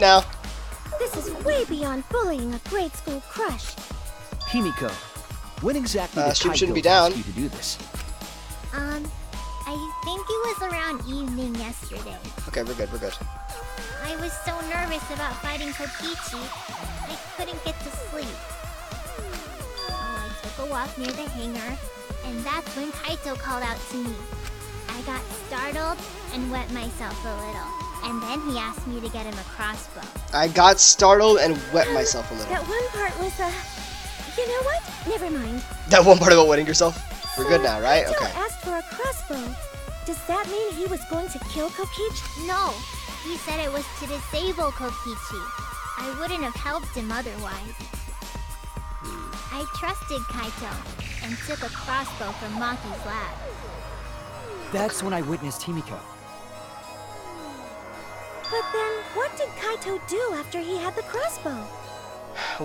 now. This is way beyond bullying a grade school crush. Himiko, when exactly did Stream shouldn't Kaito be down. ask you to do this? I think it was around evening yesterday. Okay, we're good, we're good. I was so nervous about fighting Kokichi, I couldn't get to sleep. So I took a walk near the hangar, and that's when Kaito called out to me. I got startled and wet myself a little, and then he asked me to get him a crossbow. I got startled and wet myself a little. That one part was, you know what? Never mind. That one part about wetting yourself? We're good now, right? Kaito Okay. asked for a crossbow. Does that mean he was going to kill Kokichi? No, he said it was to disable Kokichi. I wouldn't have helped him otherwise. I trusted Kaito and took a crossbow from Maki's lab. That's when I witnessed Himiko. But then, what did Kaito do after he had the crossbow?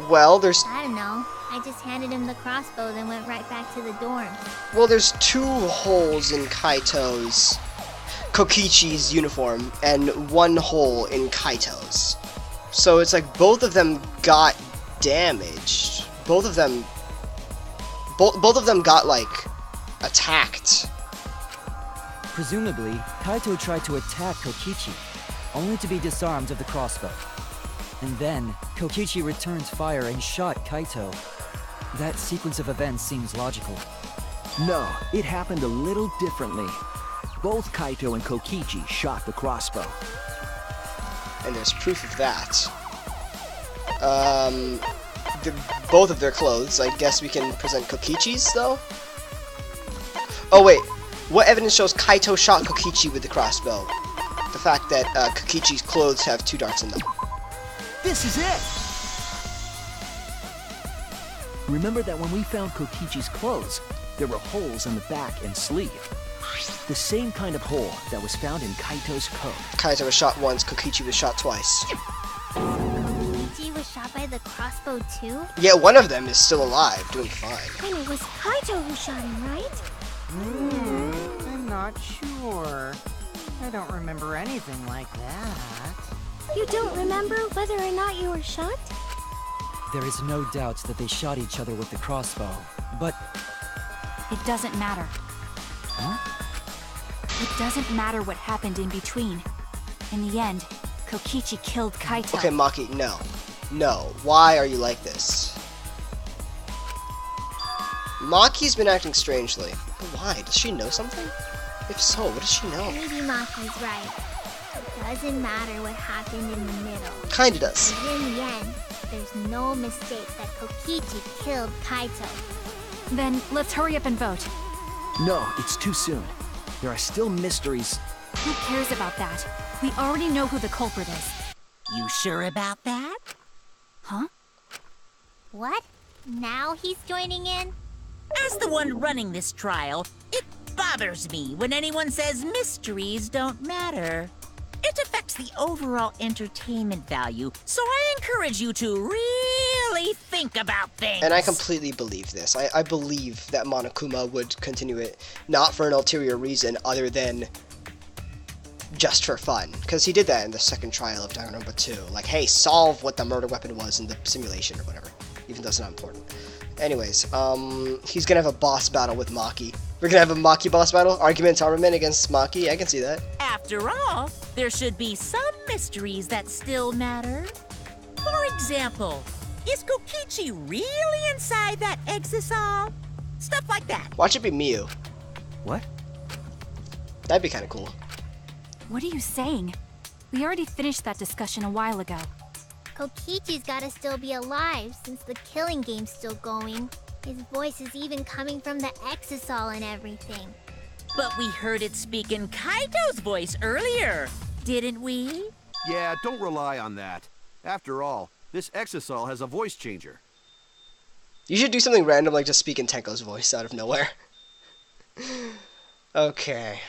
Well, there's I don't know. I just handed him the crossbow, then went right back to the dorms. two holes in Kokichi's uniform and one hole in Kaito's. So it's like both of them got damaged. Both of them got like attacked. Presumably, Kaito tried to attack Kokichi, only to be disarmed of the crossbow. And then, Kokichi returned fire and shot Kaito. That sequence of events seems logical. No, it happened a little differently. Both Kaito and Kokichi shot the crossbow. And there's proof of that. Both of their clothes. I guess we can present Kokichi's, though? Oh, wait. What evidence shows Kaito shot Kokichi with the crossbow? The fact that Kokichi's clothes have 2 darts in them. This is it! Remember that when we found Kokichi's clothes, there were holes in the back and sleeve. The same kind of hole that was found in Kaito's coat. Kaito was shot once, Kokichi was shot twice. Kokichi was shot by the crossbow too? Yeah, one of them is still alive, doing fine. And it was Kaito who shot him, right? I'm not sure. I don't remember anything like that. You don't remember whether or not you were shot? There is no doubt that they shot each other with the crossbow, but... It doesn't matter. Huh? It doesn't matter what happened in between. In the end, Kokichi killed Kaito. Okay, Maki, no. No. Why are you like this? Maki's been acting strangely. Why? Does she know something? If so, what does she know? Maybe Maki's right. It doesn't matter what happened in the middle. Kinda does. But in the end, there's no mistake that Kokichi killed Kaito. Then let's hurry up and vote. No, it's too soon. There are still mysteries. Who cares about that? We already know who the culprit is. You sure about that? Huh? What? Now he's joining in? As the one running this trial, it bothers me when anyone says mysteries don't matter. It affects the overall entertainment value, so I encourage you to really think about things. And I completely believe this. I believe that Monokuma would continue it, not for an ulterior reason other than just for fun. Because he did that in the second trial of Danganronpa 2. Like, hey, solve what the murder weapon was in the simulation or whatever. Even though it's not important. Anyways, he's gonna have a boss battle with Maki. We're gonna have a Maki boss battle? Argument Armament against Maki? I can see that. After all, there should be some mysteries that still matter. For example, is Kokichi really inside that exisal? Stuff like that. Watch it be Miu. What? That'd be kinda cool. What are you saying? We already finished that discussion a while ago. Kokichi's gotta still be alive since the killing game's still going. His voice is even coming from the exisal and everything. But we heard it speak in Kaito's voice earlier, didn't we? Yeah, don't rely on that. After all, this exisal has a voice changer. You should do something random like just speak in Tenko's voice out of nowhere. Okay.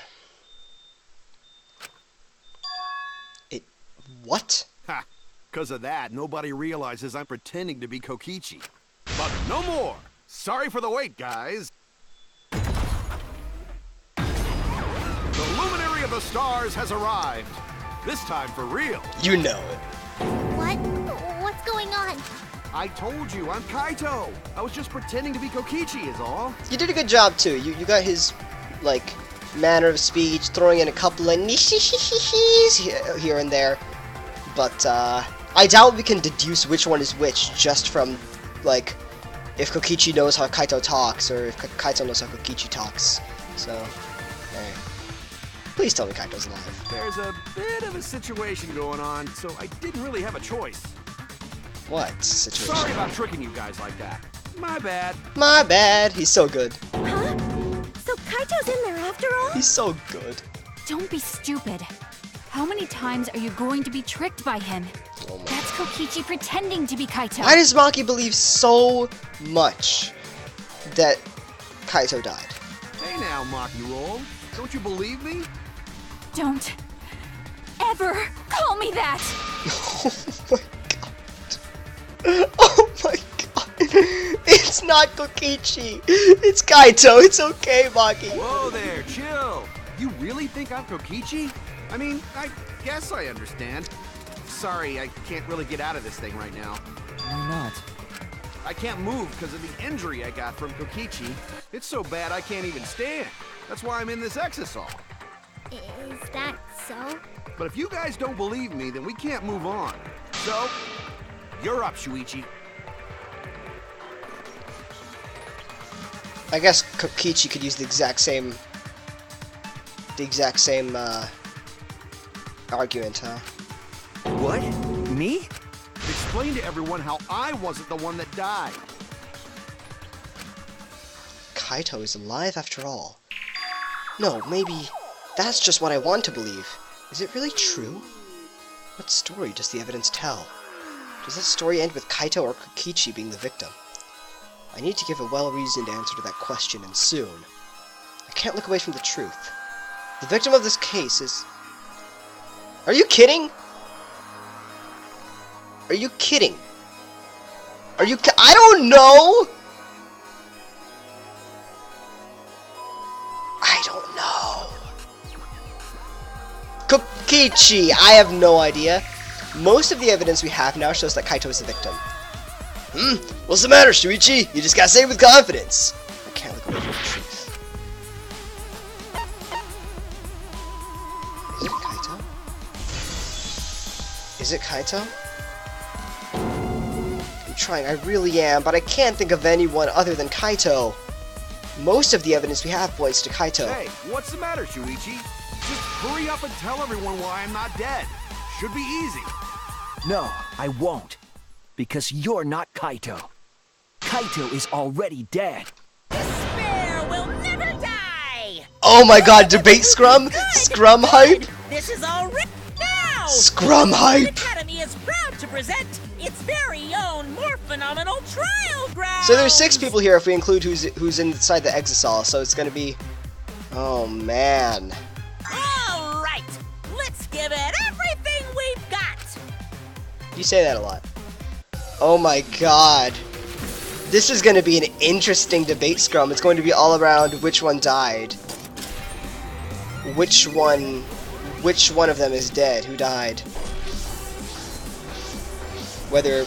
What? Ha! 'Cause of that, nobody realizes I'm pretending to be Kokichi. But no more! Sorry for the wait, guys! The luminary of the stars has arrived. This time for real. You know it. I told you, I'm Kaito. I was just pretending to be Kokichi is all. You did a good job too. You got his, like, manner of speech, throwing in a couple of nishihishi's here and there. But, I doubt we can deduce which one is which just from, like, if Kokichi knows how Kaito talks, or if Kaito knows how Kokichi talks. So, alright. Please tell me Kaito's alive. There's a bit of a situation going on, so I didn't really have a choice. What situation? Sorry about tricking you guys like that. My bad. My bad. He's so good. Huh? So Kaito's in there after all? He's so good. Don't be stupid. How many times are you going to be tricked by him? Oh my. That's Kokichi pretending to be Kaito. Why does Maki believe so much that Kaito died? Hey now, Maki Roll. Don't you believe me? Don't ever call me that! Oh my god. It's not Kokichi. It's Kaito. It's okay, Maki. Whoa there, chill. You really think I'm Kokichi? I mean, I guess I understand. Sorry, I can't really get out of this thing right now. Why not? I can't move because of the injury I got from Kokichi. It's so bad I can't even stand. That's why I'm in this exisal. Is that so? But if you guys don't believe me, then we can't move on. So, you're up, Shuichi. I guess Kokichi could use the exact same argument, huh? What? Me? Explain to everyone how I wasn't the one that died. Kaito is alive after all. No, maybe that's just what I want to believe. Is it really true? What story does the evidence tell? Does that story end with Kaito or Kokichi being the victim? I need to give a well-reasoned answer to that question, and soon. I can't look away from the truth. The victim of this case is... Are you kidding? Are you kidding? Are you I don't know! I don't know. Kokichi! I have no idea. Most of the evidence we have now shows that Kaito is the victim. What's the matter, Shuichi? You just gotta say it with confidence. I can't look away from the truth. Is it Kaito? Is it Kaito? I'm trying, I really am, but I can't think of anyone other than Kaito. Most of the evidence we have points to Kaito. Hey, what's the matter, Shuichi? Just hurry up and tell everyone why I'm not dead. Should be easy. No, I won't. Because you're not Kaito. Kaito is already dead. Despair will never die! Oh my god, debate Scrum? Scrum hype? This is all written now! Scrum hype! The Academy is proud to present its very own more phenomenal trial ground! So there's 6 people here if we include who's inside the exisal, so it's gonna be... Oh man. Alright, let's give it everything we've got! You say that a lot. Oh my god. This is gonna be an interesting debate Scrum. It's going to be all around which one died. Which one of them is dead? Who died? Whether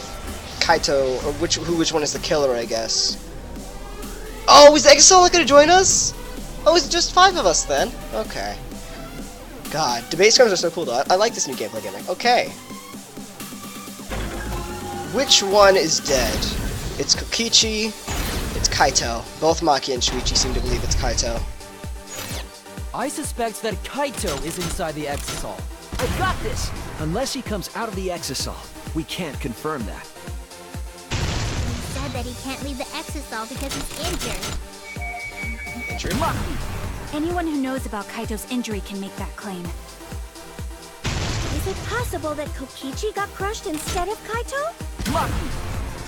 Kaito or which one is the killer, I guess. Oh, is the Exisal not gonna join us? Oh, it's just 5 of us then. Okay. God, debate Scrums are so cool though. I like this new gameplay gimmick. Okay. Which one is dead? It's Kokichi, it's Kaito. Both Maki and Shuichi seem to believe it's Kaito. I suspect that Kaito is inside the exisal. I got this! Unless he comes out of the exisal, we can't confirm that. He said that he can't leave the exisal because he's injured. Injured? Maki! Anyone who knows about Kaito's injury can make that claim. Is it possible that Kokichi got crushed instead of Kaito? Maki!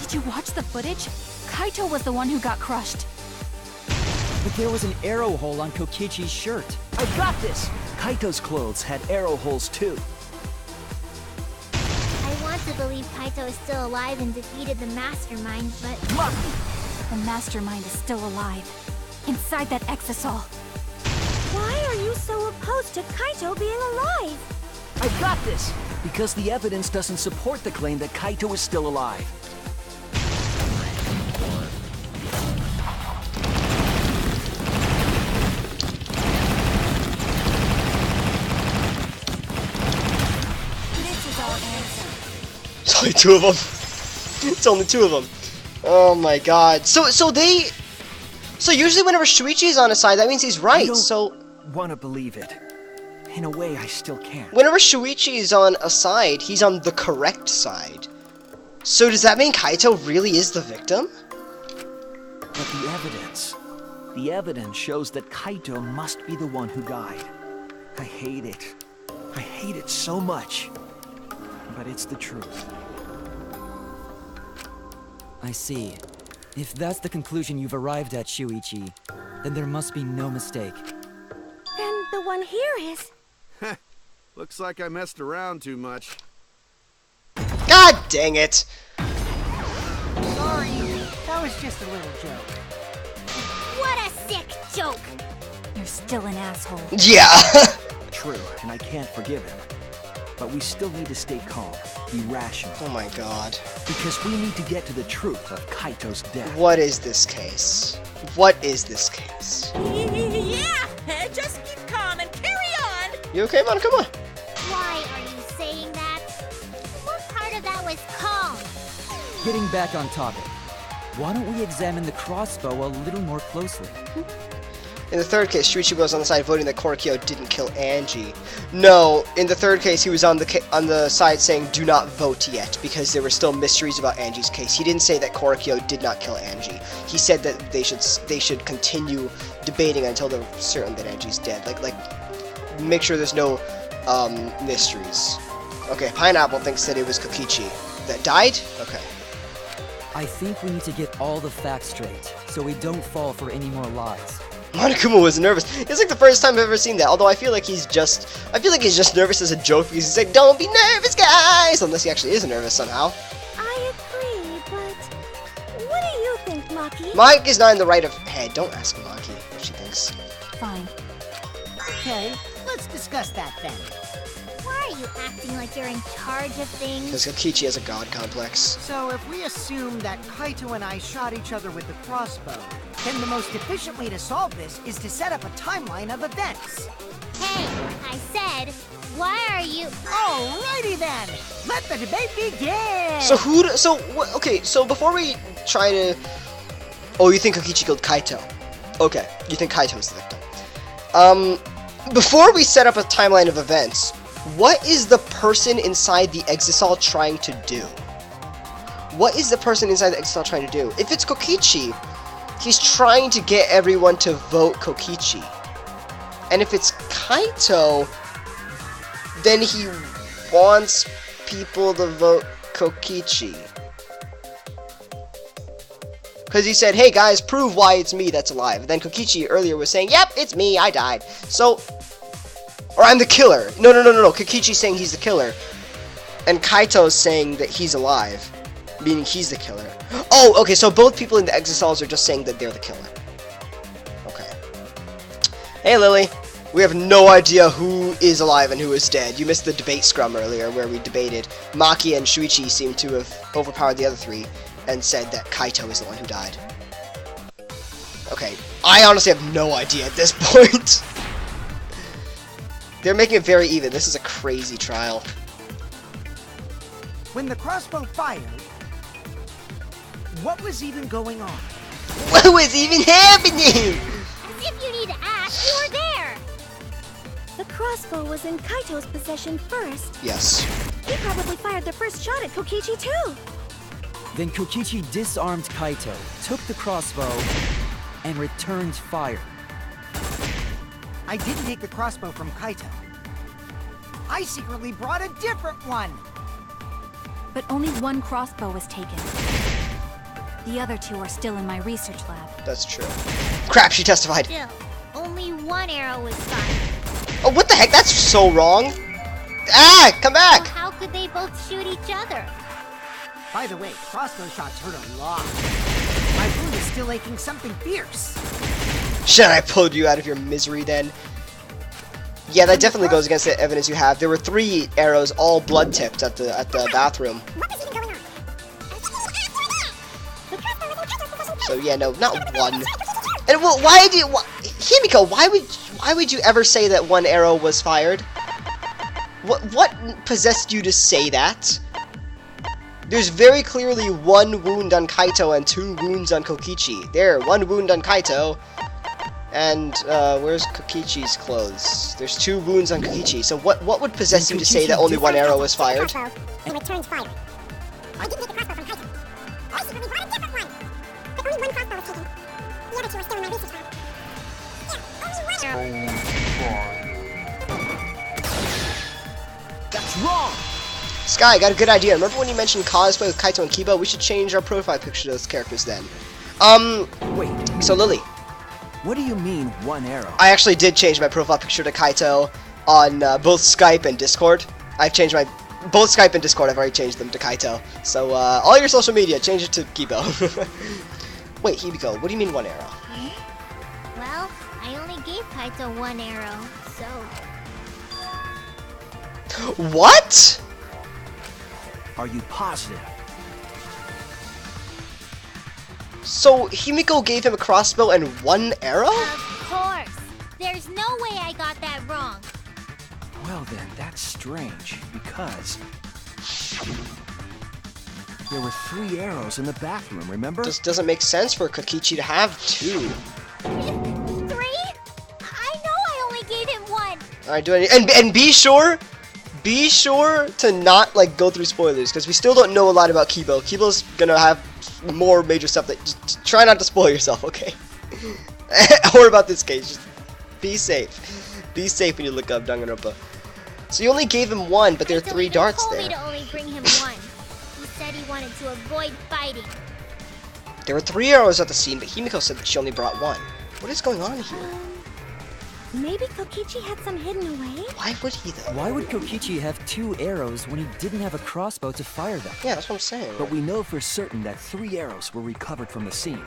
Did you watch the footage? Kaito was the one who got crushed. But there was an arrow hole on Kokichi's shirt. I got this! Kaito's clothes had arrow holes too. I want to believe Kaito is still alive and defeated the Mastermind, but... Maki! The Mastermind is still alive. Inside that exisal. Why are you so opposed to Kaito being alive? I got this! Because the evidence doesn't support the claim that Kaito is still alive. It's only two of them. It's only two of them. Oh my god. So usually whenever Shuichi is on his side, that means he's right. So want to believe it. In a way, I still can't. whenever Shuichi is on a side, he's on the correct side. So does that mean Kaito really is the victim? But the evidence shows that Kaito must be the one who died. I hate it. I hate it so much. But it's the truth. I see. If that's the conclusion you've arrived at, Shuichi, then there must be no mistake. Then the one here is... Looks like I messed around too much. God dang it! Sorry, that was just a little joke. What a sick joke! You're still an asshole. Yeah! True, and I can't forgive him. But we still need to stay calm, be rational. Oh my god. Because we need to get to the truth of Kaito's death. What is this case? What is this case? Yeah, just keep calm and carry on. You okay, Monokuma? Why are you saying that? What part of that was calm? Getting back on topic, why don't we examine the crossbow a little more closely? In the third case, Shuichi was on the side voting that Korikyo didn't kill Angie. No, in the third case, he was on the side saying do not vote yet because there were still mysteries about Angie's case. He didn't say that Korikyo did not kill Angie. He said that they should continue debating until they're certain that Angie's dead. Like make sure there's no mysteries. Okay, Pineapple thinks that it was Kokichi that died. Okay. I think we need to get all the facts straight, so we don't fall for any more lies. Monokuma was nervous. It's like the first time I've ever seen that. Although I feel like he's just nervous as a joke because he's like, "Don't be nervous, guys," unless he actually is nervous somehow. I agree, but what do you think, Maki? Mike is not in the right of head. Don't ask Maki what she thinks. Fine. Okay, let's discuss that then. Why are you acting like you're in charge of things? Because Kokichi has a god complex. So if we assume that Kaito and I shot each other with the crossbow, then the most efficient way to solve this is to set up a timeline of events. Hey, I said, why are you... Alrighty then! Let the debate begin! Okay, so before we try to... Oh, you think Kokichi killed Kaito. Okay, you think Kaito is the victim. Before we set up a timeline of events, what is the person inside the Exisal trying to do? What is the person inside the Exisal trying to do? If it's Kokichi, he's trying to get everyone to vote Kokichi. And if it's Kaito, then he wants people to vote Kokichi. Because he said, "Hey guys, prove why it's me that's alive." And then Kokichi earlier was saying, "Yep, it's me, I died." So... Or I'm the killer. No. Kokichi's saying he's the killer. And Kaito's saying that he's alive. Meaning he's the killer. Oh, okay, so both people in the Exisals are just saying that they're the killer. Okay. Hey, Lily. We have no idea who is alive and who is dead. You missed the debate scrum earlier where we debated. Maki and Shuichi seem to have overpowered the other three and said that Kaito is the one who died. Okay. I honestly have no idea at this point. They're making it very even. This is a crazy trial. When the crossbow fired, what was even going on? What was even happening? As if you need to ask, you were there! The crossbow was in Kaito's possession first. Yes. He probably fired the first shot at Kokichi too. Then Kokichi disarmed Kaito, took the crossbow, and returned fire. I didn't take the crossbow from Kaito. I secretly brought a different one. But only one crossbow was taken. The other two are still in my research lab. That's true. Crap, she testified. Still, only one arrow was fired. Oh, what the heck? That's so wrong. Ah, come back. So how could they both shoot each other? By the way, crossbow shots hurt a lot. My wound is still aching something fierce. Should I pulled you out of your misery then? Yeah, that definitely goes against the evidence you have. There were 3 arrows, all blood tipped at the bathroom. What is even going on? So yeah, no, not one. And well, Himiko, why would you ever say that one arrow was fired? What possessed you to say that? There's very clearly 1 wound on Kaito and 2 wounds on Kokichi. There, 1 wound on Kaito. And, where's Kokichi's clothes? There's 2 wounds on Kokichi. So what would possess you to say that only 1 arrow was fired? He returns fire. I didn't get the crossbow from Kaito. I secretly brought a different one. But only 1 crossbow was taken. The other 2 are still in my research lab. Yeah, only 1. That's wrong! Sky, got a good idea. Remember when you mentioned cosplay with Kaito and Kiba? We should change our profile picture to those characters then. Wait, So Lily, what do you mean 1 arrow? I actually did change my profile picture to Kaito on both Skype and Discord. I've changed both Skype and Discord, I've already changed them to Kaito. So, all your social media, change it to Kibo. Wait, Hibiko, what do you mean 1 arrow? Well, I only gave Kaito 1 arrow, so... What? Are you positive? So, Himiko gave him a crossbow and 1 arrow? Of course! There's no way I got that wrong! Well then, that's strange, because... there were 3 arrows in the bathroom, remember? This doesn't make sense for Kokichi to have 2. 3? I know I only gave him 1! Alright, do it. And be sure to not, like, go through spoilers, because we still don't know a lot about Kibo. Kibo's gonna have more major stuff that... Just try not to spoil yourself, okay? Or about this case, just be safe. Be safe when you look up Danganronpa. So you only gave him 1, but there are 3 darts told there. me to only bring him 1. He said he wanted to avoid fighting. There were 3 arrows at the scene, but Himiko said that she only brought 1. What is going on here? Maybe Kokichi had some hidden away? Why would he, though? Why would Kokichi have 2 arrows when he didn't have a crossbow to fire them? Yeah, that's what I'm saying. But we know for certain that 3 arrows were recovered from the scene.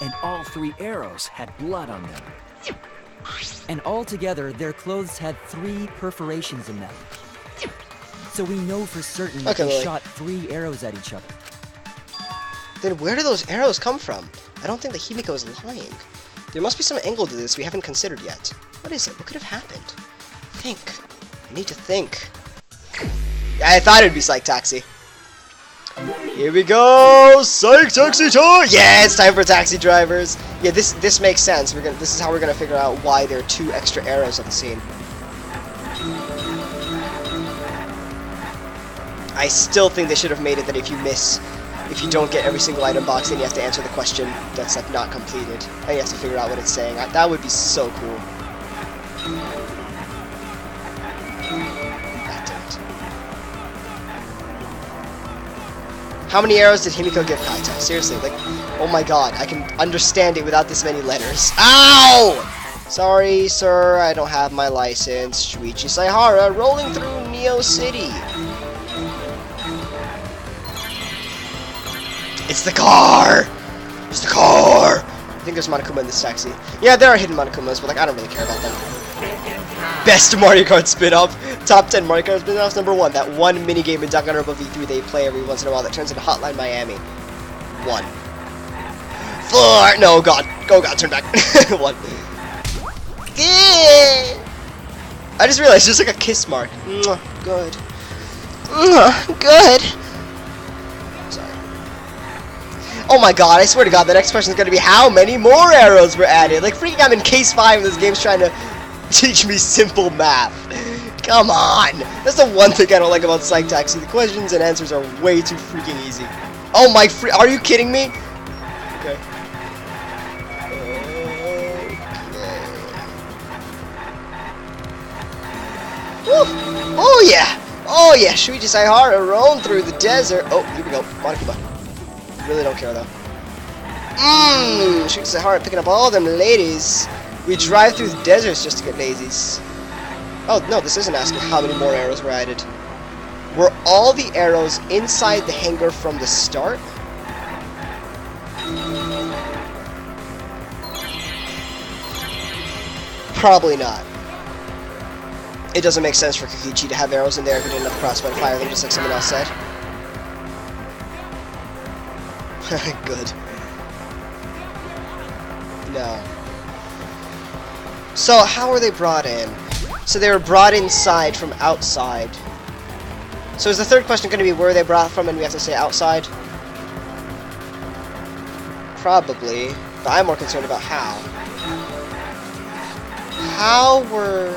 And all 3 arrows had blood on them. And altogether, their clothes had 3 perforations in them. So we know for certain that Okay, they Lily. shot 3 arrows at each other. Then where do those arrows come from? I don't think that Himiko is lying. There must be some angle to this we haven't considered yet. What is it? What could have happened? Think. I need to think. I thought it'd be Psyche Taxi. Here we go! Psyche Taxi time! Yeah, it's time for taxi drivers. Yeah, this makes sense. This is how we're gonna figure out why there are 2 extra arrows at the scene. I still think they should have made it that if you don't get every single item box, then you have to answer the question that's like not completed. And you have to figure out what it's saying. That would be so cool. God damn it. How many arrows did Himiko give Kaito? Seriously, like, oh my god, I can understand it without this many letters. Ow! Sorry, sir, I don't have my license. Shuichi Saihara rolling through Neo City. It's the car! It's the car! I think there's Monokuma in this taxi. Yeah, there are hidden Monokumas, but like I don't really care about them. Best Mario Kart spin-off. Top 10 Mario Kart spin-offs. Number 1, that one minigame in Danganronpa V3 they play every once in a while that turns into Hotline Miami. 1. 4! No, God. Oh, God, turn back. 1. I just realized there's like a kiss mark. Mwah, good. Mwah, good. Sorry. Oh my god, I swear to god, the next question is going to be how many more arrows were added? Like, freaking I'm in case 5 and this game's trying to teach me simple math. Come on! That's the one thing I don't like about Psyche Taxi. The questions and answers are way too freaking easy. Oh my are you kidding me? Okay. Woo. Oh yeah! Oh yeah! Shuichi Saihara roam through the desert. Oh, here we go. Monokuma. Really don't care though. Shuichi Saihara picking up all them ladies. We drive through the deserts just to get lazies. Oh no, this isn't asking how many more arrows were added. Were all the arrows inside the hangar from the start? Probably not. It doesn't make sense for Kokichi to have arrows in there if he didn't have a crossbow to fire them, just like someone else said. Good. No. So, how were they brought in? So they were brought inside from outside. So is the third question going to be where they brought from, and we have to say outside? Probably, but I'm more concerned about how. How were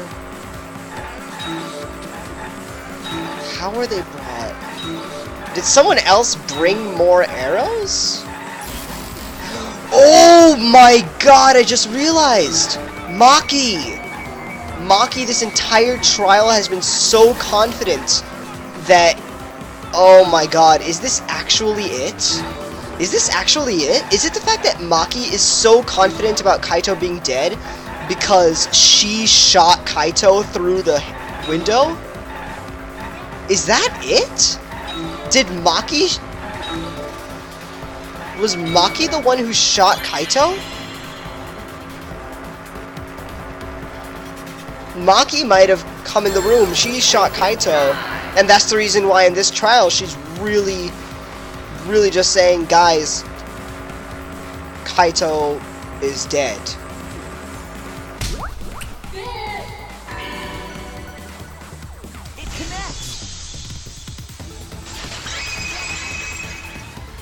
they brought? Did someone else bring more arrows? Oh my god, I just realized! Maki! Maki, this entire trial has been so confident that... Oh my god, is this actually it? Is this actually it? Is it the fact that Maki is so confident about Kaito being dead because she shot Kaito through the window? Is that it? Did Maki... Was Maki the one who shot Kaito? Maki might have come in the room, she shot Kaito, and that's the reason why in this trial she's really just saying, guys, Kaito is dead.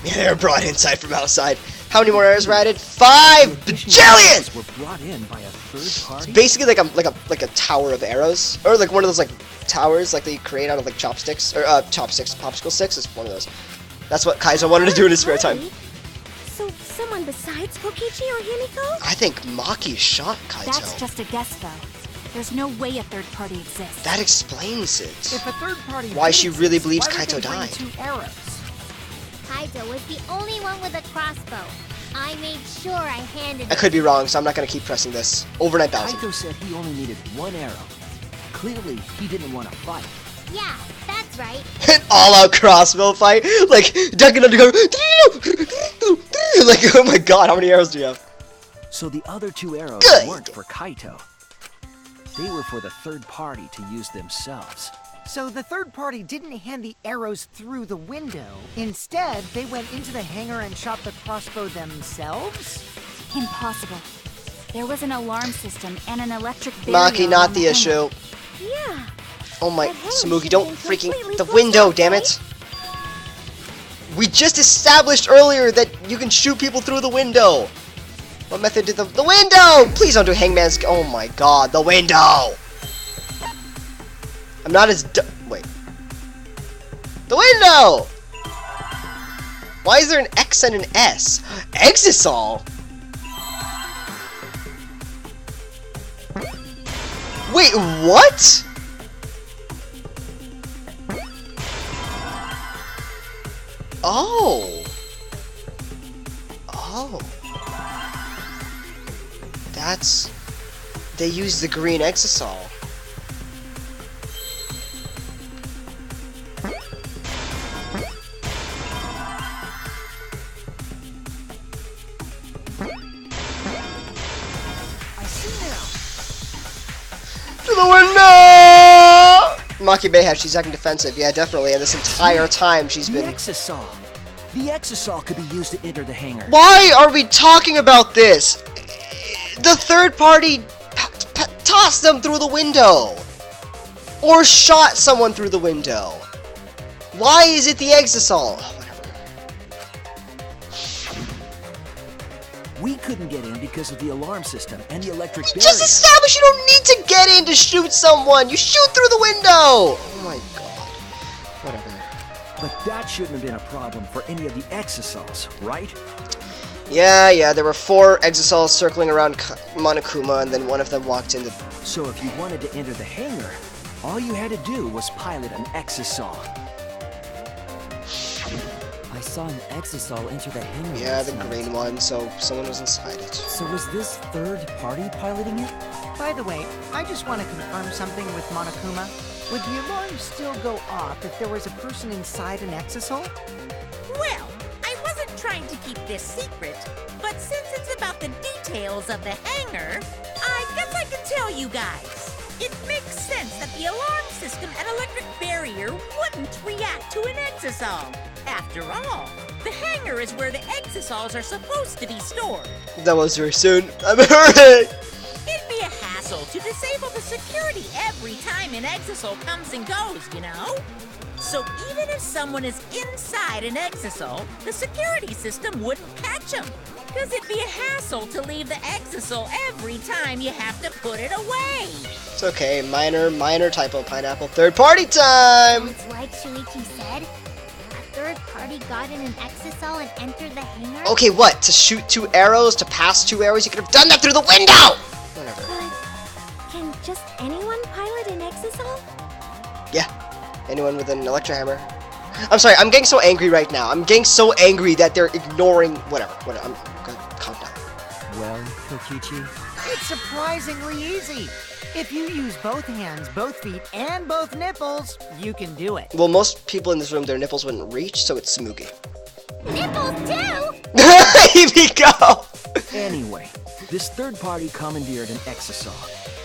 Yeah, they were brought inside from outside. How many more arrows were added? 5 bajillion! Were brought in by a third party? It's basically like a tower of arrows, or like one of those like towers like they create out of like chopsticks or popsicle sticks. It's one of those. That's what Kaizo wanted to do in his spare time. So someone besides Kokichi or Himiko? I think Maki shot Kaito. That's just a guess, though. There's no way a third party exists. That explains it. If a third party Why she really exists, believes why would Kaito they bring died. 2 arrows? Kaito was the only one with a crossbow. I made sure I handed I it. could be wrong, so I'm not gonna keep pressing this. Overnight Bowser. Kaito said he only needed 1 arrow. Clearly, he didn't want to fight. Yeah, that's right. An all-out crossbow fight, like ducking under. Like, oh my god, how many arrows do you have? So the other 2 arrows Good. weren't for Kaito. They were for the third party to use themselves. So the third party didn't hand the arrows through the window. Instead, they went into the hangar and shot the crossbow themselves? Impossible. There was an alarm system and an electric barrier Maki, not around the hangar. issue. Yeah. Oh my, That hangar Samugi, should don't have been freaking completely the closed window, off, damn right? it! We just established earlier that you can shoot people through the window. What method did the window? Please don't do Hangman's. Oh my god, the window. I'm not as wait. The window. Why is there an X and an S? Exisol. Wait, what? Oh. Oh. That's... They use the green exisol. I see now. To the window! Maki Bayhat, she's acting defensive. Yeah, definitely. And this entire time she's The been... exisol. The exisol could be used to enter the hangar. Why are we talking about this? The third party tossed them through the window. Or shot someone through the window. Why is it the exisol? Oh, whatever. We couldn't get in because of the alarm system and the electric barrier. Just establish you don't need to get in to shoot someone. You shoot through the window. Oh my god. Whatever. But that shouldn't have been a problem for any of the exisols, right? Yeah, there were 4 exosols circling around Monokuma, and then one of them walked into... So if you wanted to enter the hangar, all you had to do was pilot an exisol. I saw an exisol enter the hangar. Yeah, the last night. green one, so someone was inside it. So was this third party piloting it? By the way, I just want to confirm something with Monokuma. Would the alarm still go off if there was a person inside an exisol? Well, I wasn't trying to keep this secret, but since it's about the details of the hangar, I guess I can tell you guys. It makes sense that the alarm system and electric barrier wouldn't react to an exisol. After all, the hangar is where the exisols are supposed to be stored. That was very soon. I'm hurting! It'd be a hassle to disable the security every time an exisol comes and goes, you know? So even if someone is inside an exisal, the security system wouldn't catch them. Because it'd be a hassle to leave the exisal every time you have to put it away. It's okay. Minor typo, pineapple. Third party time! It's like Shuichi said. A third party got in an exisal and entered the hangar. Okay, what? To shoot 2 arrows? To pass 2 arrows? You could have done that through the window! Whatever. But can just anyone pilot an exisal? Yeah. Anyone with an electro hammer. I'm sorry, I'm getting so angry right now. I'm getting so angry that they're ignoring whatever. I'm gonna calm down. Well, Kokichi, It's surprisingly easy. If you use both hands, both feet, and both nipples, you can do it. Well, most people in this room, their nipples wouldn't reach, so it's Smoogie. Nipples too! Here we go! Anyway, this third party commandeered an exisal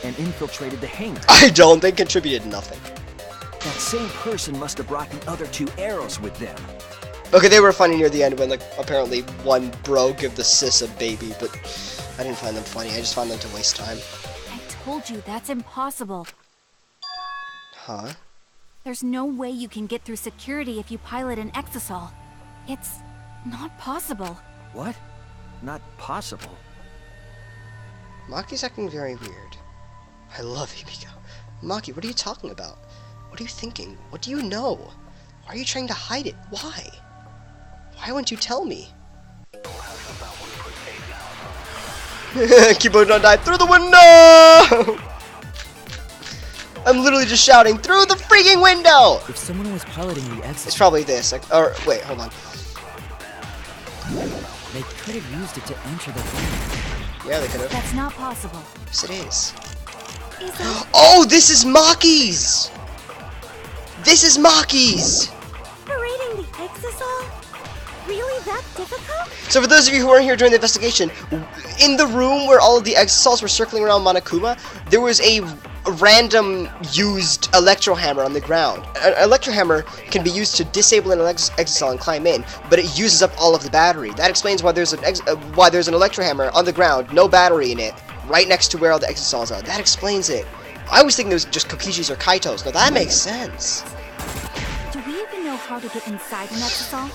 and infiltrated the hangar. I don't. They contributed nothing. That same person must have brought the other 2 arrows with them. Okay, they were funny near the end when, like, apparently one bro gave the sis a baby, but I didn't find them funny. I just found them to waste time. I told you that's impossible. Huh? There's no way you can get through security if you pilot an exisal. It's not possible. What? Not possible. Maki's acting very weird. I love Himiko. Maki, what are you talking about? What are you thinking? What do you know? Why are you trying to hide it? Why? Why wouldn't you tell me? Keyboard don't die through the window! I'm literally just shouting through the freaking window! if someone was piloting the exit, It's probably this. Like, or wait, hold on. they could have used it to enter the hangar. Yeah, they could have. That's not possible. Yes, it is. Is it Oh, this is Maki's! This is Maki's! operating the exisal? Really that difficult? So for those of you who weren't here during the investigation, in the room where all of the exisals were circling around Monokuma, there was a random used electro hammer on the ground. An electro hammer can be used to disable an exisal and climb in, but it uses up all of the battery. That explains why there's an electro hammer on the ground, no battery in it, right next to where all the exisals are. That explains it. I was thinking it was just Kokichi's or Kaito's. Now that makes sense. Do we even know how to get inside an exisal?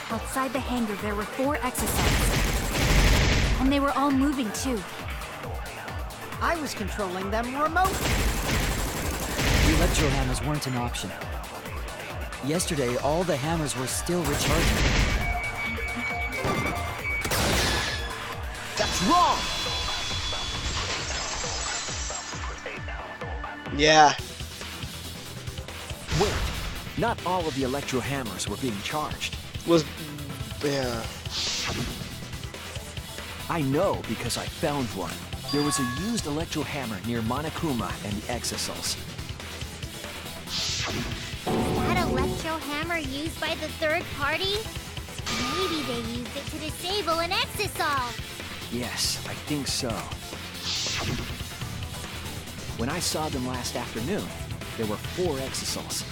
Outside the hangar, there were 4 exisals. And they were all moving too. I was controlling them remotely. The electro hammers weren't an option. Yesterday, all the hammers were still recharging. That's wrong! Yeah. Wait, not all of the electro hammers were being charged. Yeah. I know because I found one. There was a used electro hammer near Monokuma and the exisals. That electro hammer used by the third party? Maybe they used it to disable an exisal. Yes, I think so. When I saw them last afternoon, there were 4 exisals.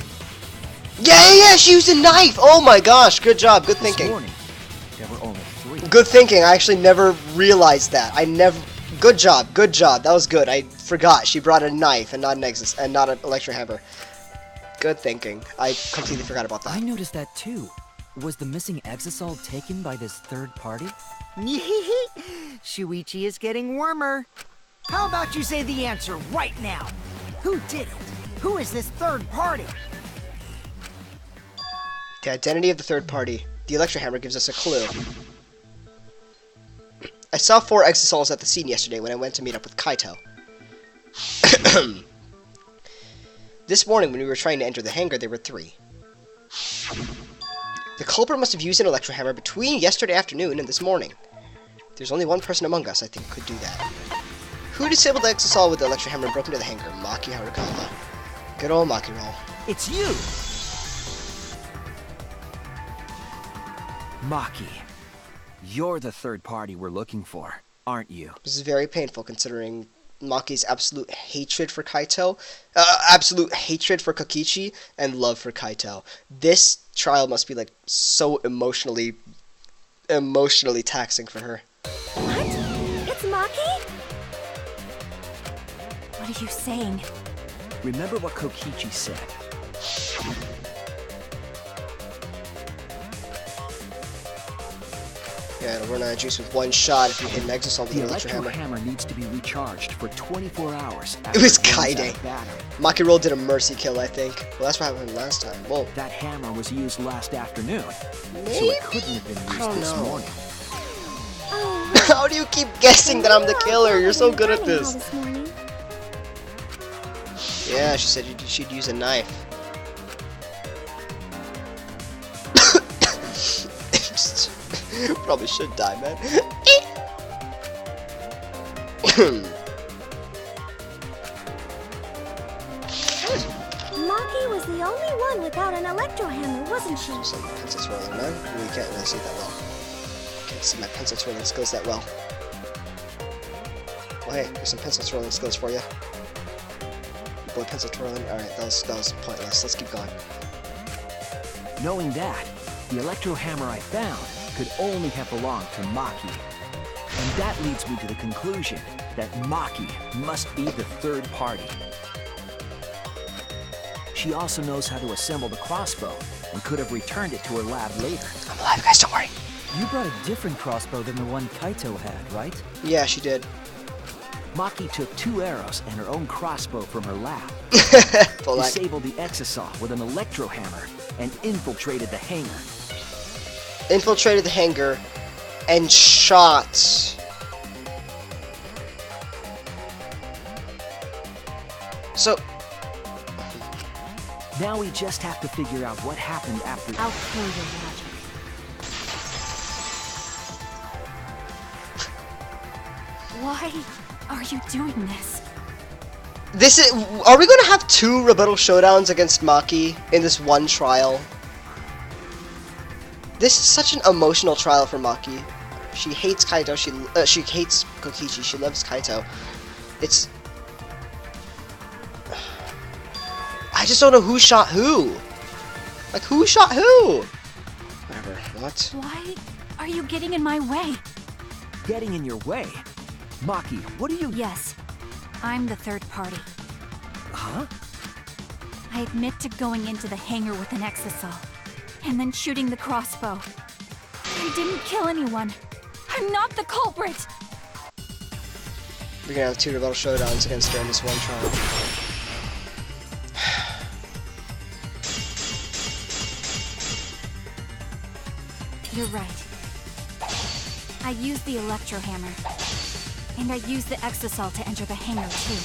Yeah, she used a knife! Oh my gosh, good job, good thinking. This morning, there were only 3. Good thinking, I actually never realized that. Good job, that was good. I forgot, she brought a knife and not an electro hammer. Good thinking, I completely forgot about I that. noticed that too. Was the missing exisal taken by this third party? Shuichi is getting warmer. How about you say the answer right now? Who did it? Who is this third party? The identity of the third party. The electro hammer gives us a clue. I saw 4 exisals at the scene yesterday when I went to meet up with Kaito. This morning when we were trying to enter the hangar, there were 3. The culprit must have used an electro hammer between yesterday afternoon and this morning. There's only one person among us I think could do that. Who disabled the exisal with the electro hammer and broke into the hangar? Maki Harukawa. Good old Maki roll. It's you! Maki, you're the third party we're looking for, aren't you? This is very painful considering Maki's absolute hatred for Kaito, absolute hatred for Kokichi, and love for Kaito. This trial must be like so emotionally taxing for her. What? It's Maki? What are you saying? Remember what Kokichi said. Yeah, it'll run out of juice with one shot if you hit an exasol with The the electro electro hammer. hammer needs to be recharged for 24 hours. It was after it runs out Kaide. of battery. Maki Roll did a mercy kill, I think. Well, that's what happened last time. Well, That hammer was used last afternoon, so maybe? it couldn't have been I don't used this know. morning. How do you keep guessing that I'm the killer? You're so good at this. Yeah, she said she'd use a knife. Probably should die, man. Maki was the only one without an electro hammer, wasn't she? Some pencil twirling, man. We can't really see that well. Can't see my pencil twirling skills that well. Oh hey, there's some pencil twirling skills for you. Boy, pencil twirling. Alright, that was pointless. Let's keep going. Knowing that, the electro hammer I found could only have belonged to Maki. And that leads me to the conclusion that Maki must be the third party. She also knows how to assemble the crossbow and could have returned it to her lab later. I'm alive, guys, don't worry. You brought a different crossbow than the one Kaito had, right? Yeah, she did. Maki took 2 arrows and her own crossbow from her lab, Full like, disabled the exasol with an electro hammer, and infiltrated the hangar. infiltrated the hangar and shot. So, Now we just have to figure out what happened after. I'll kill your magic. Why are you doing this? this is. Are we gonna have 2 rebuttal showdowns against Maki in this one trial? This is such an emotional trial for Maki. She hates Kaito. She hates Kokichi. She loves Kaito. It's. I just don't know who shot who. Like, who shot who? Whatever. What? Why are you getting in my way? Getting in your way? Maki, what are you... Yes, I'm the third party. Huh? I admit to going into the hangar with an exasol, and then shooting the crossbow. I didn't kill anyone. I'm not the culprit! We're gonna have 2 rebuttal showdowns against her in this one trial. You're right. I used the electro hammer, and I used the exasol to enter the hangar too.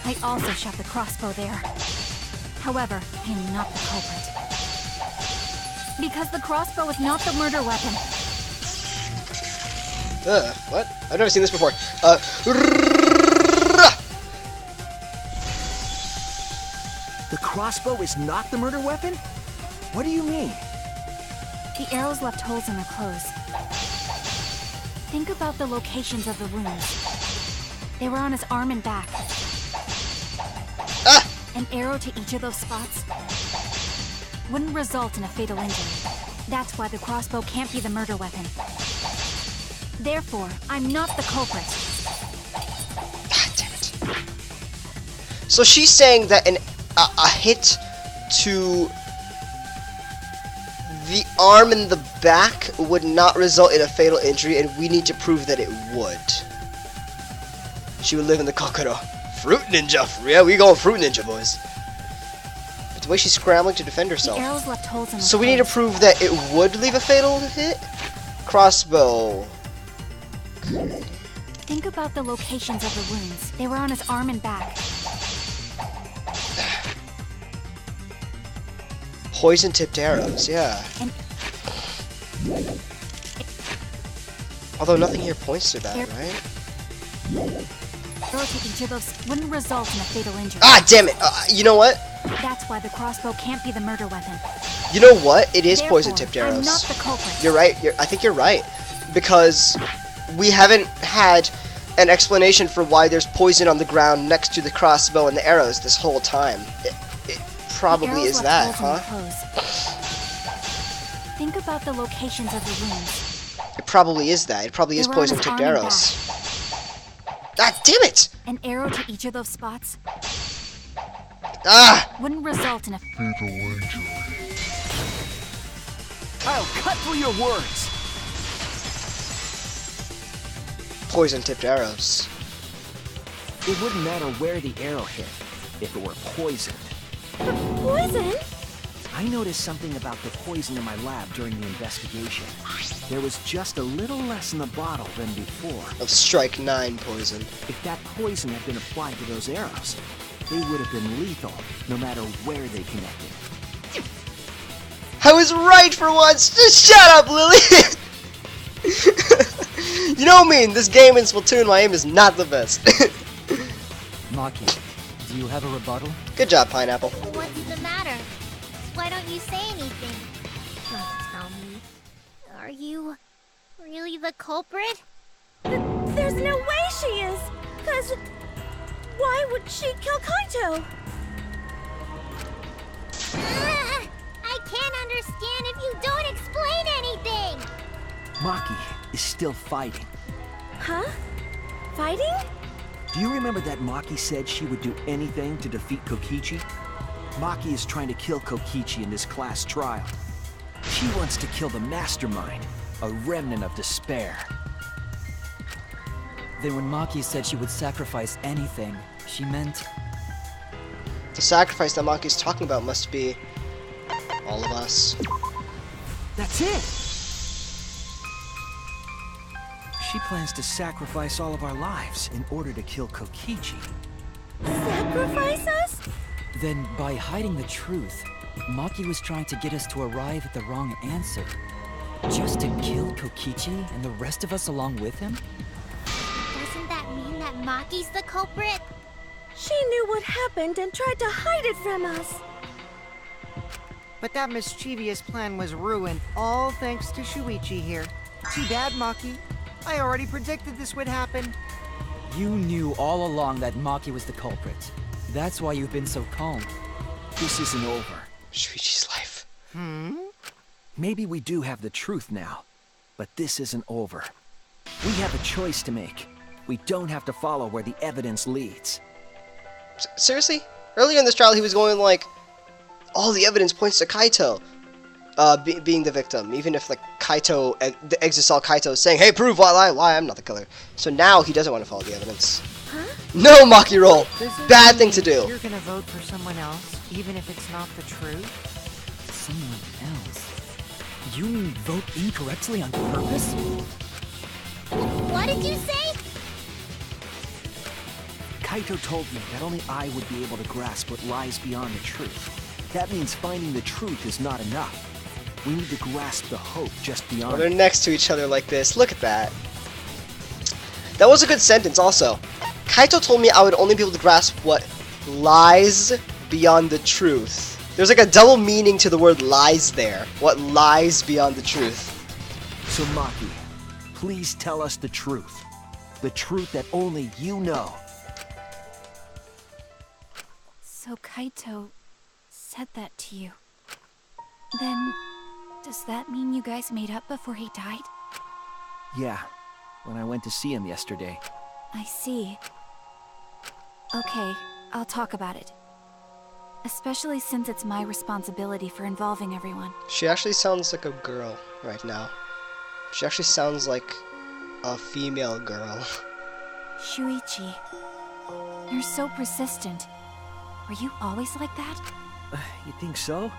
I also shot the crossbow there. However, I am not the culprit. Because the crossbow is not the murder weapon. What? I've never seen this before. The crossbow is not the murder weapon? What do you mean? The arrows left holes in their clothes. Think about the locations of the wounds. They were on his arm and back. An arrow to each of those spots wouldn't result in a fatal injury. That's why the crossbow can't be the murder weapon. Therefore, I'm not the culprit. God damn it. So she's saying that a hit to the arm and the back would not result in a fatal injury, and we need to prove that it would. She would live in the Kokoro. Fruit Ninja! Yeah, we going Fruit Ninja, boys. But the way she's scrambling to defend The herself. arrows left holes in So their we need to clothes. prove that it would leave a fatal hit? Crossbow. Think about the locations of the wounds. They were on his arm and back. Poison-tipped arrows, yeah. And Although nothing here points to that, right? arrow to each of those wouldn't result in a fatal injury. Ah, damn it! You know what? That's why the crossbow can't be the murder weapon. You know what? It is Therefore, poison-tipped arrows. I'm not the culprit. You're right. I think you're right. Because we haven't had an explanation for why there's poison on the ground next to the crossbow and the arrows this whole time. It probably Arrows is left that, holes in huh? their clothes. Think about the locations of the wounds. It probably is that. It probably is They were on his poison-tipped arm and arrows. Ah, damn it! An arrow to each of those spots Ah! wouldn't result in a I'll cut through your words. poison-tipped arrows. It wouldn't matter where the arrow hit if it were poisoned. Poison? I noticed something about the poison in my lab during the investigation. There was just a little less in the bottle than before. Of Strike 9 poison. If that poison had been applied to those arrows, they would have been lethal, no matter where they connected. I was right for once! Just shut up, Lily! You know me, in this game in Splatoon, my aim is not the best. Maki, do you have a rebuttal? Good job, Pineapple. What's the matter? Why don't you say anything? Don't tell me. Are you really the culprit? There's no way she is! 'Cause why would she kill Kaito? I can't understand if you don't explain anything! Maki is still fighting. Huh? Fighting? Do you remember that Maki said she would do anything to defeat Kokichi? Maki is trying to kill Kokichi in this class trial. She wants to kill the mastermind, a remnant of despair. Then when Maki said she would sacrifice anything, she meant... The sacrifice that Maki's talking about must be all of us. That's it! She plans to sacrifice all of our lives in order to kill Kokichi. Sacrifice us? Then, by hiding the truth, Maki was trying to get us to arrive at the wrong answer. Just to kill Kokichi and the rest of us along with him? Doesn't that mean that Maki's the culprit? She knew what happened and tried to hide it from us. But that mischievous plan was ruined, all thanks to Shuichi here. Too bad, Maki. I already predicted this would happen. You knew all along that Maki was the culprit. That's why you've been so calm. This isn't over. Shuichi's life. Maybe we do have the truth now, but this isn't over. We have a choice to make. We don't have to follow where the evidence leads. Seriously? Earlier in this trial, he was going like, all the evidence points to Kaito being the victim, even if like Kaito, the Exisal Kaito is saying, hey, prove why I'm not the killer. So now he doesn't want to follow the evidence. Huh? No, Maki roll! Bad thing to do. You're gonna vote for someone else, even if it's not the truth? Someone else? You mean vote incorrectly on purpose? What did you say? Kaito told me that only I would be able to grasp what lies beyond the truth. That means finding the truth is not enough. We need to grasp the hope just beyond. Well, they're next to each other like this. Look at that. That was a good sentence also. Kaito told me I would only be able to grasp what lies beyond the truth. There's like a double meaning to the word lies there. What lies beyond the truth. So Maki, please tell us the truth. The truth that only you know. So Kaito said that to you. Then, does that mean you guys made up before he died? Yeah, when I went to see him yesterday. I see. Okay, I'll talk about it. Especially since it's my responsibility for involving everyone. She actually sounds like a girl right now. She actually sounds like a female girl. Shuichi, you're so persistent. Were you always like that? You think so?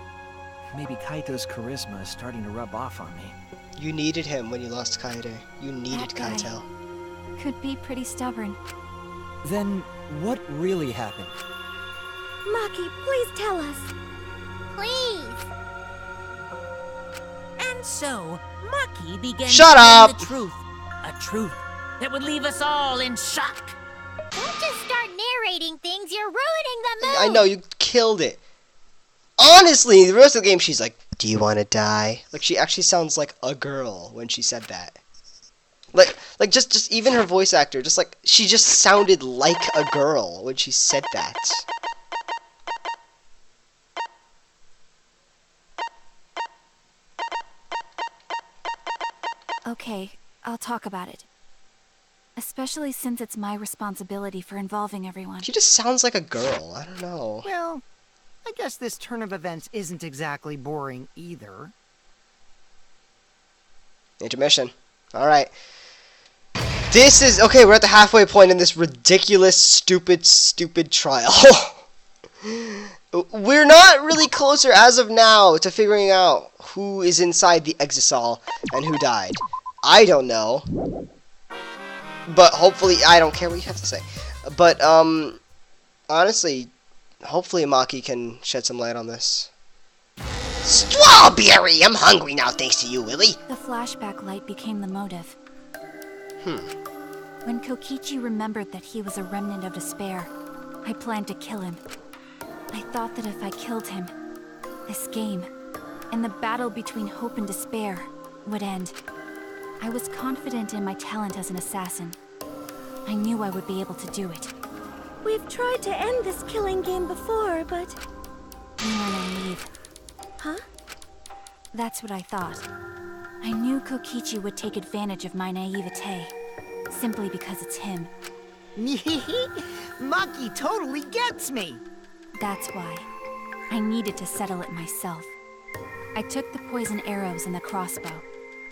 Maybe Kaito's charisma is starting to rub off on me. You needed him when you lost Kaede. You needed That guy Kaito. could be pretty stubborn. Then, what really happened? Maki, please tell us. Please. And so, Maki began Shut telling up! the truth. A truth that would leave us all in shock. Don't just start narrating things, you're ruining the mood! I know, you killed it. Honestly, the rest of the game she's like, do you want to die? Like, she actually sounds like a girl when she said that. Like just even her voice actor, just like, she just sounded like a girl when she said that. Okay, I'll talk about it. Especially since it's my responsibility for involving everyone. She just sounds like a girl, I don't know. Well, I guess this turn of events isn't exactly boring either. Intermission. Alright. This is okay. We're at the halfway point in this ridiculous, stupid trial. We're not really closer as of now to figuring out who is inside the Exisal and who died. I don't know, but hopefully, I don't care what you have to say. But honestly, hopefully Maki can shed some light on this. Strawberry! I'm hungry now, thanks to you, Willie. The flashback light became the motive. When Kokichi remembered that he was a remnant of despair, I planned to kill him. I thought that if I killed him, this game, and the battle between hope and despair, would end. I was confident in my talent as an assassin. I knew I would be able to do it. We've tried to end this killing game before, but... You were naive. Huh? That's what I thought. I knew Kokichi would take advantage of my naivete, simply because it's him. Maki totally gets me! That's why. I needed to settle it myself. I took the poison arrows and the crossbow,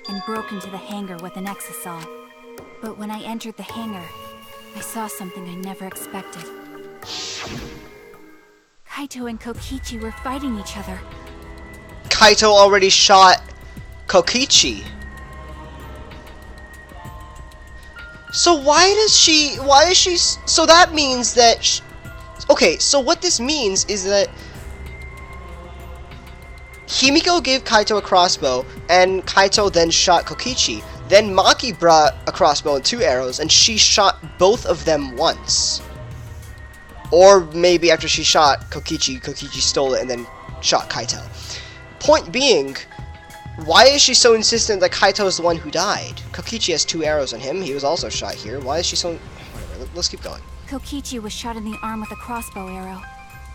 and broke into the hangar with an exisal. But when I entered the hangar, I saw something I never expected. Kaito and Kokichi were fighting each other. Kaito already shot Kokichi. So why is she, so that means that, okay, so what this means is that Himiko gave Kaito a crossbow, and Kaito then shot Kokichi. Then Maki brought a crossbow and 2 arrows, and she shot both of them once. Or maybe after she shot Kokichi, Kokichi stole it and then shot Kaito. Point being, why is she so insistent that Kaito is the one who died? Kokichi has 2 arrows on him, he was also shot here. Why is she so... Whatever, let's keep going. Kokichi was shot in the arm with a crossbow arrow.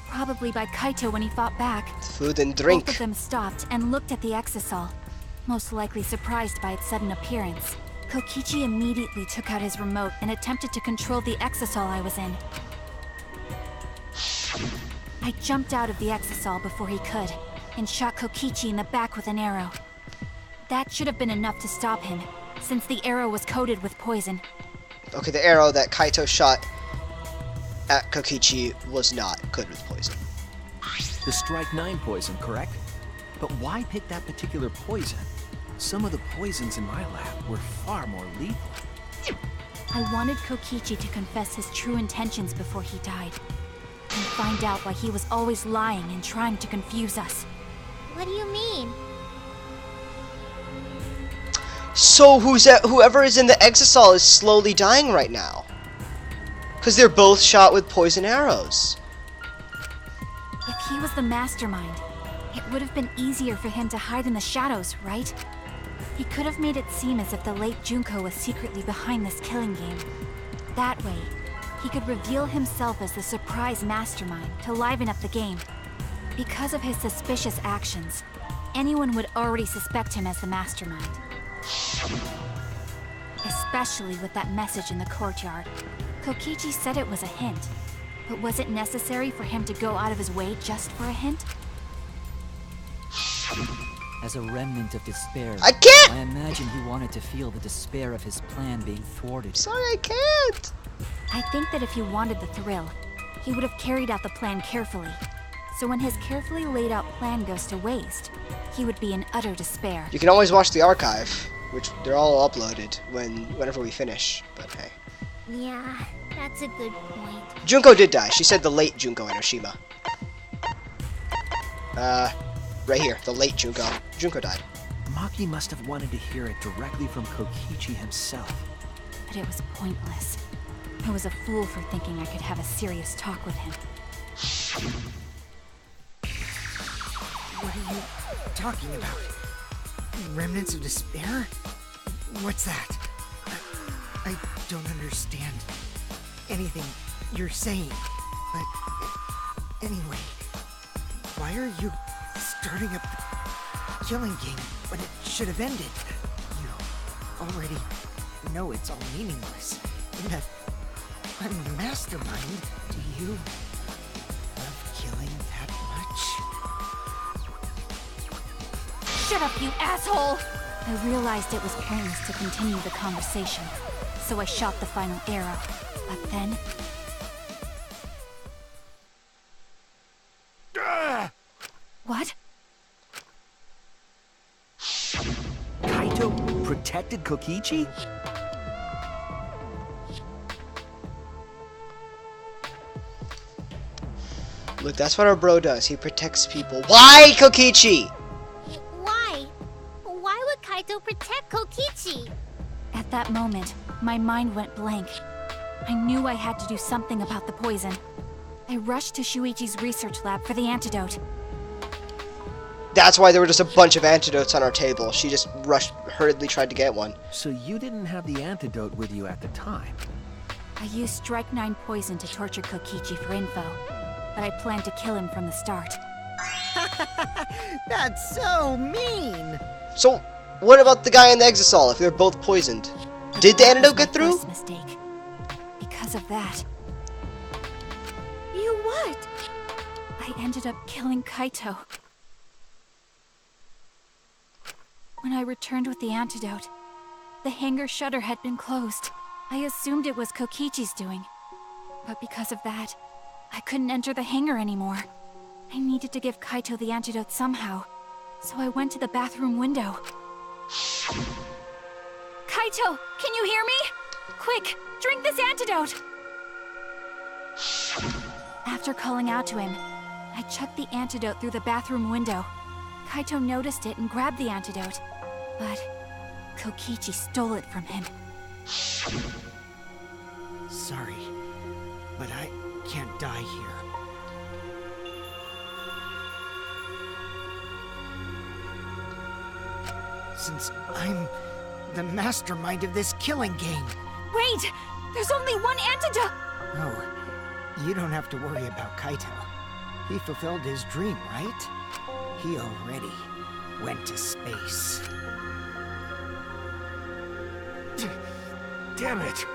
Probably by Kaito when he fought back. Food and drink. Both of them stopped and looked at the exisal, most likely surprised by its sudden appearance. Kokichi immediately took out his remote and attempted to control the exisal I was in. I jumped out of the exisal before he could, and shot Kokichi in the back with an arrow. That should have been enough to stop him, since the arrow was coated with poison. Okay, the arrow that Kaito shot at Kokichi was not coated with poison. The Strike 9 poison, correct? But why pick that particular poison? Some of the poisons in my lab were far more lethal. I wanted Kokichi to confess his true intentions before he died, and find out why he was always lying and trying to confuse us. What do you mean? So whoever is in the exisal is slowly dying right now. Because they're both shot with poison arrows. If he was the mastermind, it would have been easier for him to hide in the shadows, right? He could have made it seem as if the late Junko was secretly behind this killing game. That way, he could reveal himself as the surprise mastermind to liven up the game. Because of his suspicious actions, anyone would already suspect him as the mastermind. Especially with that message in the courtyard. Kokichi said it was a hint, but was it necessary for him to go out of his way just for a hint? As a remnant of despair, I can't! I imagine he wanted to feel the despair of his plan being thwarted. Sorry, I can't! I think that if he wanted the thrill, he would have carried out the plan carefully. So when his carefully laid out plan goes to waste, he would be in utter despair. You can always watch the archive, which they're all uploaded whenever we finish, but hey. Yeah, that's a good point. Junko did die. She said the late Junko Enoshima. Right here, the late Junko. Junko died. Maki must have wanted to hear it directly from Kokichi himself. But it was pointless. I was a fool for thinking I could have a serious talk with him. What are you talking about? Remnants of despair? What's that? I don't understand anything you're saying. But anyway, why are you starting up the killing game when it should have ended? You already know it's all meaningless, and that I'm the mastermind. Do you love killing that much? Shut up, you asshole! I realized it was pointless to continue the conversation, so so I shot the final arrow. But then... What? Kaito protected Kokichi? Look, that's what our bro does. He protects people. Why, Kokichi? Why? Why would Kaito protect Kokichi? At that moment, my mind went blank. I knew I had to do something about the poison. I rushed to Shuichi's research lab for the antidote. That's why there were just a bunch of antidotes on our table. She just hurriedly tried to get one. So you didn't have the antidote with you at the time? I used Strike 9 poison to torture Kokichi for info, but I planned to kill him from the start. That's so mean! So, what about the guy in the Exisol if they're both poisoned? Did the antidote get through? First mistake. Because of that, You what? I ended up killing Kaito. When I returned with the antidote, the hangar shutter had been closed. I assumed it was Kokichi's doing. But because of that, I couldn't enter the hangar anymore. I needed to give Kaito the antidote somehow, so I went to the bathroom window. Kaito, can you hear me? Quick, drink this antidote! After calling out to him, I chucked the antidote through the bathroom window. Kaito noticed it and grabbed the antidote, but Kokichi stole it from him. Sorry, but I can't die here. Since I'm the mastermind of this killing game. Wait! There's only one antidote! Oh, you don't have to worry about Kaito. He fulfilled his dream, right? He already went to space. Damn it!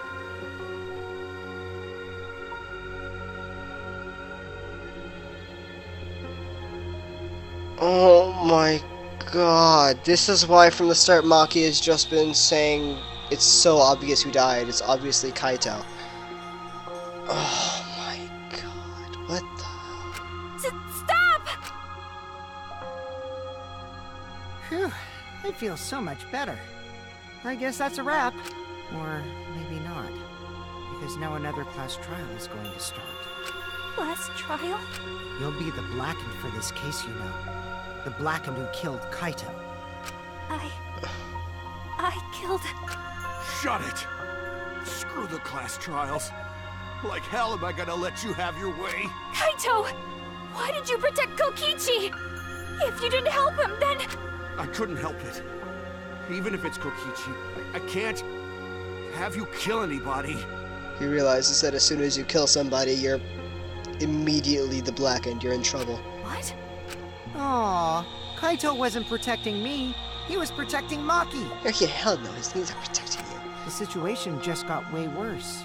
Oh my god. This is why from the start Maki has just been saying it's so obvious who died. It's obviously Kaito. Oh my god. What the hell? Stop! Phew, I feel so much better. I guess that's a wrap. Or maybe not. Because now another class trial is going to start. Last trial? You'll be the Blackened for this case, you know. The Blackened who killed Kaito. I killed... Shut it! Screw the class trials. Like hell am I gonna let you have your way? Kaito! Why did you protect Kokichi? If you didn't help him, then... I couldn't help it. Even if it's Kokichi, I can't have you kill anybody. He realizes that as soon as you kill somebody, you're immediately the Blackened. You're in trouble. What? Aw, Kaito wasn't protecting me. He was protecting Maki. Yeah, hell no. His knees are protecting you. The situation just got way worse.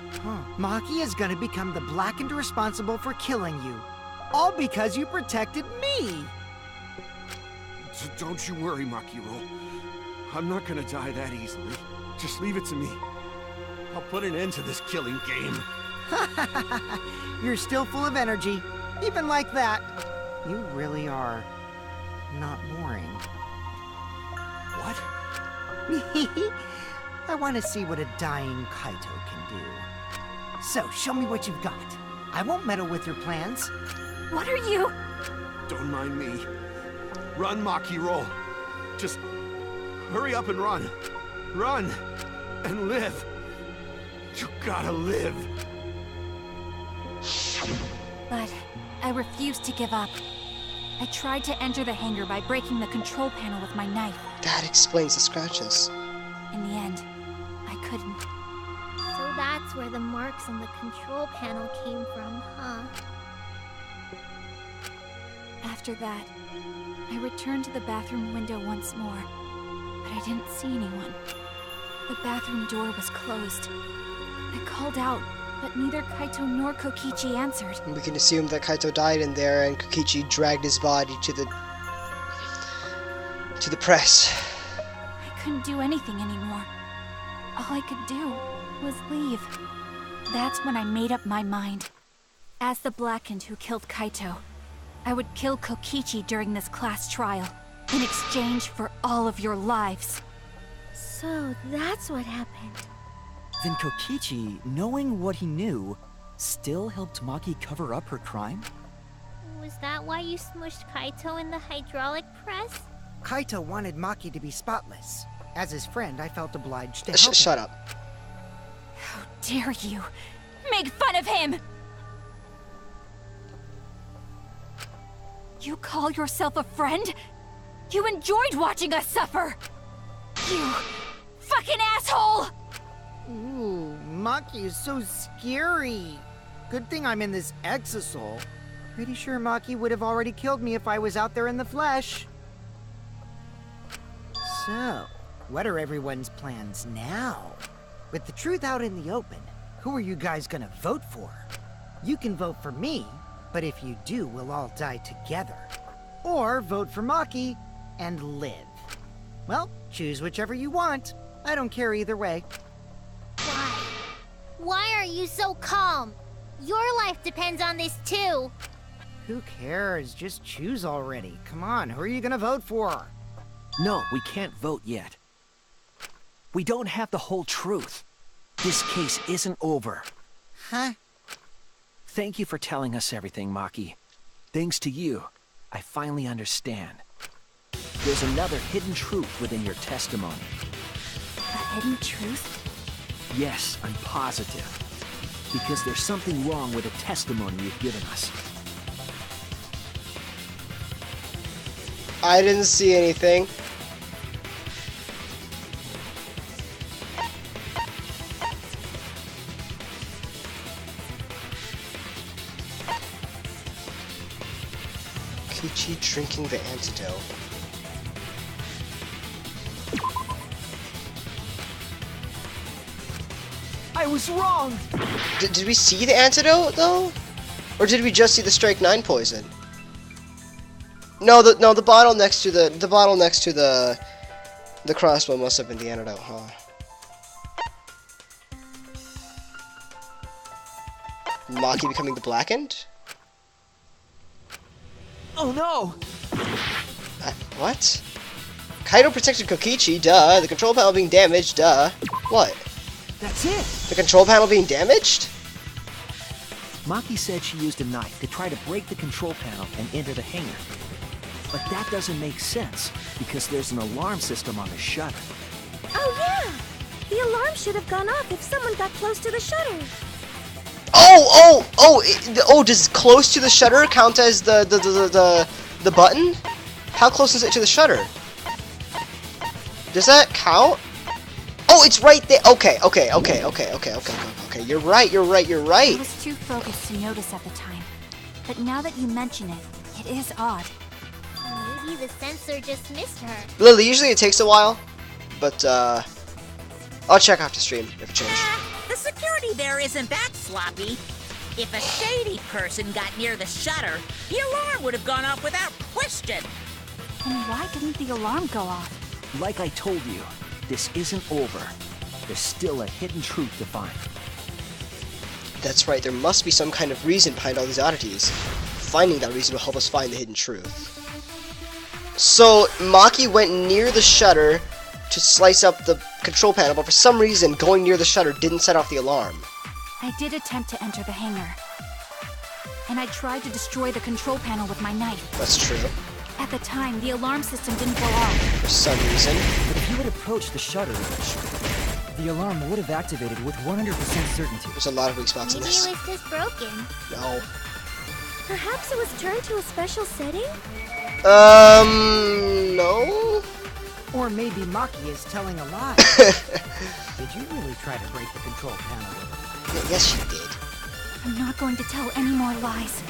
Maki is gonna become the Blackened responsible for killing you. All because you protected me. Don't you worry, Makiro. I'm not gonna die that easily. Just leave it to me. I'll put an end to this killing game. You're still full of energy, even like that. You really are not boring. What? I want to see what a dying Kaito can do. So, show me what you've got. I won't meddle with your plans. What are you... Don't mind me. Run, Makiro. Just hurry up and run. Run and live. You gotta live. But I refused to give up. I tried to enter the hangar by breaking the control panel with my knife. That explains the scratches. In the end, I couldn't. So that's where the marks on the control panel came from, huh? After that, I returned to the bathroom window once more, but I didn't see anyone. The bathroom door was closed. I called out, but neither Kaito nor Kokichi answered. We can assume that Kaito died in there and Kokichi dragged his body to the press. I couldn't do anything anymore. All I could do was leave. That's when I made up my mind. As the Blackened who killed Kaito, I would kill Kokichi during this class trial, in exchange for all of your lives. So that's what happened. Then Kokichi, knowing what he knew, still helped Maki cover up her crime? Was that why you smushed Kaito in the hydraulic press? Kaito wanted Maki to be spotless. As his friend, I felt obliged to help him. Shut up. How dare you make fun of him! You call yourself a friend? You enjoyed watching us suffer! You fucking asshole! Ooh, Maki is so scary. Good thing I'm in this exosoul. Pretty sure Maki would have already killed me if I was out there in the flesh. So, what are everyone's plans now? With the truth out in the open, who are you guys gonna vote for? You can vote for me, but if you do, we'll all die together. Or vote for Maki and live. Well, choose whichever you want. I don't care either way. Why? Why are you so calm? Your life depends on this too. Who cares? Just choose already. Come on, who are you gonna vote for? No, we can't vote yet. We don't have the whole truth. This case isn't over. Huh? Thank you for telling us everything, Maki. Thanks to you, I finally understand. There's another hidden truth within your testimony. A hidden truth? Yes, I'm positive. Because there's something wrong with the testimony you've given us. I didn't see anything. Kokichi drinking the antidote. I was wrong! Did we see the antidote though? Or did we just see the Strike 9 poison? No, the bottle next to the crossbow must have been the antidote, huh? Maki becoming the Blackened? Oh no! What? Kaito protected Kokichi, duh. The control panel being damaged, duh. What? That's it! The control panel being damaged? Maki said she used a knife to try to break the control panel and enter the hangar. But that doesn't make sense, because there's an alarm system on the shutter. Oh yeah! The alarm should have gone off if someone got close to the shutter. Does close to the shutter count as the button? How close is it to the shutter? Does that count? Oh, it's right there. Okay. You're right. I was too focused to notice at the time. But now that you mention it, it is odd. Maybe the sensor just missed her. Lily, usually it takes a while, but I'll check after stream if it changed. The security there isn't that sloppy. If a shady person got near the shutter, the alarm would have gone off without question. And why didn't the alarm go off? Like I told you, this isn't over. There's still a hidden truth to find. That's right, there must be some kind of reason behind all these oddities. Finding that reason will help us find the hidden truth. So, Maki went near the shutter to slice up the control panel, but for some reason, going near the shutter didn't set off the alarm. I did attempt to enter the hangar. And I tried to destroy the control panel with my knife. That's true. At the time, the alarm system didn't go off. For some reason. But if you had approached the shutter, the alarm would have activated with 100% certainty. There's a lot of weak spots in Maybe this. it was just broken. No. Perhaps it was turned to a special setting? No? Or maybe Maki is telling a lie. Did you really try to break the control panel with it? Yes, she did. I'm not going to tell any more lies.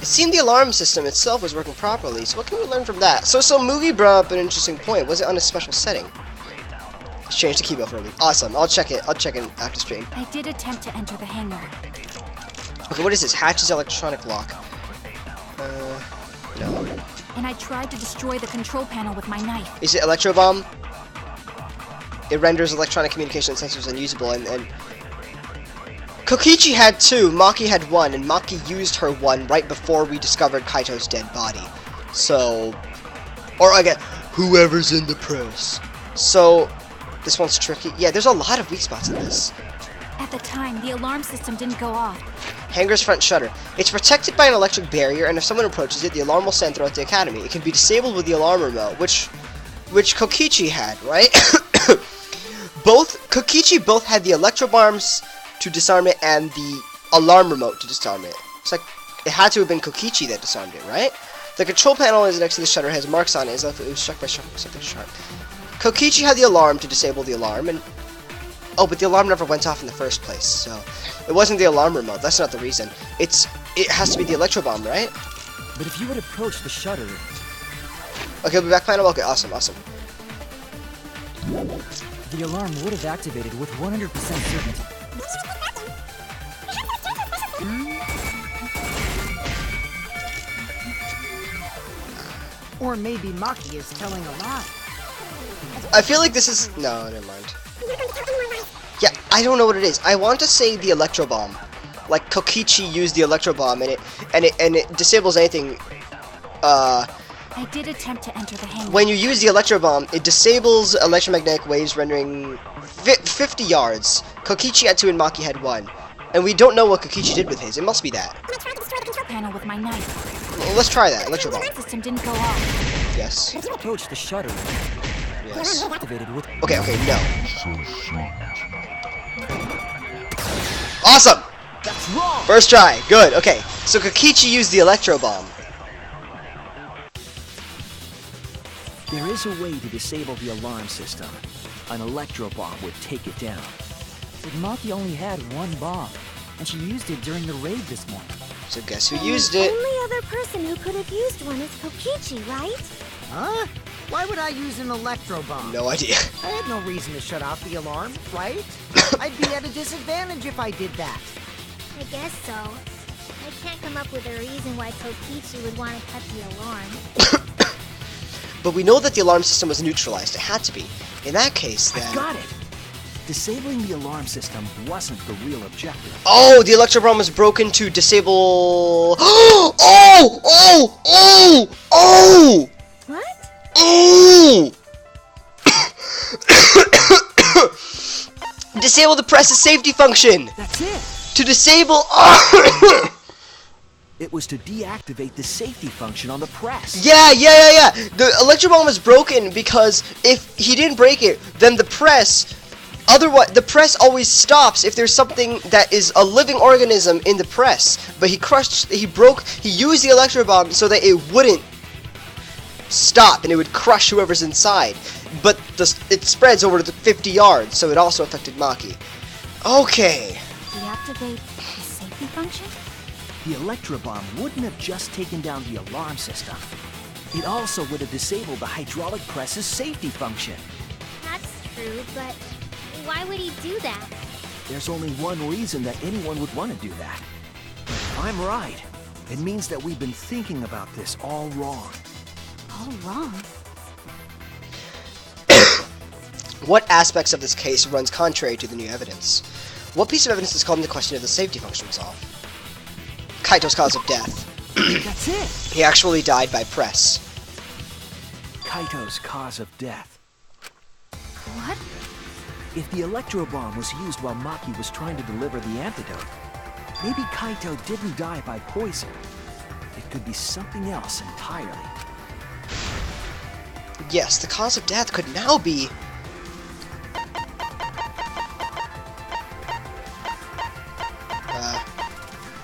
It seemed the alarm system itself was working properly, so what can we learn from that? So movie brought up an interesting point. Was it on a special setting? Let's change the keyboard for me. Awesome. I'll check it after stream. I did attempt to enter the hangar. Okay, what is this? Hatch's electronic lock. No. and I tried to destroy the control panel with my knife. Is it Electro Bomb? It renders electronic communication sensors unusable, and Kokichi had 2, Maki had 1, and Maki used her 1 right before we discovered Kaito's dead body. So, or again, whoever's in the press. So, this one's tricky. Yeah, there's a lot of weak spots in this. At the time, the alarm system didn't go off. Hangar's front shutter. It's protected by an electric barrier, and if someone approaches it, the alarm will sound throughout the academy. It can be disabled with the alarm remote, which Kokichi had, right? Kokichi both had the electro bombs to disarm it and the alarm remote to disarm it. It's like, it had to have been Kokichi that disarmed it, right? The control panel is next to the shutter, has marks on it, as if it was struck by something sharp. Kokichi had the alarm to disable the alarm, and... Oh, but the alarm never went off in the first place, so... It wasn't the alarm remote, that's not the reason. It has to be the electro bomb, right? But if you had approached the shutter... Okay, we'll be back panel? Okay, awesome. The alarm would have activated with 100% certainty. Or maybe Maki is telling a lie. I feel like this is... No, never mind. Yeah, I don't know what it is. I want to say the electro bomb. Like, Kokichi used the electro bomb, and it disables anything... I did attempt to enter the hangar. When you use the electro bomb, it disables electromagnetic waves rendering 50 yards. Kokichi had 2 and Maki had 1. And we don't know what Kokichi did with his. It must be that. Panel with my knife. Well, let's try that. Electro bomb. The system didn't go off. Yes. Approach the shutter. Yes. Activated with... Okay, no. Awesome! That's wrong! First try. Good. Okay. So Kokichi used the electro bomb. There is a way to disable the alarm system. An electro bomb would take it down. But Maki only had 1 bomb, and she used it during the raid this morning. So guess who used it? The only other person who could have used one is Kokichi, right? Huh? Why would I use an electro bomb? No idea. I had no reason to shut off the alarm, right? I'd be at a disadvantage if I did that. I guess so. I can't come up with a reason why Kokichi would want to cut the alarm. But we know that the alarm system was neutralized. It had to be. In that case, then... I got it! Disabling the alarm system wasn't the real objective. Oh, the electro bomb was broken to disable... Oh! What? Oh! Disable the press's safety function! That's it! To disable... It was to deactivate the safety function on the press. Yeah. The electro bomb was broken because if he didn't break it, then the press... Otherwise, the press always stops if there's something that is a living organism in the press. But he used the electro bomb so that it wouldn't stop and it would crush whoever's inside. But it spreads over to 50 yards, so it also affected Maki. Okay. Deactivate the safety function? The electro bomb wouldn't have just taken down the alarm system. It also would have disabled the hydraulic press's safety function. That's true, but why would he do that? There's only one reason that anyone would want to do that. If I'm right, it means that we've been thinking about this all wrong. All wrong? What aspects of this case runs contrary to the new evidence? What piece of evidence is called into question if the safety function was off? Kaito's cause of death. That's it! He actually died by press. Kaito's cause of death. What? If the electro bomb was used while Maki was trying to deliver the antidote, maybe Kaito didn't die by poison. It could be something else entirely. Yes, the cause of death could now be...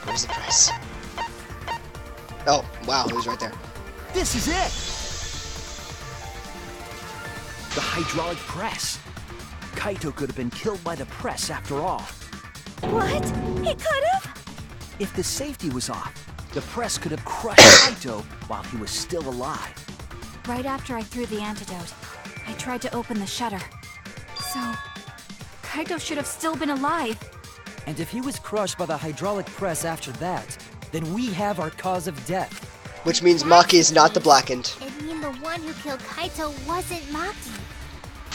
where's the press? Oh, wow, he was right there. This is it! The hydraulic press. Kaito could have been killed by the press after all. What? He could have? If the safety was off, the press could have crushed Kaito while he was still alive. Right after I threw the antidote, I tried to open the shutter. So, Kaito should have still been alive. And if he was crushed by the hydraulic press after that, then we have our cause of death. Which means Maki is not the blackened. It'd mean the one who killed Kaito wasn't Maki.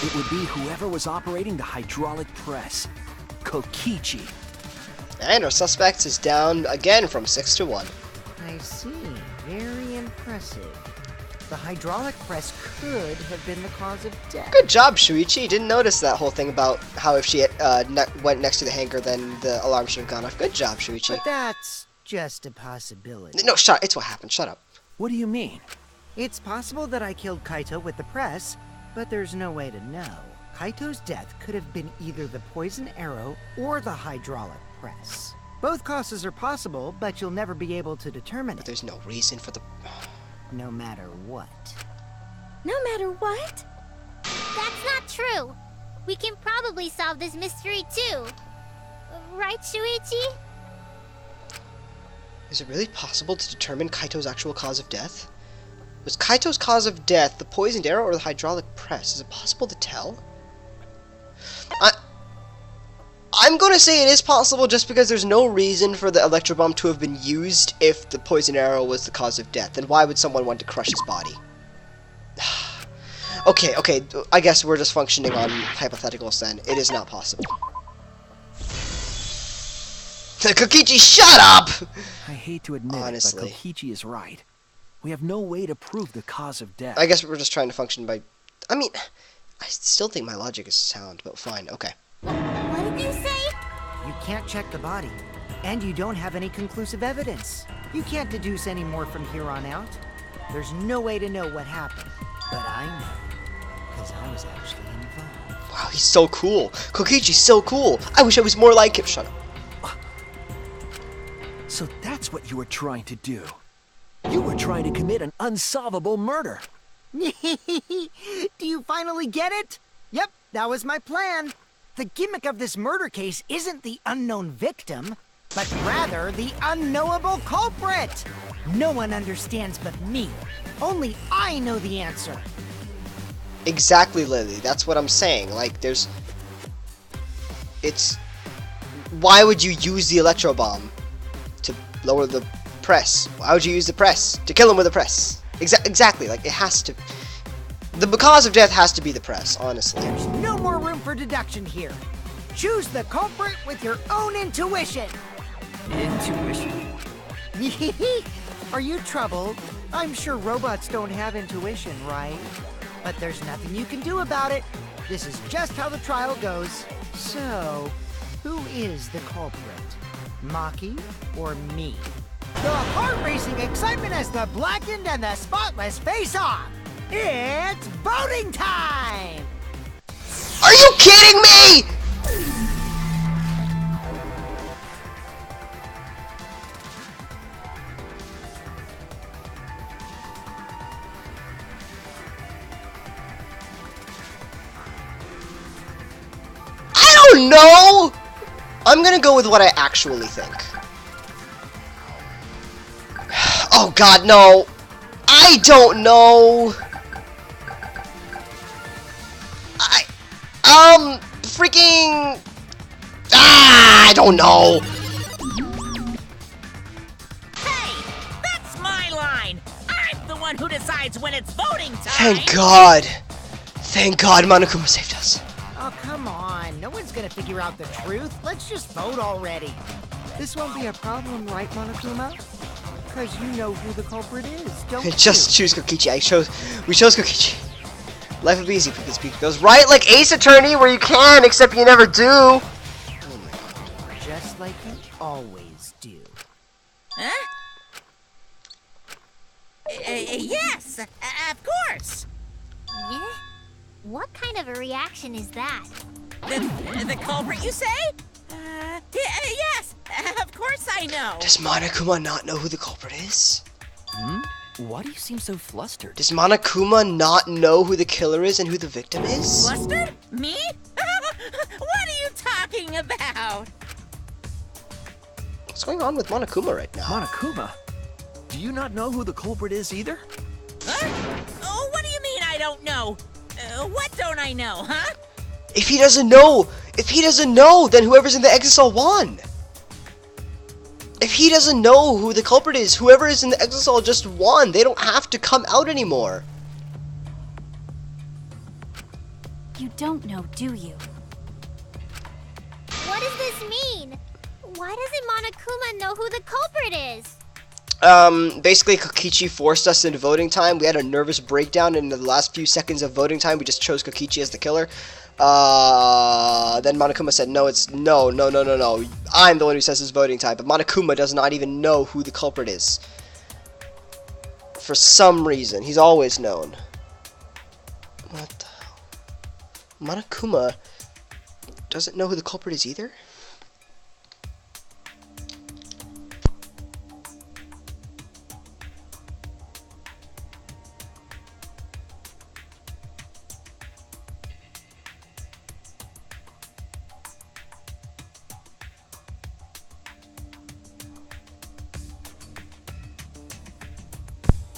It would be whoever was operating the hydraulic press. Kokichi. And our suspect is down again from 6 to 1. I see. Very impressive. The hydraulic press could have been the cause of death. Good job, Shuichi. Didn't notice that whole thing about how if she went next to the hangar, then the alarm should have gone off. Good job, Shuichi. But that's just a possibility. No, shut. It's what happened. Shut up. What do you mean? It's possible that I killed Kaito with the press, but there's no way to know. Kaito's death could have been either the poison arrow or the hydraulic press. Both causes are possible, but you'll never be able to determine But it. there's no reason for the... No matter what. No matter what? That's not true. We can probably solve this mystery too. Right, Shuichi? Is it really possible to determine Kaito's actual cause of death? Was Kaito's cause of death the poisoned arrow or the hydraulic press? Is it possible to tell? I'm gonna say it is possible just because there's no reason for the electro bomb to have been used if the poison arrow was the cause of death. Then why would someone want to crush his body? Okay, I guess we're just functioning on hypotheticals then. It is not possible. Kokichi, shut up! I hate to admit Honestly. it, but Kokichi is right. We have no way to prove the cause of death. I guess we're just trying to function by... I mean, I still think my logic is sound, but fine, okay. What did you say? You can't check the body, and you don't have any conclusive evidence. You can't deduce any more from here on out. There's no way to know what happened, but I know, because I was actually involved. Wow, he's so cool. Kokichi's so cool. I wish I was more like him. Shut up. So that's what you were trying to do. You were trying to commit an unsolvable murder. Do you finally get it? Yep, that was my plan. The gimmick of this murder case isn't the unknown victim, but rather the unknowable culprit. No one understands but me. Only I know the answer. Exactly, Lily. That's what I'm saying. Like, it's... Why would you use the electro bomb? To lower the press. Why would you use the press? To kill him with a press. Exactly. Like, it has to... The cause of death has to be the press, honestly. There's no more room for deduction here. Choose the culprit with your own intuition. Intuition? Are you troubled? I'm sure robots don't have intuition, right? But there's nothing you can do about it. This is just how the trial goes. So, who is the culprit? Maki or me? The heart-racing excitement as the blackened and the spotless face off. It's voting time! Are you kidding me?! I don't know! I'm gonna go with what I actually think. Oh god, no! I don't know! Freaking... I don't know! Hey, that's my line! I'm the one who decides when it's voting time! Thank God! Thank God Monokuma saved us. Oh, come on. No one's gonna figure out the truth. Let's just vote already. This won't be a problem, right, Monokuma? Because you know who the culprit is, don't you? Just choose Kokichi. We chose Kokichi. Life would be easy for these people. Goes right like Ace Attorney, where you can, except you never do. Oh my God. Just like you always do. Huh? Yes, of course. Yeah? What kind of a reaction is that? The culprit, you say? Yes, of course I know. Does Monokuma not know who the culprit is? Why do you seem so flustered? Does Monokuma not know who the killer is and who the victim is? Flustered? Me? What are you talking about? What's going on with Monokuma right now? Monokuma? Do you not know who the culprit is either? Huh? Oh, what do you mean I don't know? What don't I know, huh? If he doesn't know, then whoever's in the exit cell won. If he doesn't know who the culprit is, whoever is in the exisal just won. They don't have to come out anymore. You don't know, do you? What does this mean? Why doesn't Monokuma know who the culprit is? Basically Kokichi forced us into voting time. We had a nervous breakdown in the last few seconds of voting time. We just chose Kokichi as the killer. Then Monokuma said, no, it's no. I'm the one who says it's voting time. But Monokuma does not even know who the culprit is. For some reason. He's always known. What the hell? Monokuma doesn't know who the culprit is either?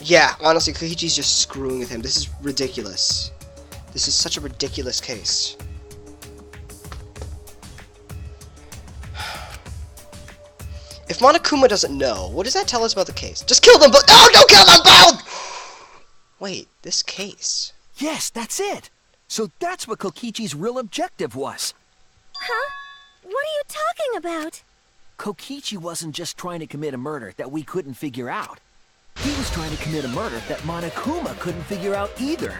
Yeah, honestly, Kokichi's just screwing with him. This is ridiculous. This is such a ridiculous case. If Monokuma doesn't know, what does that tell us about the case? Just kill them both! No, don't kill them both! Wait, this case... Yes, that's it! So that's what Kokichi's real objective was. Huh? What are you talking about? Kokichi wasn't just trying to commit a murder that we couldn't figure out. He was trying to commit a murder that Monokuma couldn't figure out either.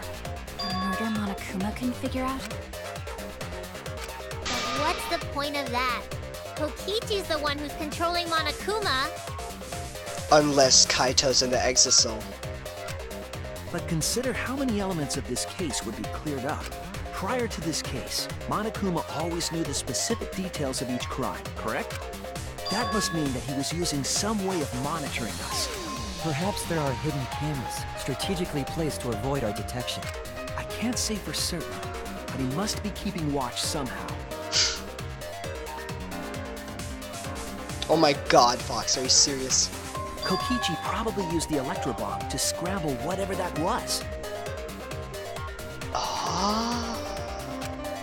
A murder Monokuma couldn't figure out? But what's the point of that? Kokichi's the one who's controlling Monokuma. Unless Kaito's in the exisal. But consider how many elements of this case would be cleared up. Prior to this case, Monokuma always knew the specific details of each crime, correct? That must mean that he was using some way of monitoring us. Perhaps there are hidden cameras, strategically placed to avoid our detection. I can't say for certain, but he must be keeping watch somehow. Oh my god, Fox, are you serious? Kokichi probably used the electro bomb to scramble whatever that was.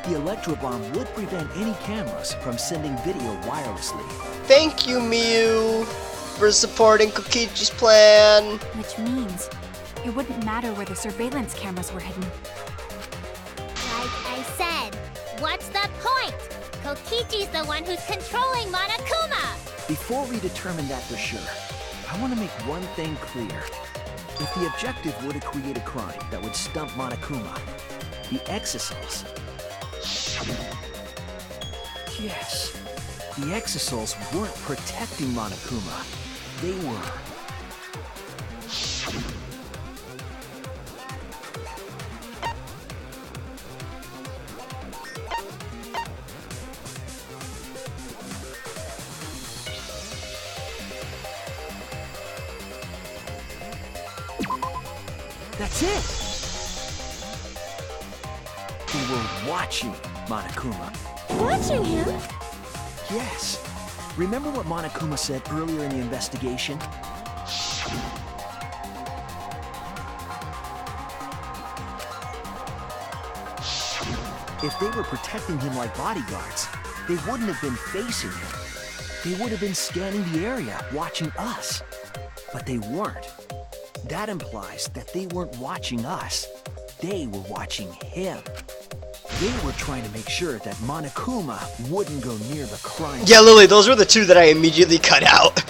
The electro bomb would prevent any cameras from sending video wirelessly. Thank you, Miu, for supporting Kokichi's plan. Which means it wouldn't matter where the surveillance cameras were hidden. Like I said, what's the point? Kokichi's the one who's controlling Monokuma! Before we determine that for sure, I want to make one thing clear. If the objective were to create a crime that would stump Monokuma, the exisals... Yes, the exisals weren't protecting Monokuma. They were... That's it! They were watching Monokuma. Watching him? Yes. Remember what Monokuma said earlier in the investigation? If they were protecting him like bodyguards, they wouldn't have been facing him. They would have been scanning the area, watching us. But they weren't. That implies that they weren't watching us. They were watching him. They were trying to make sure that Monokuma wouldn't go near the crime. Yeah, Lily, those were the two that I immediately cut out.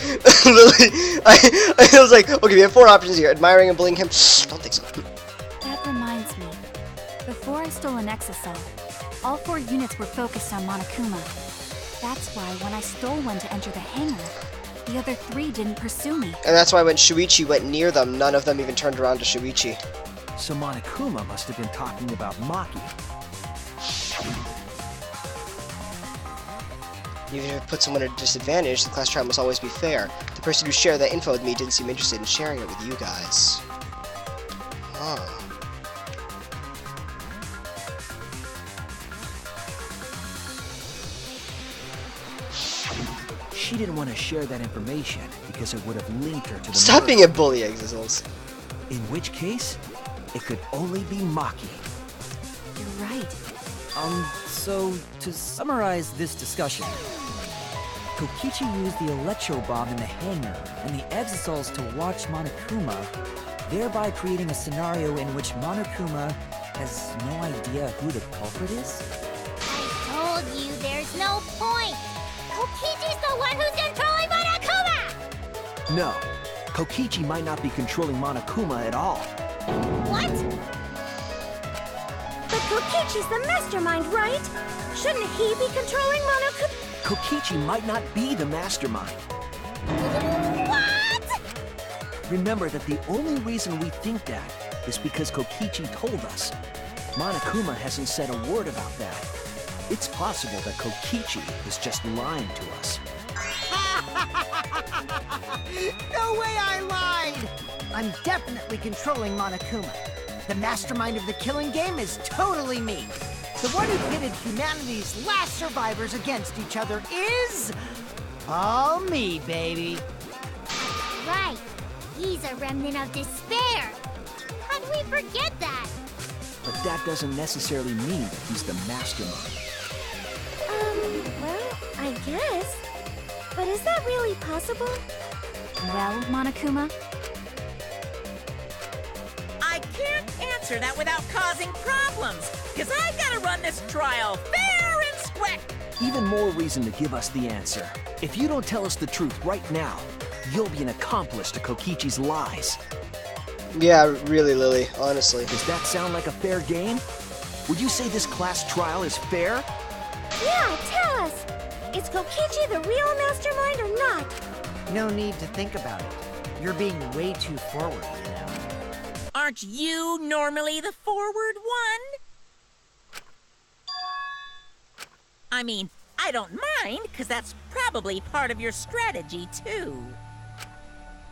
Lily, I was like, okay, we have 4 options here. Admiring and bullying him. Don't think so. That reminds me. Before I stole an exisal, all 4 units were focused on Monokuma. That's why when I stole one to enter the hangar, the other 3 didn't pursue me. And that's why when Shuichi went near them, none of them even turned around to Shuichi. So Monokuma must have been talking about Maki. Even if it put someone at a disadvantage, the class trial must always be fair. The person who shared that info with me didn't seem interested in sharing it with you guys. Huh. She didn't want to share that information because it would have linked her to the Stop murder. being a bully, Exisals. In which case, it could only be Maki. You're right. So, to summarize this discussion, Kokichi used the electro bomb in the hangar and the exosols to watch Monokuma, thereby creating a scenario in which Monokuma has no idea who the culprit is? I told you there's no point! Kokichi's the one who's controlling Monokuma! No, Kokichi might not be controlling Monokuma at all. What? But Kokichi's the mastermind, right? Shouldn't he be controlling Monokuma? Kokichi might not be the mastermind. What? Remember that the only reason we think that is because Kokichi told us. Monokuma hasn't said a word about that. It's possible that Kokichi is just lying to us. No way I lied! I'm definitely controlling Monokuma. The mastermind of the killing game is totally me. The one who pitted humanity's last survivors against each other is... all me, baby. Right. He's a remnant of despair. How do we forget that? But that doesn't necessarily mean that he's the mastermind. Well, I guess. But is that really possible? Well, Monokuma? I can't answer that without causing problems, because I gotta run this trial fair and square. Even more reason to give us the answer. If you don't tell us the truth right now, you'll be an accomplice to Kokichi's lies. Yeah, really, Lily, honestly. Does that sound like a fair game? Would you say this class trial is fair? Yeah, tell us! Is Kokichi the real mastermind or not? No need to think about it. You're being way too forward, you know. Aren't you normally the forward one? I mean, I don't mind, because that's probably part of your strategy, too.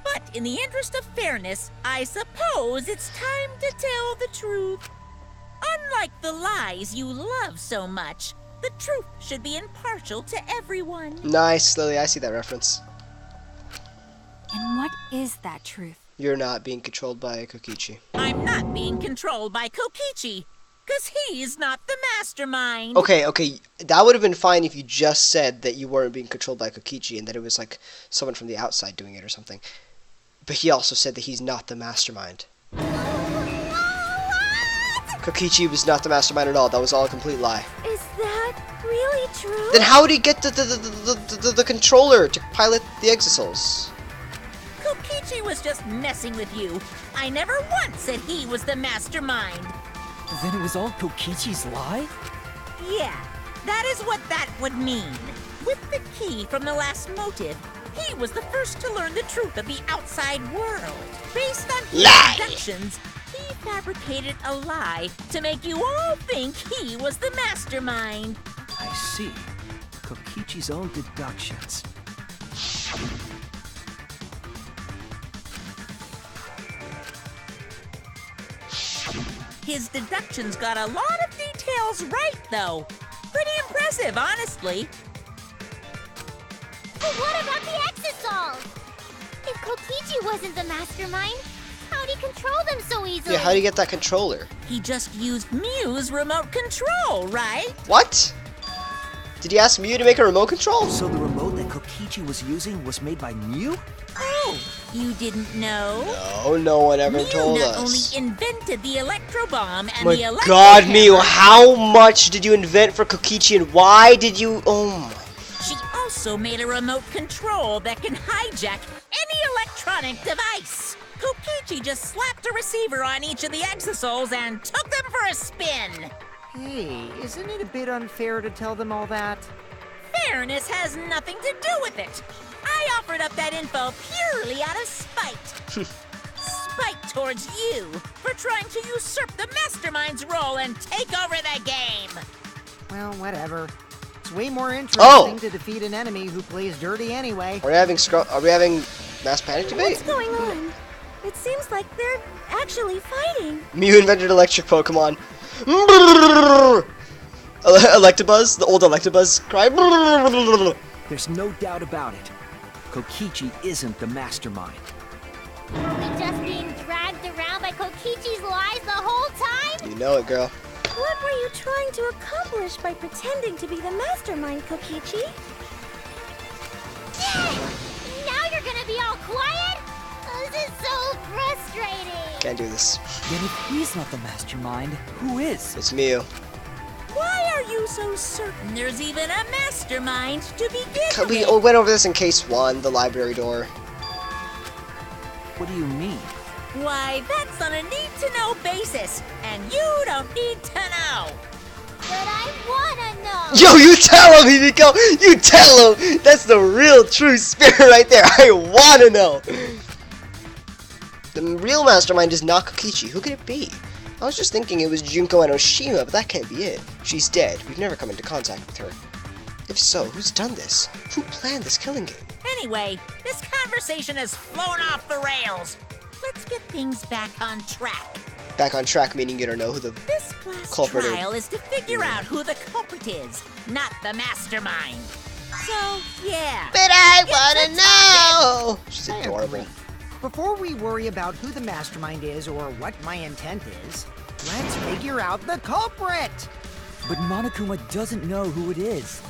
But in the interest of fairness, I suppose it's time to tell the truth. Unlike the lies you love so much, the truth should be impartial to everyone. Nice, Lily, I see that reference. And what is that truth? You're not being controlled by Kokichi. I'm not being controlled by Kokichi, because he's not the mastermind. Okay, that would have been fine if you just said that you weren't being controlled by Kokichi and that it was like someone from the outside doing it or something. But he also said that he's not the mastermind. Kokichi was not the mastermind at all. That was all a complete lie. Is that really true? Then how would he get the controller to pilot the exosols? Kokichi was just messing with you. I never once said he was the mastermind. Then it was all Kokichi's lie? Yeah, that is what that would mean. With the key from the last motive, he was the first to learn the truth of the outside world. Based on his deductions, he fabricated a lie to make you all think he was the mastermind. I see. Kokichi's own deductions. His deductions got a lot of details right, though. Pretty impressive, honestly. But what about the exosols? If Kokichi wasn't the mastermind, how'd he control them so easily? Yeah, how'd he get that controller? He just used Mew's remote control, right? What? Did he ask Mew to make a remote control? So the remote that Kokichi was using was made by Mew? Oh, you didn't know? No, no one ever Mew told not us. only invented the electro bomb and My the electro God, hammer, Mew, how much did you invent for Kokichi and why did you... Oh my... she also made a remote control that can hijack any electronic device. Kokichi just slapped a receiver on each of the exosols and took them for a spin. Hey, isn't it a bit unfair to tell them all that? Fairness has nothing to do with it. I offered up that info purely out of spite. Spite towards you for trying to usurp the mastermind's role and take over the game. Well, whatever. It's way more interesting to defeat an enemy who plays dirty anyway. Are we having mass panic debate? What's going on? It seems like they're actually fighting. Mew invented electric Pokemon. Electabuzz, the old Electabuzz cry. There's no doubt about it. Kokichi isn't the mastermind. Were we just being dragged around by Kokichi's lies the whole time? You know it, girl. What were you trying to accomplish by pretending to be the mastermind, Kokichi? Can't do this. Then if he's not the mastermind, who is? It's Miu. Why are you so certain there's even a mastermind to begin We with? went over this in case 1, the library door. What do you mean? Why, that's on a need-to-know basis, and you don't need to know. But I wanna know. Yo, you tell him, Himiko! You tell him! That's the real true spirit right there. I wanna know. The real mastermind is not Kokichi. Who could it be? I was just thinking it was Junko and Oshima, but that can't be it. She's dead. We've never come into contact with her. If so, who's done this? Who planned this killing game? Anyway, this conversation has flown off the rails. Let's get things back on track. Back on track, meaning you don't know who the This class culprit trial is to figure out who the culprit is, not the mastermind. So, yeah. But I wanna know! She's I adorable. agree. Before we worry about who the mastermind is or what my intent is, let's figure out the culprit! But Monokuma doesn't know who it is.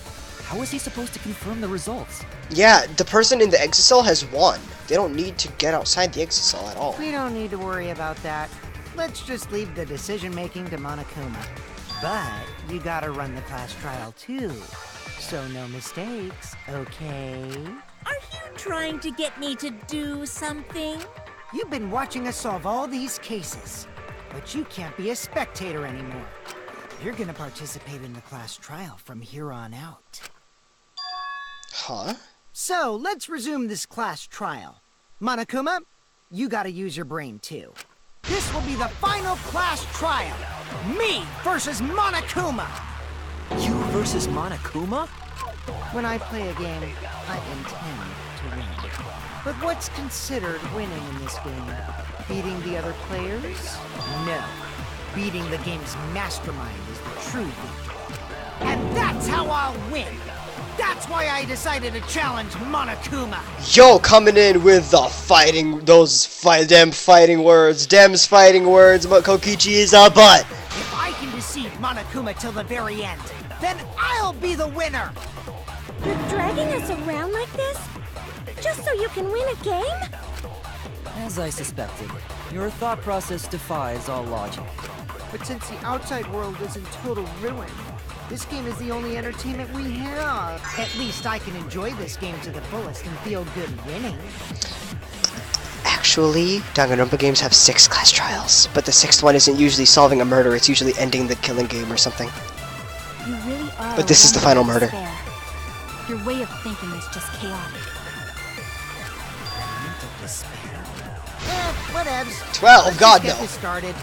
How is he supposed to confirm the results? Yeah, the person in the exit cell has won. They don't need to get outside the exit cell at all. We don't need to worry about that. Let's just leave the decision-making to Monokuma. But you gotta run the class trial too. So no mistakes, okay? Are you trying to get me to do something? You've been watching us solve all these cases, but you can't be a spectator anymore. You're gonna participate in the class trial from here on out. Huh? So, let's resume this class trial. Monokuma, you gotta use your brain too. This will be the final class trial. Me versus Monokuma. You versus Monokuma? When I play a game, I intend to win. But what's considered winning in this game? Beating the other players? No. Beating the game's mastermind is the true victory. And that's how I'll win! That's why I decided to challenge Monokuma! Yo, coming in with the Dem's fighting words, but Kokichi is a butt! If I can deceive Monokuma till the very end, then I'll be the winner! You're dragging us around like this? Just so you can win a game? As I suspected, your thought process defies all logic. But since the outside world is in total ruin, this game is the only entertainment we have. At least I can enjoy this game to the fullest and feel good winning. Actually, Danganronpa games have 6 class trials, but the 6th one isn't usually solving a murder, it's usually ending the killing game or something. You really are. But this is the final murder. Despair. Your way of thinking is just chaotic. Whatevs. 12, Let's God just get no. this started.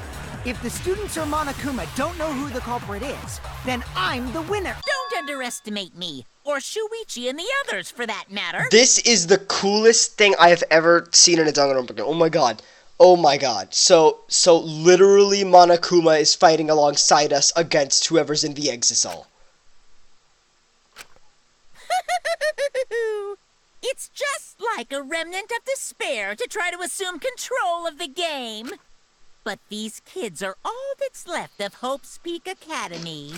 If the students or Monokuma don't know who the culprit is, then I'm the winner. Don't underestimate me, or Shuichi and the others for that matter. This is the coolest thing I have ever seen in a Danganronpa game. Oh my god. Oh my god. So literally Monokuma is fighting alongside us against whoever's in the exisal. It's just like a remnant of despair to try to assume control of the game. But these kids are all that's left of Hope's Peak Academy.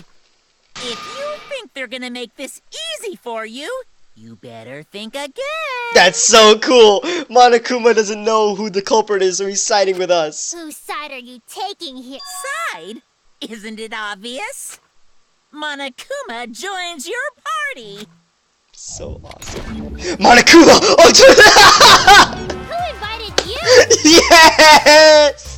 If you think they're gonna make this easy for you, you better think again. That's so cool. Monokuma doesn't know who the culprit is, so he's siding with us. Whose side are you taking here? Side? Isn't it obvious? Monokuma joins your party. So awesome. Monokuma! Oh, Who invited you? yes!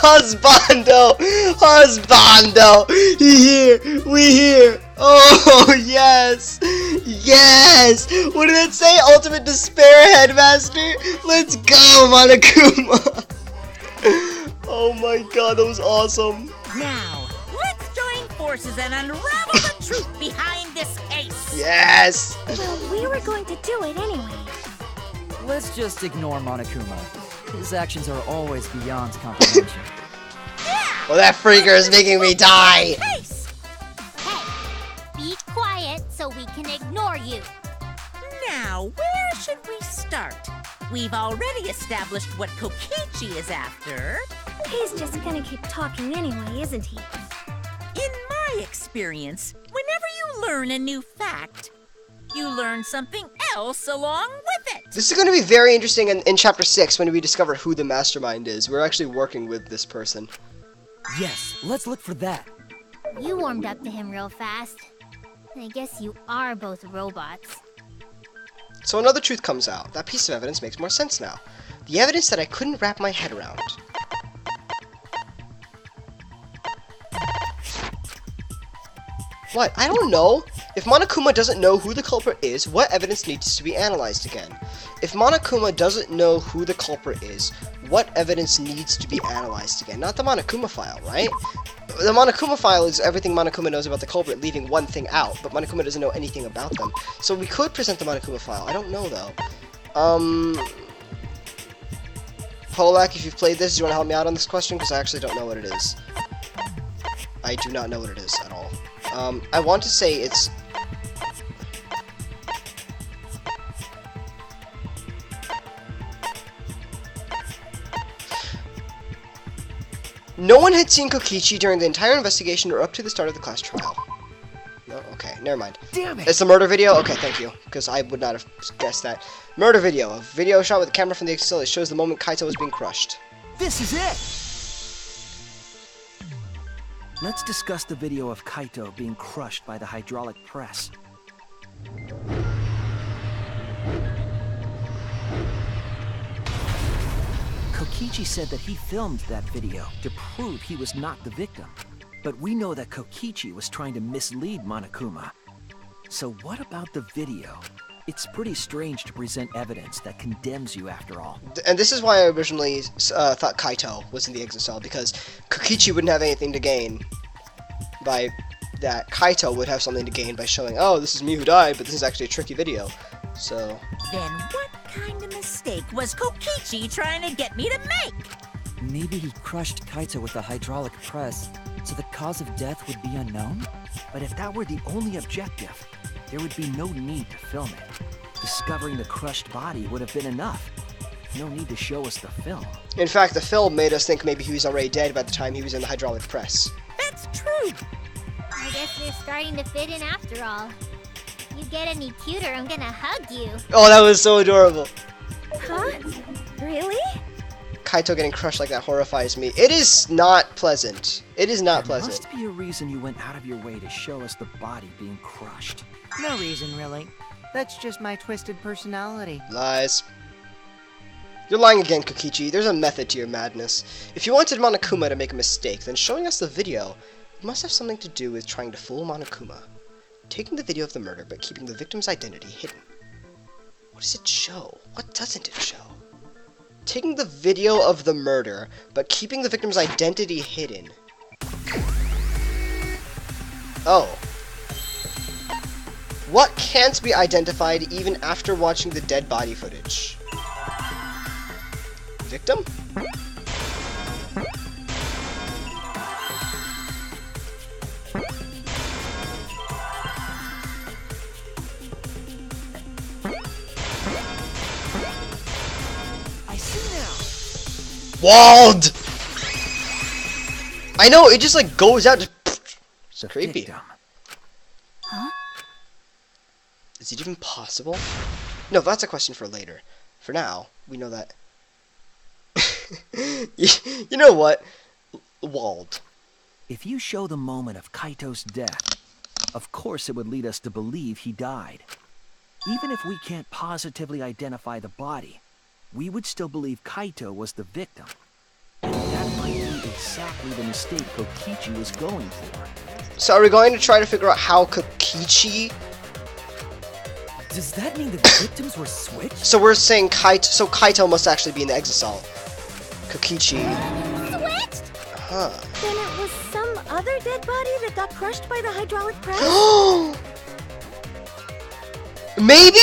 Husbando! Husbando! He here! We here! Oh, yes! Yes! What did it say? Ultimate Despair Headmaster? Let's go, Monokuma! Oh my god, that was awesome. Now, let's join forces and unravel the truth behind this case. Yes! Well, we were going to do it anyway. Let's just ignore Monokuma. His actions are always beyond comprehension. Well, that freaker is making me die! Case. Hey, be quiet so we can ignore you. Now, where should we start? We've already established what Kokichi is after. He's just gonna keep talking anyway, isn't he? In my experience, whenever you learn a new fact, you learn something else along with it. This is going to be very interesting in Chapter 6 when we discover who the mastermind is. We're actually working with this person. Yes, let's look for that. You warmed up to him real fast. I guess you are both robots. So another truth comes out. That piece of evidence makes more sense now. The evidence that I couldn't wrap my head around. What? I don't know. If Monokuma doesn't know who the culprit is, what evidence needs to be analyzed again? If Monokuma doesn't know who the culprit is, what evidence needs to be analyzed again? Not the Monokuma file, right? The Monokuma file is everything Monokuma knows about the culprit, leaving one thing out, but Monokuma doesn't know anything about them. So we could present the Monokuma file. I don't know, though. Polak, if you've played this, do you want to help me out on this question? Because I actually don't know what it is. I do not know what it is at all. I want to say it's... No one had seen Kokichi during the entire investigation or up to the start of the class trial. No? Okay, never mind. Damn it! It's the murder video? Okay, thank you. Because I would not have guessed that. Murder video. A video shot with a camera from the exfil. It shows the moment Kaito was being crushed. This is it! Let's discuss the video of Kaito being crushed by the hydraulic press. Kokichi said that he filmed that video to prove he was not the victim. But we know that Kokichi was trying to mislead Monokuma. So what about the video? It's pretty strange to present evidence that condemns you after all. And this is why I originally thought Kaito was in the exit cell, because Kokichi wouldn't have anything to gain by that. Kaito would have something to gain by showing, oh, this is me who died, but this is actually a tricky video. So... Then what kind of mistake was Kokichi trying to get me to make? Maybe he crushed Kaito with a hydraulic press, so the cause of death would be unknown? But if that were the only objective, there would be no need to film it. Discovering the crushed body would have been enough. No need to show us the film. In fact, the film made us think maybe he was already dead by the time he was in the hydraulic press. That's true. I guess you're starting to fit in after all. You get any cuter, I'm gonna hug you. Oh, that was so adorable. Huh? Really? Kaito getting crushed like that horrifies me. It is not pleasant. It is not There pleasant. must be a reason you went out of your way to show us the body being crushed. No reason, really. That's just my twisted personality. Lies. You're lying again, Kokichi. There's a method to your madness. If you wanted Monokuma to make a mistake, then showing us the video must have something to do with trying to fool Monokuma. Taking the video of the murder, but keeping the victim's identity hidden. What does it show? What doesn't it show? Taking the video of the murder, but keeping the victim's identity hidden. Oh. What can't be identified even after watching the dead body footage? Victim? I see now. Walled! I know, it just like goes out. It's The creepy. victim. Huh? Is it even possible? No, that's a question for later. For now, we know that. You know what? Walled. If you show the moment of Kaito's death, of course it would lead us to believe he died. Even if we can't positively identify the body, we would still believe Kaito was the victim. And that might be exactly the mistake Kokichi was going for. So are we going to try to figure out how Kokichi... Does that mean the victims were switched? So we're saying Kaito... So Kaito must actually be in the exile. Kokichi... Switched? Huh. Then it was some other dead body that got crushed by the hydraulic press? Maybe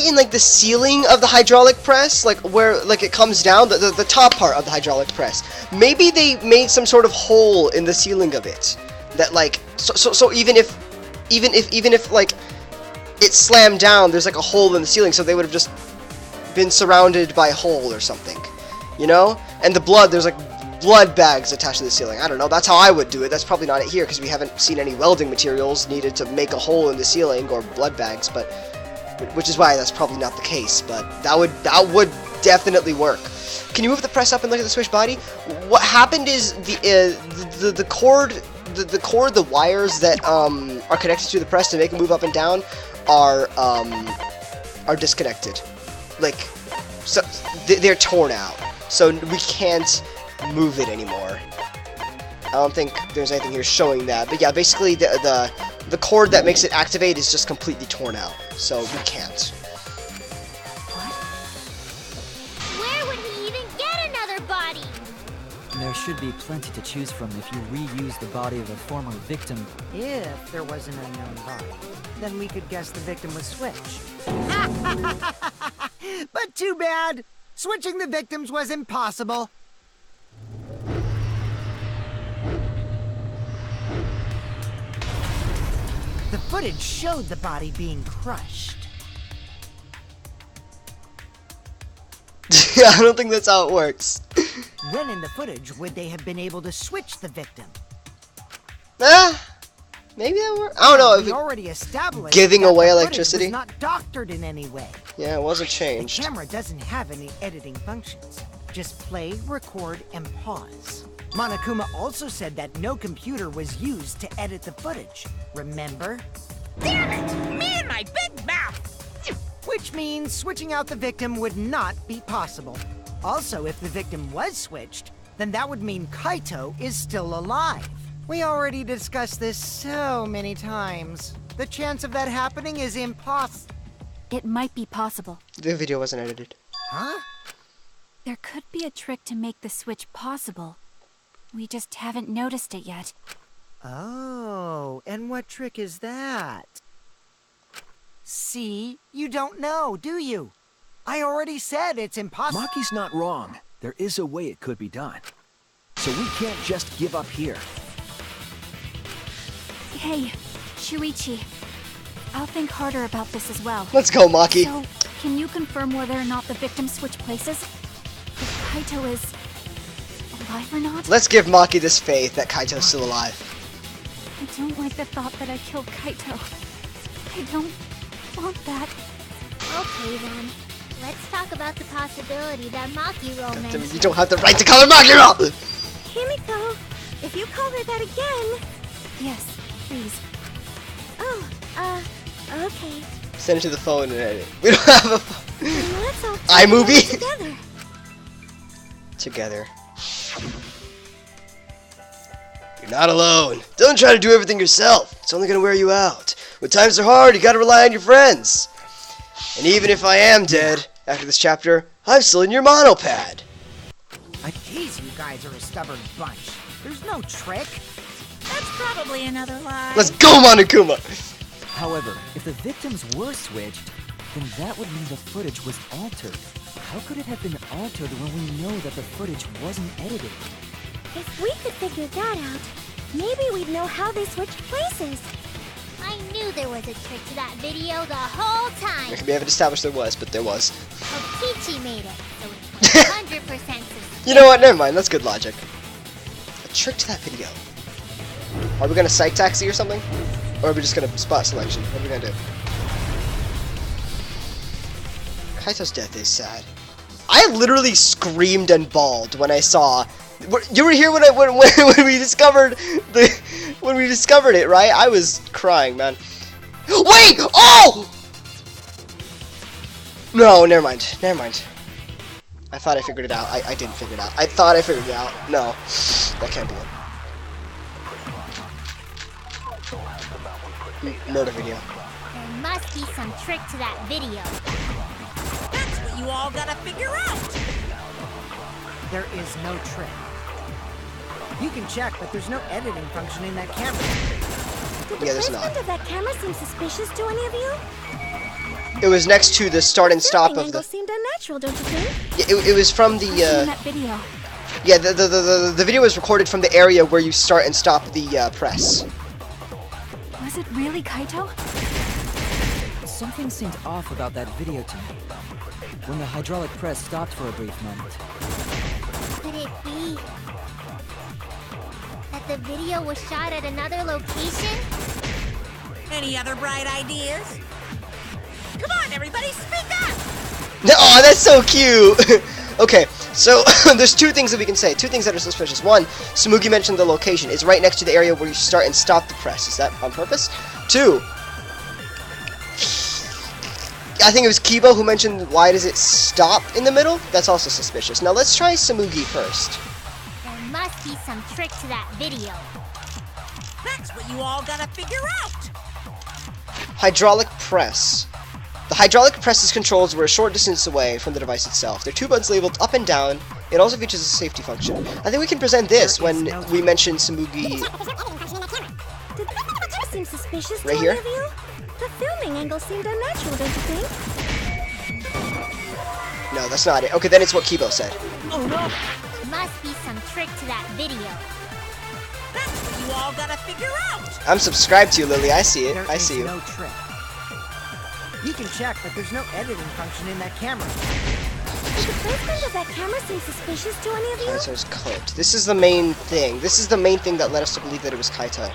in like the ceiling of the hydraulic press, like where like it comes down, the top part of the hydraulic press. Maybe they made some sort of hole in the ceiling of it. That like so even if like it slammed down, there's like a hole in the ceiling, so they would have just been surrounded by a hole or something, you know? And the blood, there's like blood bags attached to the ceiling. I don't know, that's how I would do it. That's probably not it here, because we haven't seen any welding materials needed to make a hole in the ceiling, or blood bags, but which is why that's probably not the case. But that would definitely work. Can you move the press up and look at the switch body? What happened is the cord, the wires that are connected to the press to make it move up and down are disconnected. Like, so they're torn out, so we can't move it anymore. I don't think there's anything here showing that, but yeah, basically the cord that makes it activate is just completely torn out, so we can't. Where would he even get another body? There should be plenty to choose from if you reuse the body of a former victim. If there was an unknown body, then we could guess the victim was Switch. But too bad! Switching the victims was impossible. The footage showed the body being crushed. I don't think that's how it works. When in the footage would they have been able to switch the victim? Maybe that works. I don't know. We already established giving that away the electricity? was not doctored in any way. Yeah, it wasn't changed. The camera doesn't have any editing functions. Just play, record, and pause. Monokuma also said that no computer was used to edit the footage. Remember? Damn it! Me and my big mouth! Which means switching out the victim would not be possible. Also, if the victim was switched, then that would mean Kaito is still alive. We already discussed this so many times. The chance of that happening is impossible. It might be possible. The video wasn't edited. Huh? There could be a trick to make the switch possible. We just haven't noticed it yet. Oh, and what trick is that? See? You don't know, do you? I already said it's impossible. Maki's not wrong. There is a way it could be done. So we can't just give up here. Hey, Shuichi. I'll think harder about this as well. Let's go, Maki. So, can you confirm whether or not the victims switch places? If Kaito is alive or not? Let's give Maki this faith that Kaito's still alive. I don't like the thought that I killed Kaito. I don't want that. Okay then, let's talk about the possibility that Maki Roll mentioned. You don't have the right to call her Maki Roll! Himiko, if you call her that again... Yes, please. Oh, okay. Send it to the phone and edit. We don't have a phone. Then let's all iMovie? together. Together. You're not alone. Don't try to do everything yourself. It's only gonna wear you out. When times are hard, you gotta rely on your friends. And even if I am dead, after this chapter, I'm still in your monopad. I tease you guys are a stubborn bunch. There's no trick. That's probably another lie. Let's go, Monokuma! However, if the victims were switched, then that would mean the footage was altered. How could it have been altered when we know that the footage wasn't edited? If we could figure that out, maybe we'd know how they switched places. I knew there was a trick to that video the whole time. We haven't established there was, but there was. Kokichi made it, so it's 100% You know what? Never mind. That's good logic. A trick to that video. Are we gonna Psyche Taxi or something? Or are we just gonna spot selection? What are we gonna do? Kaito's death is sad. I literally screamed and bawled when I saw. You were here when when we discovered it, right? I was crying, man. Wait! Oh! No, never mind. Never mind. I thought I figured it out. I didn't figure it out. I thought I figured it out. No, that can't be it. Murder video. There must be some trick to that video. That's what you all gotta figure out. There is no trick. You can check, but there's no editing function in that camera. Did the placement of that camera seem suspicious to any of you? It was next to the start and stop of angle the. seemed unnatural, don't you think? Yeah, it was from the. That video. Yeah, the video was recorded from the area where you start and stop the press. Was it really Kaito? Something seemed off about that video to me. When the hydraulic press stopped for a brief moment. Could it be that the video was shot at another location? Any other bright ideas? Come on, everybody, speak up! Oh, that's so cute! Okay, so there's two things that we can say. Two things that are suspicious. One, Tsumugi mentioned the location. It's right next to the area where you start and stop the press. Is that on purpose? Two, I think it was Kibo who mentioned why does it stop in the middle? That's also suspicious. Now let's try Tsumugi first. There must be some trick to that video. That's what you all gotta figure out! Hydraulic press. The hydraulic press's controls were a short distance away from the device itself. There are two buttons labeled up and down. It also features a safety function. I think we can present this when we mention Tsumugi. Did that seem suspicious Right to here? any of you? The filming angle seemed unnatural, don't you think? No, that's not it. Okay, then it's what Kibo said. Oh no! Must be some trick to that video. That's what you all gotta figure out! I'm subscribed to you, Lily. I see it. There I is see you. no trick. You can check, but there's no editing function in that camera. Did the placement of that camera seem suspicious to any of you? Kaito's clipped. This is the main thing. This is the main thing that led us to believe that it was Kaito.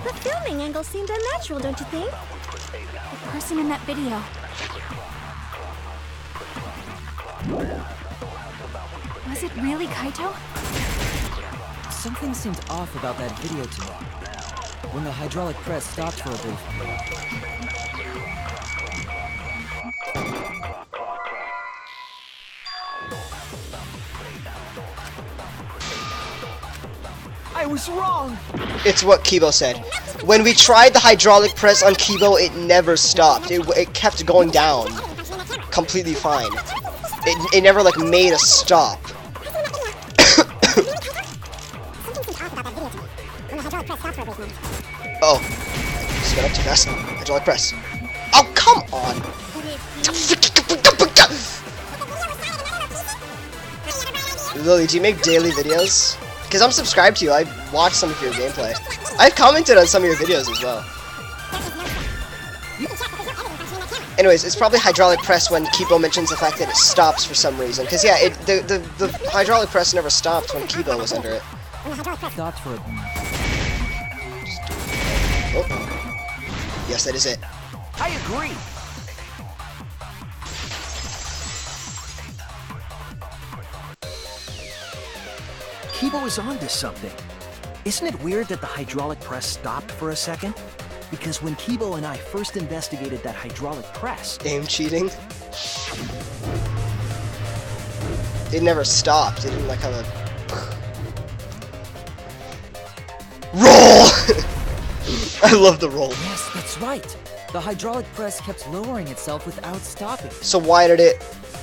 The filming angle seemed unnatural, don't you think? The person in that video. Was it really Kaito? Something seemed off about that video to me. When the hydraulic press stopped for a brief. I was wrong! It's what Kibo said. When we tried the hydraulic press on Kibo, it never stopped. It kept going down. Completely fine. It never, like, made a stop. Oh. Just got up too fast. Hydraulic press. Oh, come on! Lily, do you make daily videos? Because I'm subscribed to you. I watched some of your gameplay. I've commented on some of your videos as well. Anyways, it's probably hydraulic press when Kibo mentions the fact that it stops for some reason. Because, yeah, the hydraulic press never stopped when Kibo was under it. Stopped for a... Oh. Yes, that is it. I agree! Kibo is onto something. Isn't it weird that the hydraulic press stopped for a second? Because when Kibo and I first investigated that hydraulic press... Game cheating? It never stopped. It didn't, like, have a... Roll! I love the roll. Yes, that's right. The hydraulic press kept lowering itself without stopping. So why did it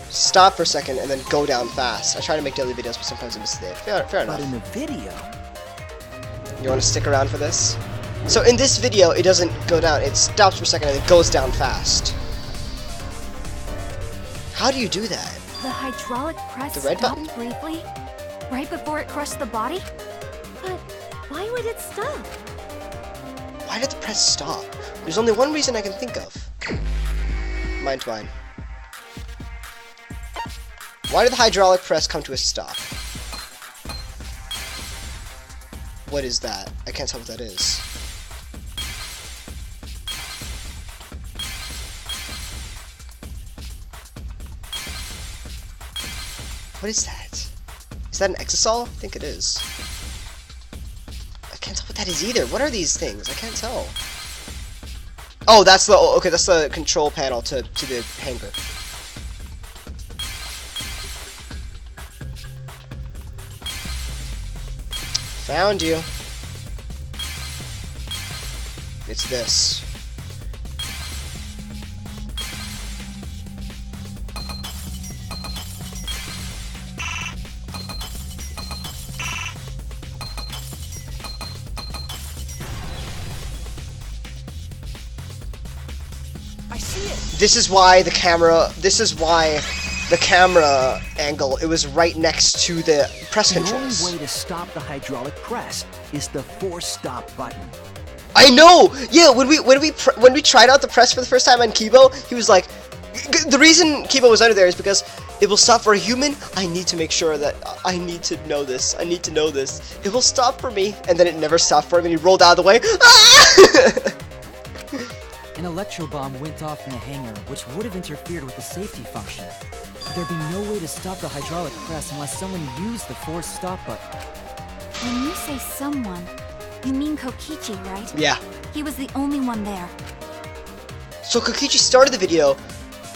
stop for a second and then go down fast? I try to make daily videos, but sometimes I miss it. Fair But enough. in the video... You want to stick around for this? So in this video, it doesn't go down. It stops for a second and it goes down fast. How do you do that? The hydraulic press The red stopped button? briefly, right before it crushed the body? But why would it stop? Why did the press stop? There's only one reason I can think of. Mine's mine. Why did the hydraulic press come to a stop? What is that? I can't tell what that is. What is that? Is that an exisal? I think it is. I can't tell what that is either. What are these things? I can't tell. Oh, that's the... okay, that's the control panel to the hanger. Found you. It's this. I see it! This is why the camera... This is why the camera angle, it was right next to the press controls. The only way to stop the hydraulic press is the force stop button. I know! Yeah, when we tried out the press for the first time on Kibo, he was like, the reason Kibo was under there is because it will stop for a human. I need to make sure that I need to know this. I need to know this. It will stop for me. And then it never stopped for him and he rolled out of the way. Ah! an electro bomb went off in the hangar, which would have interfered with the safety function. There'd be no way to stop the hydraulic press unless someone used the force stop button. When you say someone, you mean Kokichi, right? Yeah. He was the only one there. So Kokichi started the video,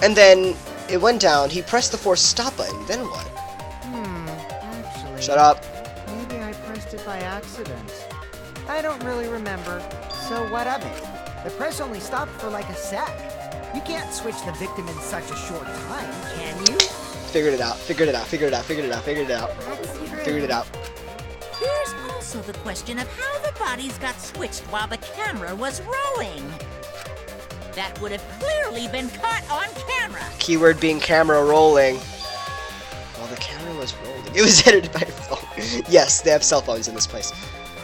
and then it went down. He pressed the force stop button. Then what? Actually... Shut up. Maybe I pressed it by accident. I don't really remember. So what of it? The press only stopped for like a sec. You can't switch the victim in such a short time, can you? Figured it out. Figured it out. Figured it out. Figured it out. Figured it out. Figured it out. There's also the question of how the bodies got switched while the camera was rolling. That would have clearly been caught on camera. Keyword being camera rolling. While the camera was rolling. It was edited by a phone. Yes, they have cell phones in this place.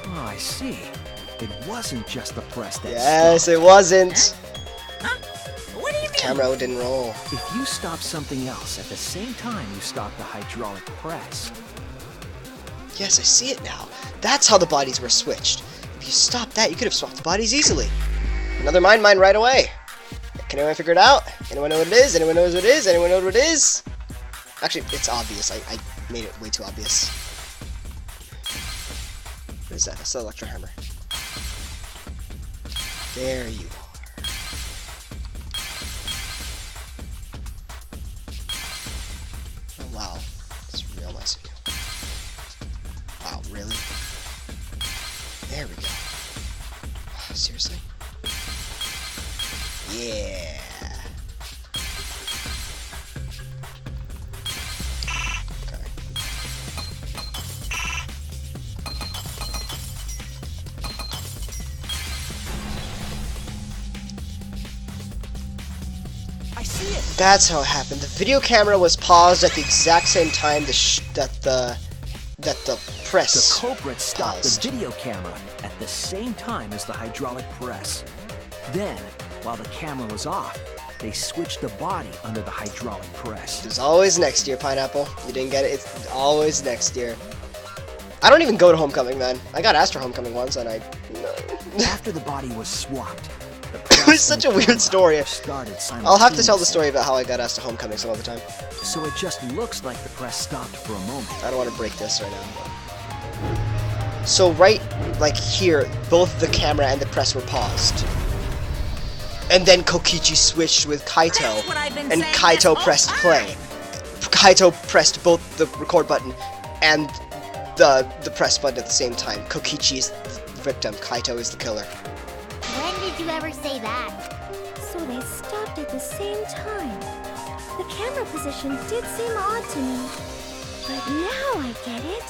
Oh, I see. It wasn't just the press that Yes, stopped. it wasn't. Huh? What do you mean? Camera didn't roll. If you stop something else at the same time you stop the hydraulic press. Yes, I see it now. That's how the bodies were switched. If you stopped that, you could have swapped the bodies easily. Another mine right away. Can anyone figure it out? Anyone know what it is? Anyone knows what it is? Anyone know what it is? Actually, it's obvious. I made it way too obvious. What is that? That's the electro hammer. There you are. Oh, wow. That's real nice of you. Wow, really? There we go. Seriously? Yeah. Okay. I see it! That's how it happened. The video camera was paused at the exact same time that the press The culprit stopped paused. the video camera at the same time as the hydraulic press. Then, while the camera was off, they switched the body under the hydraulic press. There's always next year, Pineapple. You didn't get it. It's always next year. I don't even go to Homecoming, man. I got asked for Homecoming once, and I... After the body was swapped, the It press was such a and weird story. started I'll have to tell the simultaneously. story about how I got asked to Homecoming some other time. So it just looks like the press stopped for a moment. I don't want to break this right now. So right, like here, both the camera and the press were paused. And then Kokichi switched with Kaito, That's what I've been and saying Kaito this pressed whole play. Kaito pressed both the record button and the press button at the same time. Kokichi is the victim, Kaito is the killer. When did you ever say that? So they stopped at the same time. The camera position did seem odd to me. But now I get it.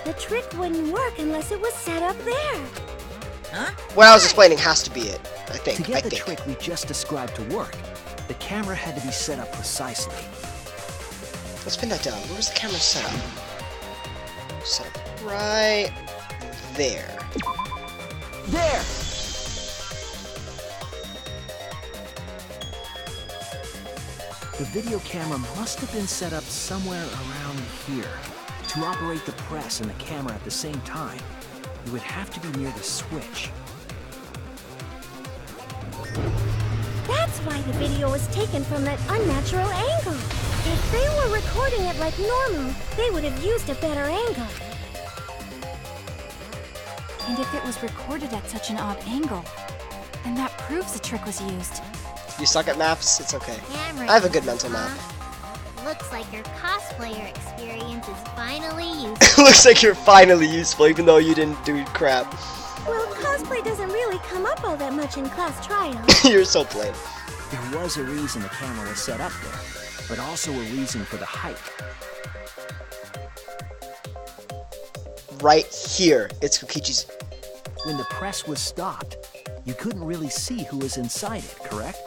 The trick wouldn't work unless it was set up there. Huh? What I was explaining has to be it, I think. To get the trick we just described to work, the camera had to be set up precisely. Let's pin that down. Where was the camera set up? Set up right there. There! The video camera must have been set up somewhere around here. To operate the press and the camera at the same time, it would have to be near the switch. That's why the video was taken from that unnatural angle. If they were recording it like normal, they would have used a better angle. And if it was recorded at such an odd angle, then that proves the trick was used. You suck at maps? It's okay. Camera I have a good mental huh? map. Looks like your cosplayer experience is finally useful. Looks like you're finally useful, even though you didn't do crap. Well, cosplay doesn't really come up all that much in class trials. You're so plain. There was a reason the camera was set up there, but also a reason for the height. Right here, it's Kokichi's. When the press was stopped, you couldn't really see who was inside it, correct?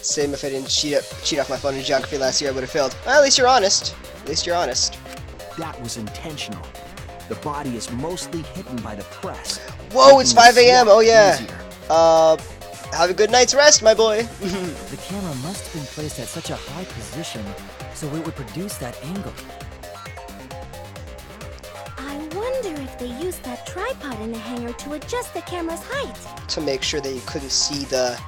Same if I didn't cheat off my phone in geography last year, I would have failed. Well, at least you're honest. At least you're honest. That was intentional. The body is mostly hidden by the press. Whoa, it's making the 5 a.m. swap Oh yeah. easier. Have a good night's rest, my boy. The camera must have been placed at such a high position, so it would produce that angle. I wonder if they used that tripod in the hangar to adjust the camera's height. To make sure that you couldn't see the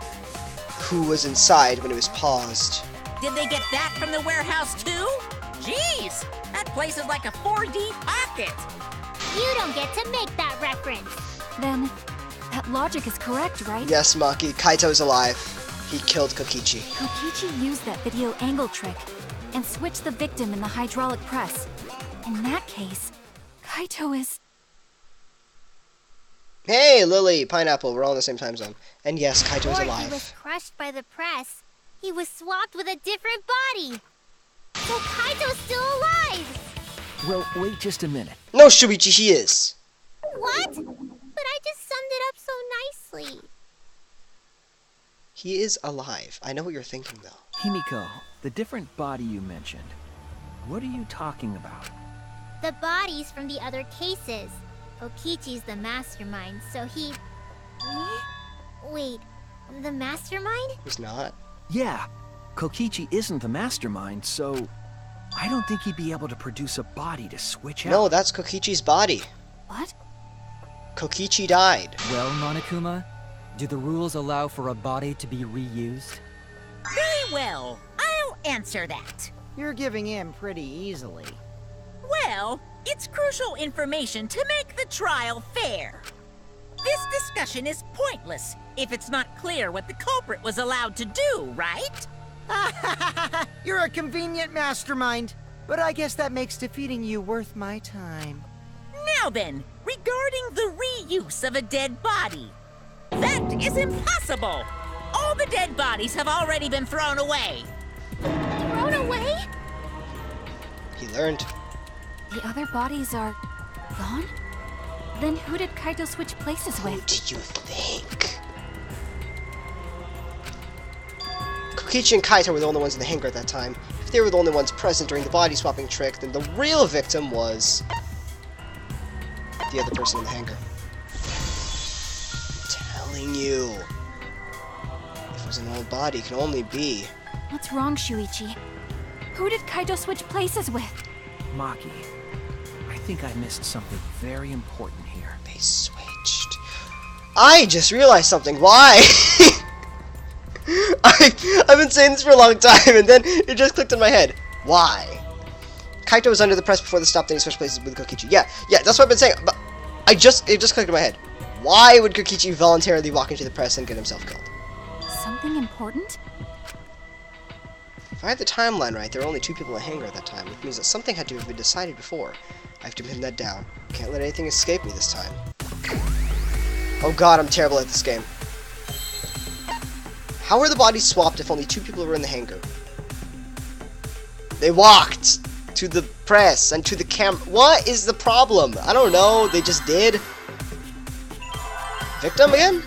who was inside when it was paused. Did they get that from the warehouse too? Jeez, that place is like a 4D pocket. You don't get to make that reference. Then, that logic is correct, right? Yes, Maki, Kaito's alive. He killed Kokichi. Kokichi used that video angle trick and switched the victim in the hydraulic press. In that case, Kaito is... Hey, Lily, Pineapple, we're all in the same time zone. And yes, Kaito's Before alive. he was crushed by the press, he was swapped with a different body. So Kaito's still alive! Well, wait just a minute. No, Shuichi, he is. What? But I just summed it up so nicely. He is alive. I know what you're thinking, though. Himiko, the different body you mentioned, what are you talking about? The bodies from the other cases. Okichi's the mastermind, so he... Wait, the mastermind? He's not. Yeah, Kokichi isn't the mastermind, so I don't think he'd be able to produce a body to switch out. No, that's Kokichi's body. What? Kokichi died. Well, Monokuma, do the rules allow for a body to be reused? Very well, I'll answer that. You're giving in pretty easily. Well, it's crucial information to make the trial fair. This discussion is pointless if it's not clear what the culprit was allowed to do, right? You're a convenient mastermind, but I guess that makes defeating you worth my time. Now then, regarding the reuse of a dead body. That is impossible! All the dead bodies have already been thrown away. Thrown away? He learned. The other bodies are... gone? Then who did Kaito switch places Who with? do you think? Kokichi and Kaito were the only ones in the hangar at that time. If they were the only ones present during the body swapping trick, then the real victim was... the other person in the hangar. I'm telling you. If it was an old body, it can only be... What's wrong, Shuichi? Who did Kaito switch places with? Maki, I think I missed something very important here. They switched. I just realized something. Why? I've been saying this for a long time, and then it just clicked in my head. Why? Kaito was under the press before the stop, then he switched places with Kokichi. Yeah, that's what I've been saying. But it just clicked in my head. Why would Kokichi voluntarily walk into the press and get himself killed? Something important? If I had the timeline right, there were only 2 people in the hangar at that time, which means that something had to have been decided before. I have to pin that down. Can't let anything escape me this time. Oh god, I'm terrible at this game. How were the bodies swapped if only 2 people were in the hangar? They walked to the press and to the camera. What is the problem? I don't know. They just did. Victim again?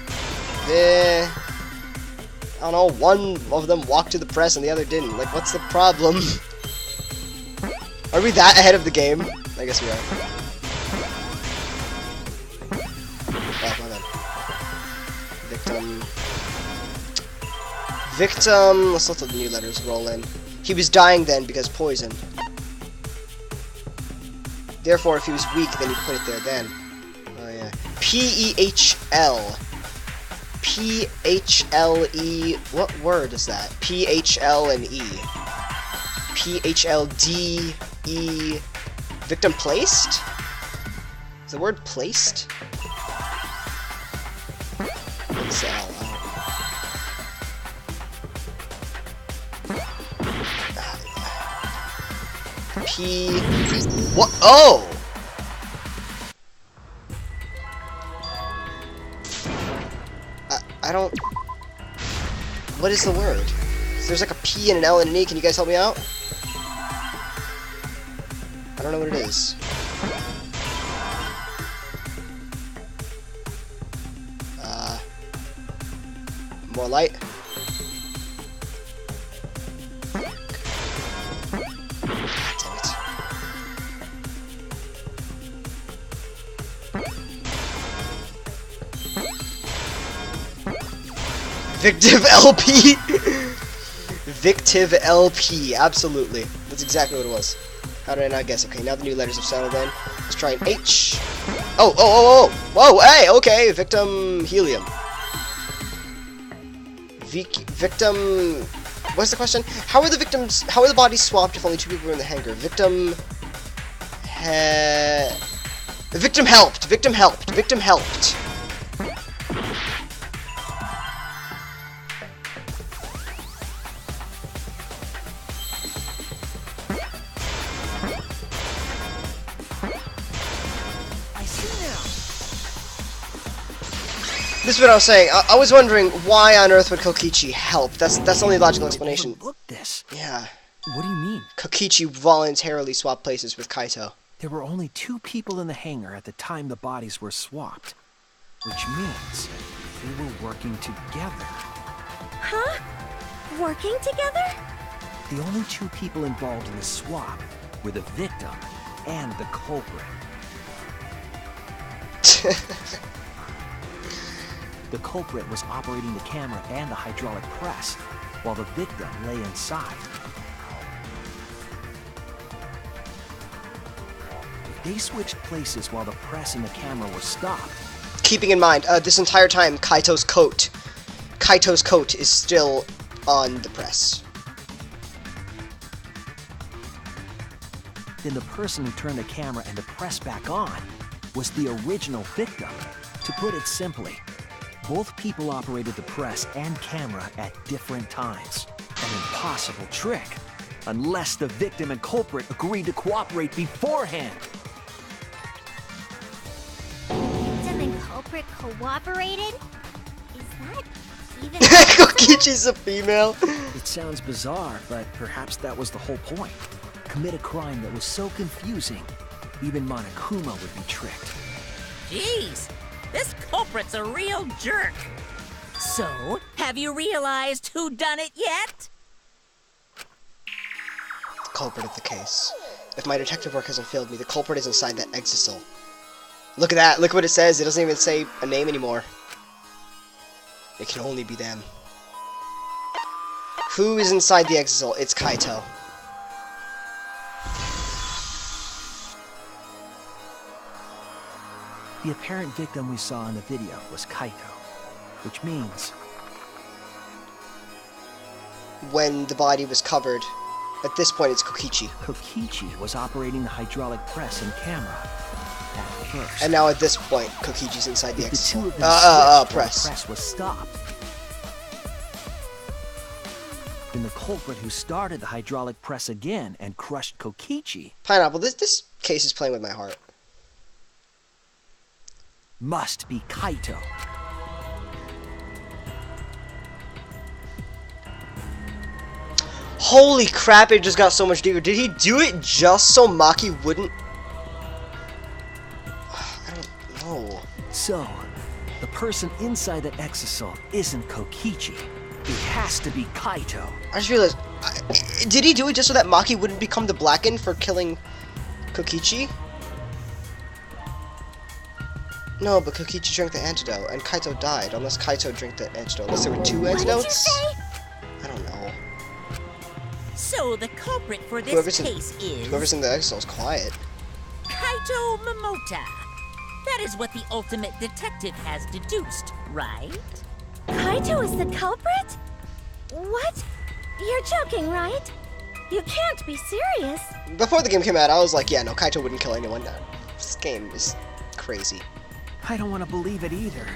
I don't know, one of them walked to the press and the other didn't. Like, what's the problem? Are we that ahead of the game? I guess we are. Oh, my bad. Victim, let's let the new letters roll in. He was dying then because poison. Therefore, if he was weak, then he'd put it there then. Oh, yeah. P-E-H-L. P-H-L-E... What word is that? P-H-L and E. P-H-L-D-E... Victim placed? Is the word placed? What's the L? P... What? Oh! I don't... What is the word? There's like a P and an L and an E. Can you guys help me out? I don't know what it is. More light. God damn it. Victiv LP! Victiv LP, absolutely. That's exactly what it was. How did I not guess? Okay, now the new letters have settled in. Let's try an H. Oh! Whoa, hey, okay, victim helium. Victim. What's the question? How are the bodies swapped if only 2 people were in the hangar? Victim helped. Victim helped. This is what I was saying. I was wondering why on earth would Kokichi help? That's the only logical explanation. Look this. Yeah. What do you mean? Kokichi voluntarily swapped places with Kaito. There were only 2 people in the hangar at the time the bodies were swapped, which means they were working together. Huh? Working together? The only 2 people involved in the swap were the victim and the culprit. The culprit was operating the camera and the hydraulic press, while the victim lay inside. If they switched places while the press and the camera were stopped... Keeping in mind, this entire time, Kaito's coat is still on the press. Then the person who turned the camera and the press back on was the original victim. To put it simply, both people operated the press and camera at different times. An impossible trick, unless the victim and culprit agreed to cooperate beforehand. Victim and culprit cooperated? Is that even Kokichi's a female. It sounds bizarre, but perhaps that was the whole point. Commit a crime that was so confusing, even Monokuma would be tricked. Jeez, this culprit's a real jerk. So, have you realized who done it yet? The culprit of the case. If my detective work hasn't failed me, the culprit is inside that exisal. Look at that. Look what it says. It doesn't even say a name anymore. It can only be them. Who is inside the exisal? It's Kaito. The apparent victim we saw in the video was Kaito, which means... when the body was covered, at this point it's Kokichi. Kokichi was operating the hydraulic press and camera at first. And now at this point, Kokichi's inside the exisal. Press. The press was stopped. Then the culprit who started the hydraulic press again and crushed Kokichi... Pineapple, this case is playing with my heart. Must be Kaito. Holy crap, it just got so much deeper. Did he do it just so Maki wouldn't... I don't know. So, the person inside that exisal isn't Kokichi. It has to be Kaito. I just realized... did he do it just so that Maki wouldn't become the Blackened for killing Kokichi? No, but Kokichi drank the antidote, and Kaito died, unless Kaito drank the antidote. Unless there were 2 antidotes? What did you say? I don't know. So the culprit for this case is... Whoever's in the exile is quiet. Kaito Momota. That is what the ultimate detective has deduced, right? Kaito is the culprit? What? You're joking, right? You can't be serious. Before the game came out, I was like, yeah, no, Kaito wouldn't kill anyone. No, this game is crazy. I don't want to believe it either.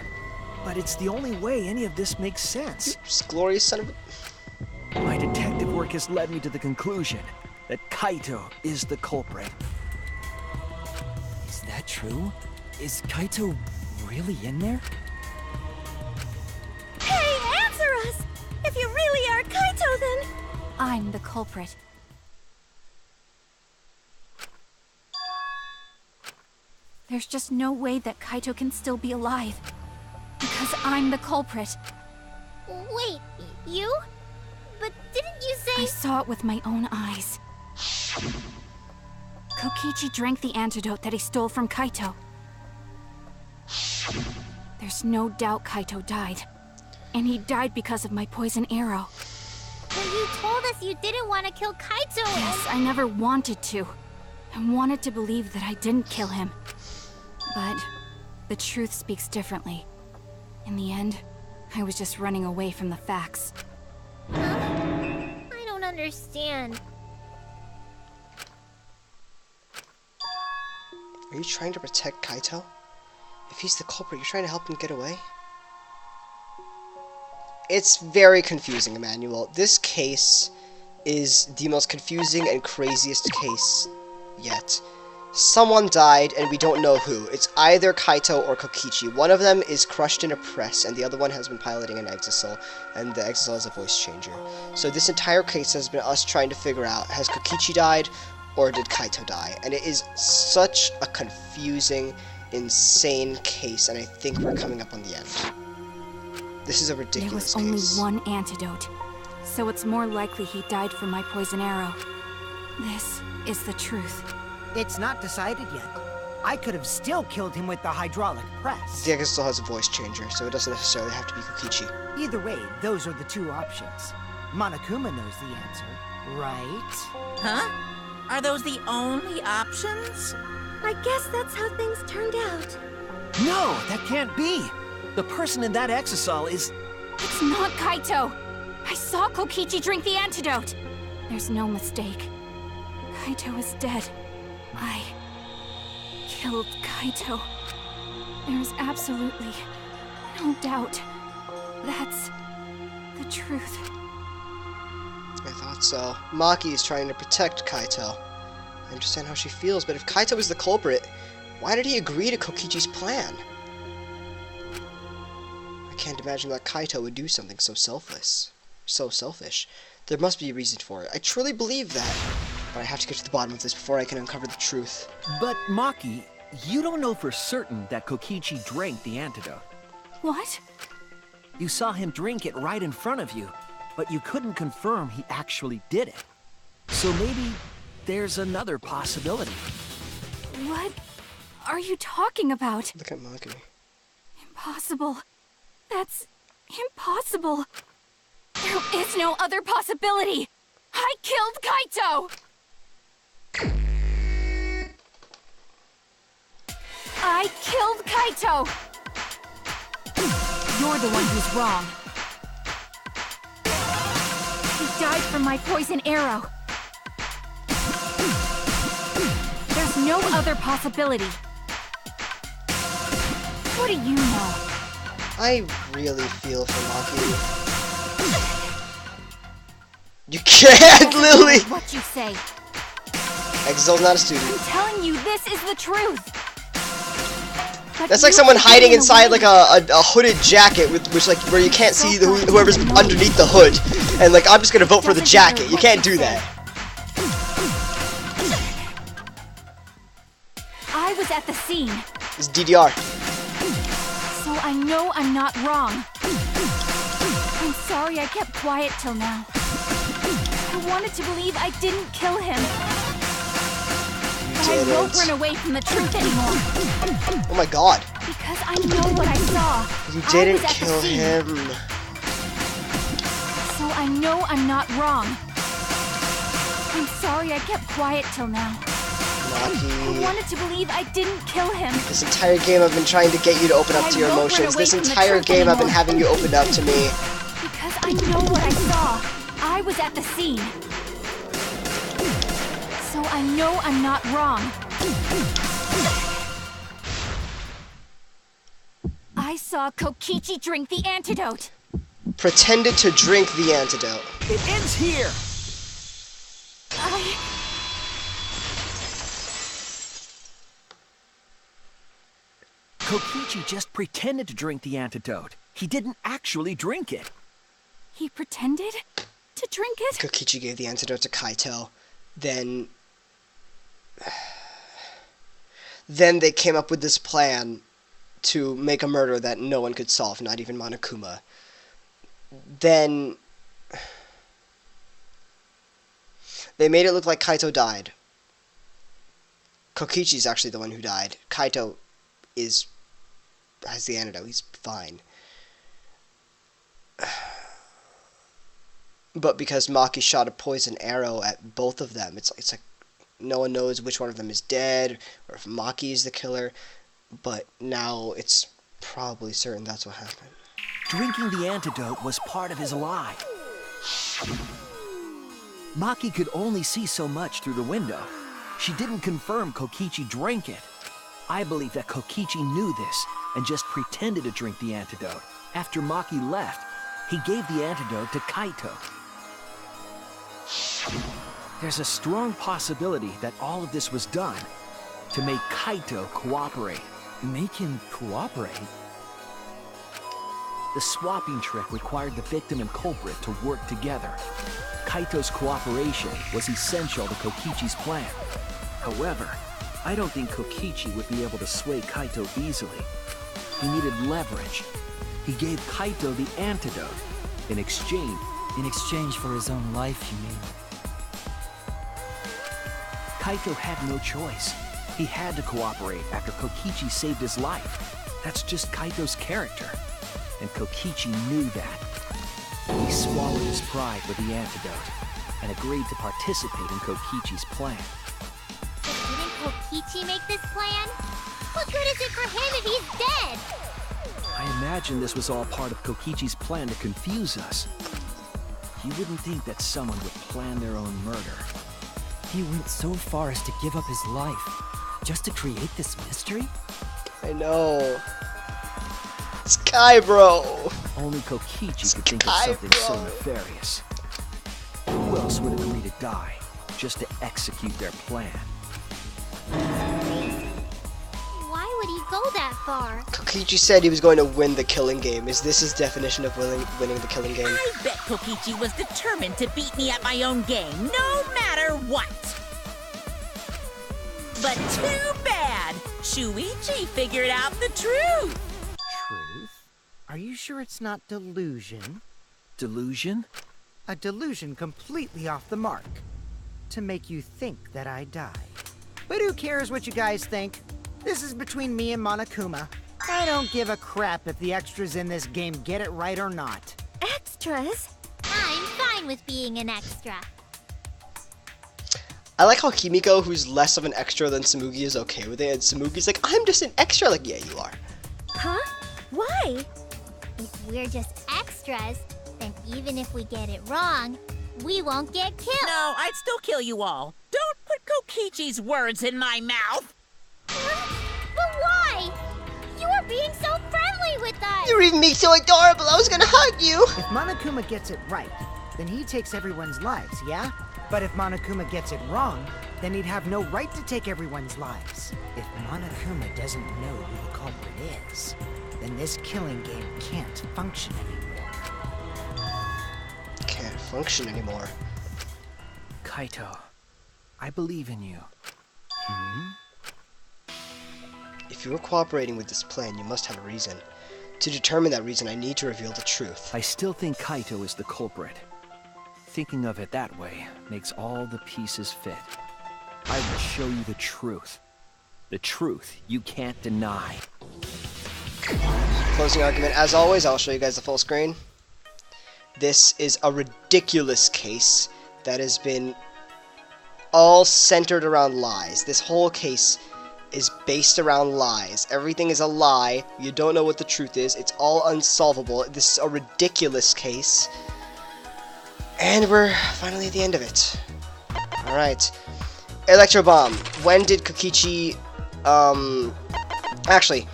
But it's the only way any of this makes sense. You glorious son of a... My detective work has led me to the conclusion that Kaito is the culprit. Is that true? Is Kaito really in there? Hey, answer us! If you really are Kaito, then... I'm the culprit. There's just no way that Kaito can still be alive. Because I'm the culprit. Wait, you? But didn't you say... I saw it with my own eyes. Kokichi drank the antidote that he stole from Kaito. There's no doubt Kaito died. And he died because of my poison arrow. But you told us you didn't want to kill Kaito. Yes, I never wanted to. I wanted to believe that I didn't kill him. But the truth speaks differently. In the end, I was just running away from the facts. Huh? I don't understand. Are you trying to protect Kaito? If he's the culprit, you're trying to help him get away? It's very confusing, Emmanuel. This case is the most confusing and craziest case yet. Someone died, and we don't know who. It's either Kaito or Kokichi. One of them is crushed in a press, and the other one has been piloting an exisal, and the exisal is a voice changer. So this entire case has been us trying to figure out, has Kokichi died, or did Kaito die? And it is such a confusing, insane case, and I think we're coming up on the end. This is a ridiculous There was case. only one antidote, so it's more likely he died from my poison arrow. This is the truth. It's not decided yet. I could have still killed him with the hydraulic press. The exisal has a voice changer, so it doesn't necessarily have to be Kokichi. Either way, those are the two options. Monokuma knows the answer, right? Huh? Are those the only options? I guess that's how things turned out. No, that can't be. The person in that exisal is... It's not Kaito! I saw Kokichi drink the antidote! There's no mistake. Kaito is dead. I killed Kaito. There's absolutely no doubt. That's the truth. I thought so. Maki is trying to protect Kaito. I understand how she feels, but if Kaito is the culprit, why did he agree to Kokichi's plan? I can't imagine that Kaito would do something so selfless. So selfish. There must be a reason for it. I truly believe that. But I have to get to the bottom of this before I can uncover the truth. But, Maki, you don't know for certain that Kokichi drank the antidote. What? You saw him drink it right in front of you, but you couldn't confirm he actually did it. So maybe there's another possibility. What are you talking about? Look at Maki. Impossible. That's impossible. There is no other possibility. I killed Kaito! I killed Kaito! You're the one who's wrong. He died from my poison arrow. There's no other possibility. What do you know? I really feel for Maki. You can't, Lily! What you say. Exil's not a student. I'm telling you, this is the truth. But That's like you someone keep hiding getting inside away. like a hooded jacket with which like where you can't see whoever's underneath the hood, and like I'm just gonna vote for the jacket. You can't do that. I was at the scene, It's DDR. so I know I'm not wrong. I'm sorry I kept quiet till now. I wanted to believe I didn't kill him. But I won't run away from the truth anymore. Oh my god. Because I know what I saw. You I didn't was at the kill scene, him. So I know I'm not wrong. I'm sorry I kept quiet till now. I Maki. wanted to believe I didn't kill him. This entire game I've been trying to get you to open up to your emotions. This entire game I've been having you open up to me. Because I know what I saw. I was at the scene. So I know I'm not wrong. I saw Kokichi drink the antidote. Pretended to drink the antidote. It ends here! Kokichi just pretended to drink the antidote. He didn't actually drink it. He pretended to drink it? Kokichi gave the antidote to Kaito. Then they came up with this plan to make a murder that no one could solve, not even Monokuma. Then they made it look like Kaito died. Kokichi's actually the one who died. Kaito has the antidote. He's fine. But because Maki shot a poison arrow at both of them, it's like no one knows which one of them is dead or if Maki is the killer. But now it's probably certain that's what happened. Drinking the antidote was part of his lie. Maki could only see so much through the window. She didn't confirm Kokichi drank it. I believe that Kokichi knew this and just pretended to drink the antidote. After Maki left, he gave the antidote to Kaito. There's a strong possibility that all of this was done to make Kaito cooperate. Make him cooperate? The swapping trick required the victim and culprit to work together. Kaito's cooperation was essential to Kokichi's plan. However, I don't think Kokichi would be able to sway Kaito easily. He needed leverage. He gave Kaito the antidote in exchange. In exchange for his own life, you mean? Kaito had no choice. He had to cooperate after Kokichi saved his life. That's just Kaito's character. And Kokichi knew that. He swallowed his pride with the antidote and agreed to participate in Kokichi's plan. But didn't Kokichi make this plan? What good is it for him if he's dead? I imagine this was all part of Kokichi's plan to confuse us. You wouldn't think that someone would plan their own murder. He went so far as to give up his life, just to create this mystery? I know. Sky Bro! Only Kokichi could think of something so nefarious. Who else would agree to die just to execute their plan? Why would he go that far? Kokichi said he was going to win the killing game. Is this his definition of winning the killing game? I bet Kokichi was determined to beat me at my own game, no matter what. But too bad! Shuichi figured out the truth! Truth? Are you sure it's not delusion? Delusion? A delusion completely off the mark. To make you think that I died. But who cares what you guys think? This is between me and Monokuma. I don't give a crap if the extras in this game get it right or not. Extras? I'm fine with being an extra. I like how Himiko, who's less of an extra than Tsumugi, is okay with it, and Tsumugi's like, I'm just an extra. Like, yeah, you are. Huh? Why? If we're just extras, then even if we get it wrong, we won't get killed. No, I'd still kill you all. Don't put Kokichi's words in my mouth. But why? You were being so friendly with us. You're even being so adorable. I was gonna hug you. If Monokuma gets it right, then he takes everyone's lives, yeah? But if Monokuma gets it wrong, then he'd have no right to take everyone's lives. If Monokuma doesn't know who the culprit is, then this killing game can't function anymore. Can't function anymore. Kaito, I believe in you. If you're cooperating with this plan, you must have a reason. To determine that reason, I need to reveal the truth. I still think Kaito is the culprit. Thinking of it that way makes all the pieces fit. I will show you the truth. The truth you can't deny. Closing argument. As always, I'll show you guys the full screen. This is a ridiculous case that has been all centered around lies. This whole case is based around lies. Everything is a lie. You don't know what the truth is. It's all unsolvable. This is a ridiculous case. And we're finally at the end of it. Alright. Electro Bomb. When did Kokichi... Actually,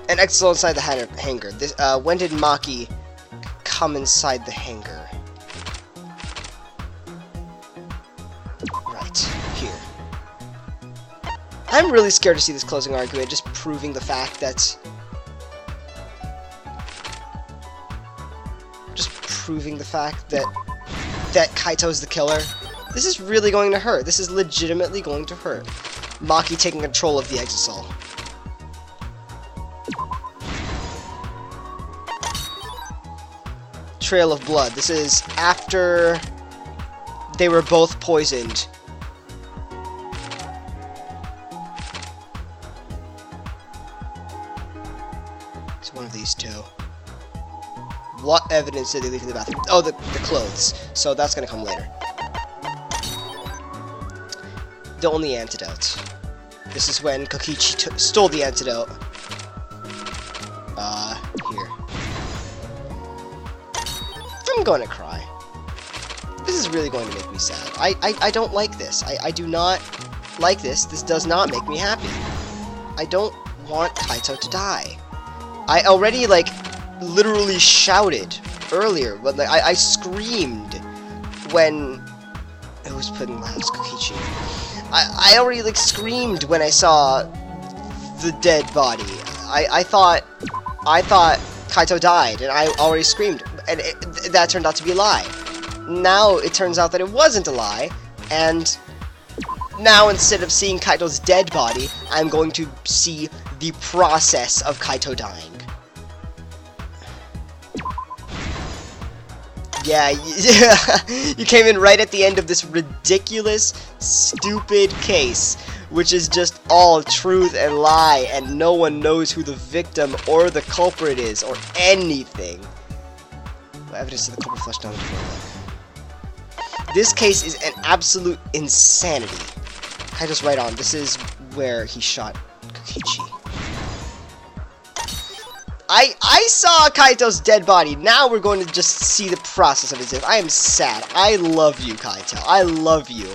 an exo inside the hangar. This, when did Maki come inside the hangar? Right. Here. I'm really scared to see this closing argument, just proving the fact that... that Kaito's the killer. This is really going to hurt. This is legitimately going to hurt. Maki taking control of the Exisal. Trail of blood. This is after they were both poisoned. It's one of these two. What evidence did they leave in the bathroom? Oh, the clothes. So that's gonna come later. The only antidote. This is when Kokichi stole the antidote. Here. going to cry. This is really going to make me sad. I don't like this. I do not like this. This does not make me happy. I don't want Kaito to die. I already, like, literally shouted earlier, but like, I screamed when... It was putting last Kokichi. I already, like, screamed when I saw the dead body. I thought Kaito died, and I already screamed, and that turned out to be a lie. Now it turns out that it wasn't a lie, and now instead of seeing Kaito's dead body, I'm going to see the process of Kaito dying. Yeah, you came in right at the end of this ridiculous, stupid case, which is just all truth and lie, and no one knows who the victim or the culprit is, or anything. Evidence of the culprit flushed down the toilet. This case is an absolute insanity. Kaito's right on. This is where he shot Kokichi. I saw Kaito's dead body. Now we're going to just see the process of his death. I am sad. I love you, Kaito. I love you.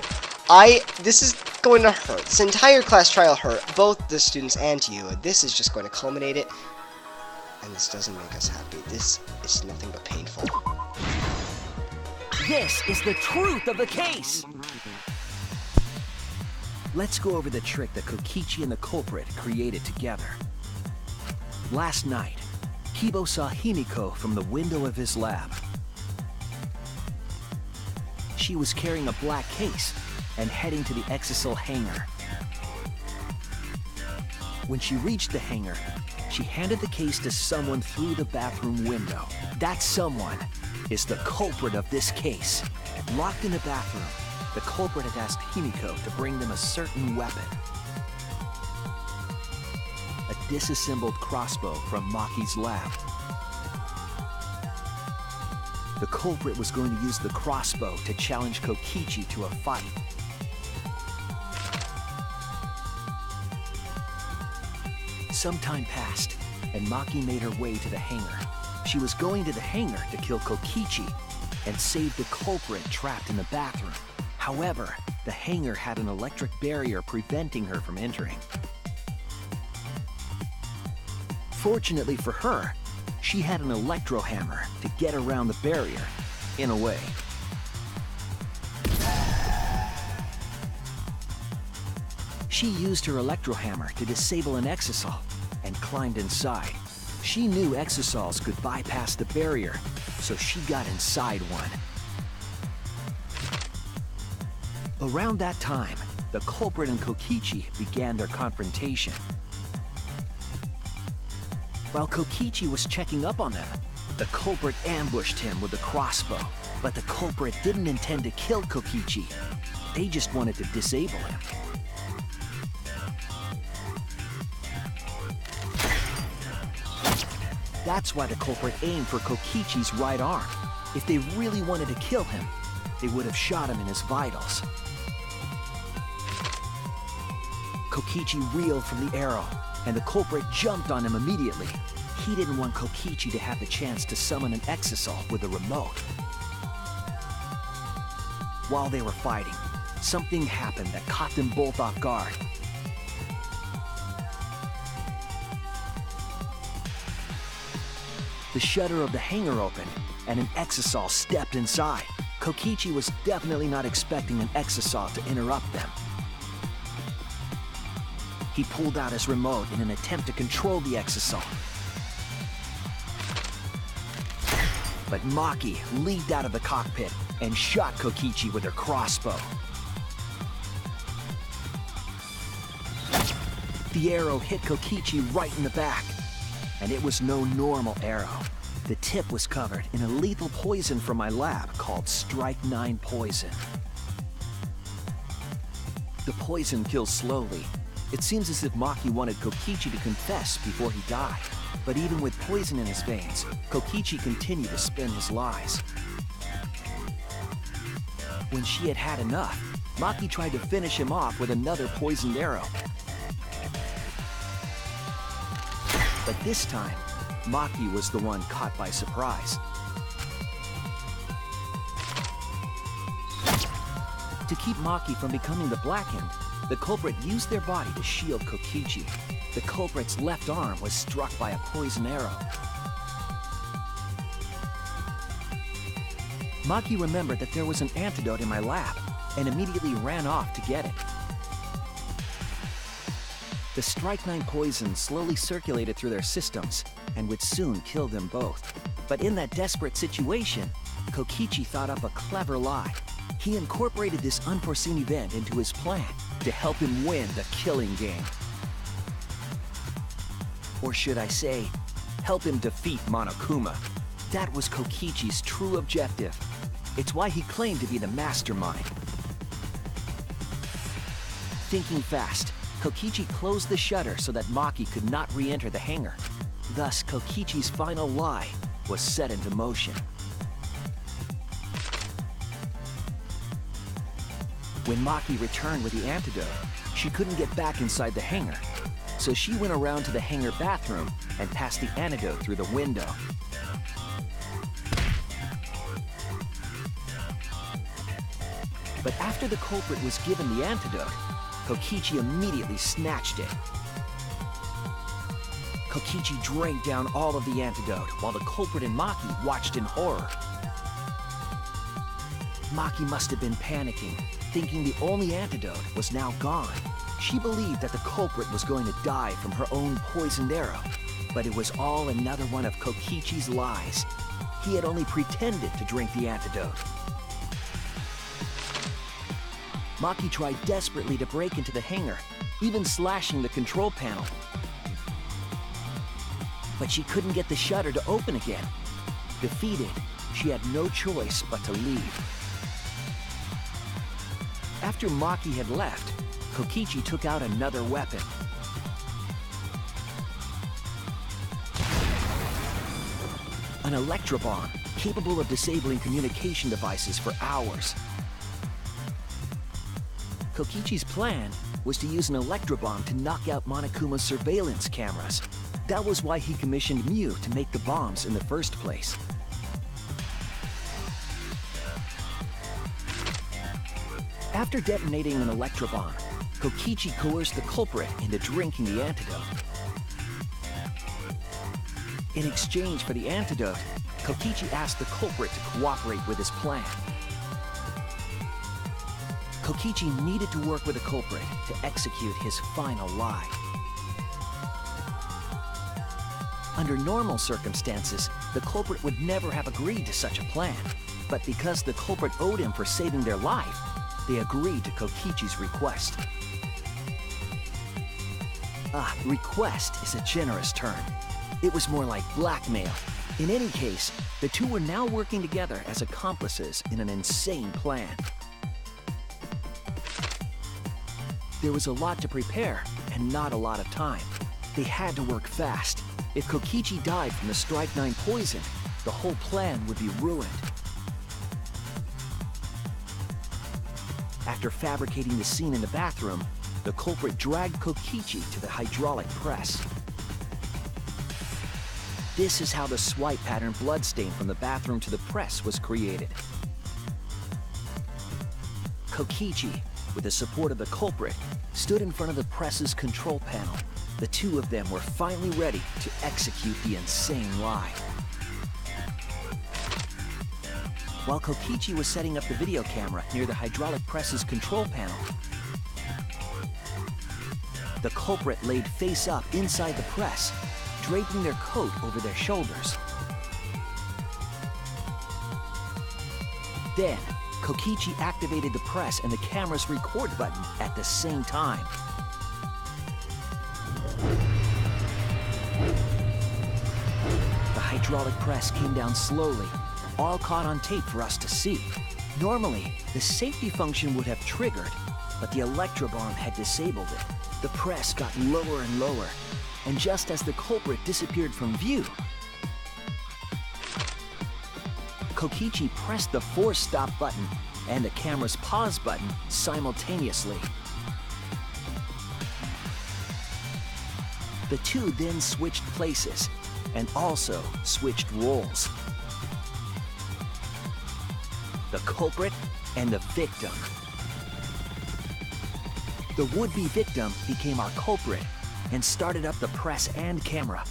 This is going to hurt. This entire class trial hurt both the students and you. And this is just going to culminate it. And this doesn't make us happy. This is nothing but painful. This is the truth of the case! Let's go over the trick that Kokichi and the culprit created together. Last night, Kibo saw Himiko from the window of his lab. She was carrying a black case and heading to the Exisal hangar. When she reached the hangar, she handed the case to someone through the bathroom window. That someone is the culprit of this case. Locked in the bathroom, the culprit had asked Himiko to bring them a certain weapon. A disassembled crossbow from Maki's lab. The culprit was going to use the crossbow to challenge Kokichi to a fight. Some time passed, and Maki made her way to the hangar. She was going to the hangar to kill Kokichi and save the culprit trapped in the bathroom. However, the hangar had an electric barrier preventing her from entering. Fortunately for her, she had an electro hammer to get around the barrier, in a way. She used her electro hammer to disable an Exisal and climbed inside. She knew Exisals could bypass the barrier, so she got inside one. Around that time, the culprit and Kokichi began their confrontation. While Kokichi was checking up on them, the culprit ambushed him with a crossbow. But the culprit didn't intend to kill Kokichi. They just wanted to disable him. That's why the culprit aimed for Kokichi's right arm. If they really wanted to kill him, they would have shot him in his vitals. Kokichi reeled from the arrow, and the culprit jumped on him immediately. He didn't want Kokichi to have the chance to summon an Exisal with a remote. While they were fighting, something happened that caught them both off guard. The shutter of the hangar opened, and an Exisal stepped inside. Kokichi was definitely not expecting an Exisal to interrupt them. He pulled out his remote in an attempt to control the Exisal. But Maki leaped out of the cockpit and shot Kokichi with her crossbow. The arrow hit Kokichi right in the back, and it was no normal arrow. The tip was covered in a lethal poison from my lab called Strike 9 poison. The poison kills slowly. It seems as if Maki wanted Kokichi to confess before he died. But even with poison in his veins, Kokichi continued to spin his lies. When she had had enough, Maki tried to finish him off with another poisoned arrow. But this time, Maki was the one caught by surprise. To keep Maki from becoming the Blackened, the culprit used their body to shield Kokichi. The culprit's left arm was struck by a poison arrow. Maki remembered that there was an antidote in my lab, and immediately ran off to get it. The Strychnine poison slowly circulated through their systems, and would soon kill them both. But in that desperate situation, Kokichi thought up a clever lie. He incorporated this unforeseen event into his plan to help him win the killing game. Or should I say, help him defeat Monokuma. That was Kokichi's true objective. It's why he claimed to be the mastermind. Thinking fast, Kokichi closed the shutter so that Maki could not re-enter the hangar. Thus, Kokichi's final lie was set into motion. When Maki returned with the antidote, she couldn't get back inside the hangar. So she went around to the hangar bathroom and passed the antidote through the window. But after the culprit was given the antidote, Kokichi immediately snatched it. Kokichi drank down all of the antidote while the culprit and Maki watched in horror. Maki must have been panicking, thinking the only antidote was now gone. She believed that the culprit was going to die from her own poisoned arrow, but it was all another one of Kokichi's lies. He had only pretended to drink the antidote. Maki tried desperately to break into the hangar, even slashing the control panel. But she couldn't get the shutter to open again. Defeated, she had no choice but to leave. After Maki had left, Kokichi took out another weapon. An electrobomb, capable of disabling communication devices for hours. Kokichi's plan was to use an electrobomb to knock out Monokuma's surveillance cameras. That was why he commissioned Mew to make the bombs in the first place. After detonating an electrobomb, Kokichi coerced the culprit into drinking the antidote. In exchange for the antidote, Kokichi asked the culprit to cooperate with his plan. Kokichi needed to work with the culprit to execute his final lie. Under normal circumstances, the culprit would never have agreed to such a plan. But because the culprit owed him for saving their life, they agreed to Kokichi's request. Request is a generous term. It was more like blackmail. In any case, the two were now working together as accomplices in an insane plan. There was a lot to prepare, and not a lot of time. They had to work fast. If Kokichi died from the strychnine poison, the whole plan would be ruined. After fabricating the scene in the bathroom, the culprit dragged Kokichi to the hydraulic press. This is how the swipe pattern bloodstain from the bathroom to the press was created. Kokichi, with the support of the culprit, stood in front of the press's control panel. The two of them were finally ready to execute the insane lie. While Kokichi was setting up the video camera near the hydraulic press's control panel, the culprit laid face up inside the press, draping their coat over their shoulders. Then, Kokichi activated the press and the camera's record button at the same time. The hydraulic press came down slowly, all caught on tape for us to see. Normally, the safety function would have triggered, but the electrobomb had disabled it. The press got lower and lower, and just as the culprit disappeared from view, Kokichi pressed the force stop button and the camera's pause button simultaneously. The two then switched places and also switched roles. The culprit and the victim. The would-be victim became our culprit and started up the press and camera.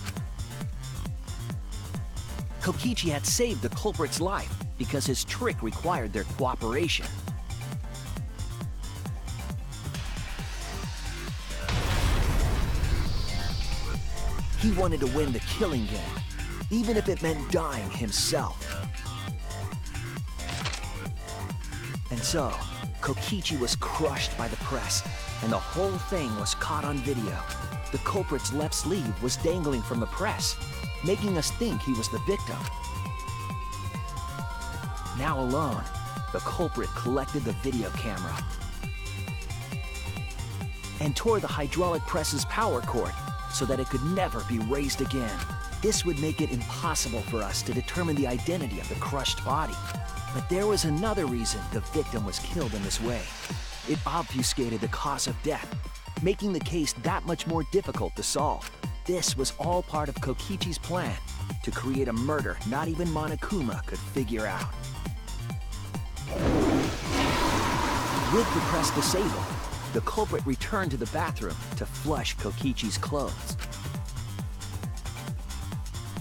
Kokichi had saved the culprit's life because his trick required their cooperation. He wanted to win the killing game, even if it meant dying himself. And so, Kokichi was crushed by the press, and the whole thing was caught on video. The culprit's left sleeve was dangling from the press, making us think he was the victim. Now alone, the culprit collected the video camera and tore the hydraulic press's power cord so that it could never be raised again. This would make it impossible for us to determine the identity of the crushed body. But there was another reason the victim was killed in this way. It obfuscated the cause of death, making the case that much more difficult to solve. This was all part of Kokichi's plan to create a murder not even Monokuma could figure out. With the press disabled, the culprit returned to the bathroom to flush Kokichi's clothes.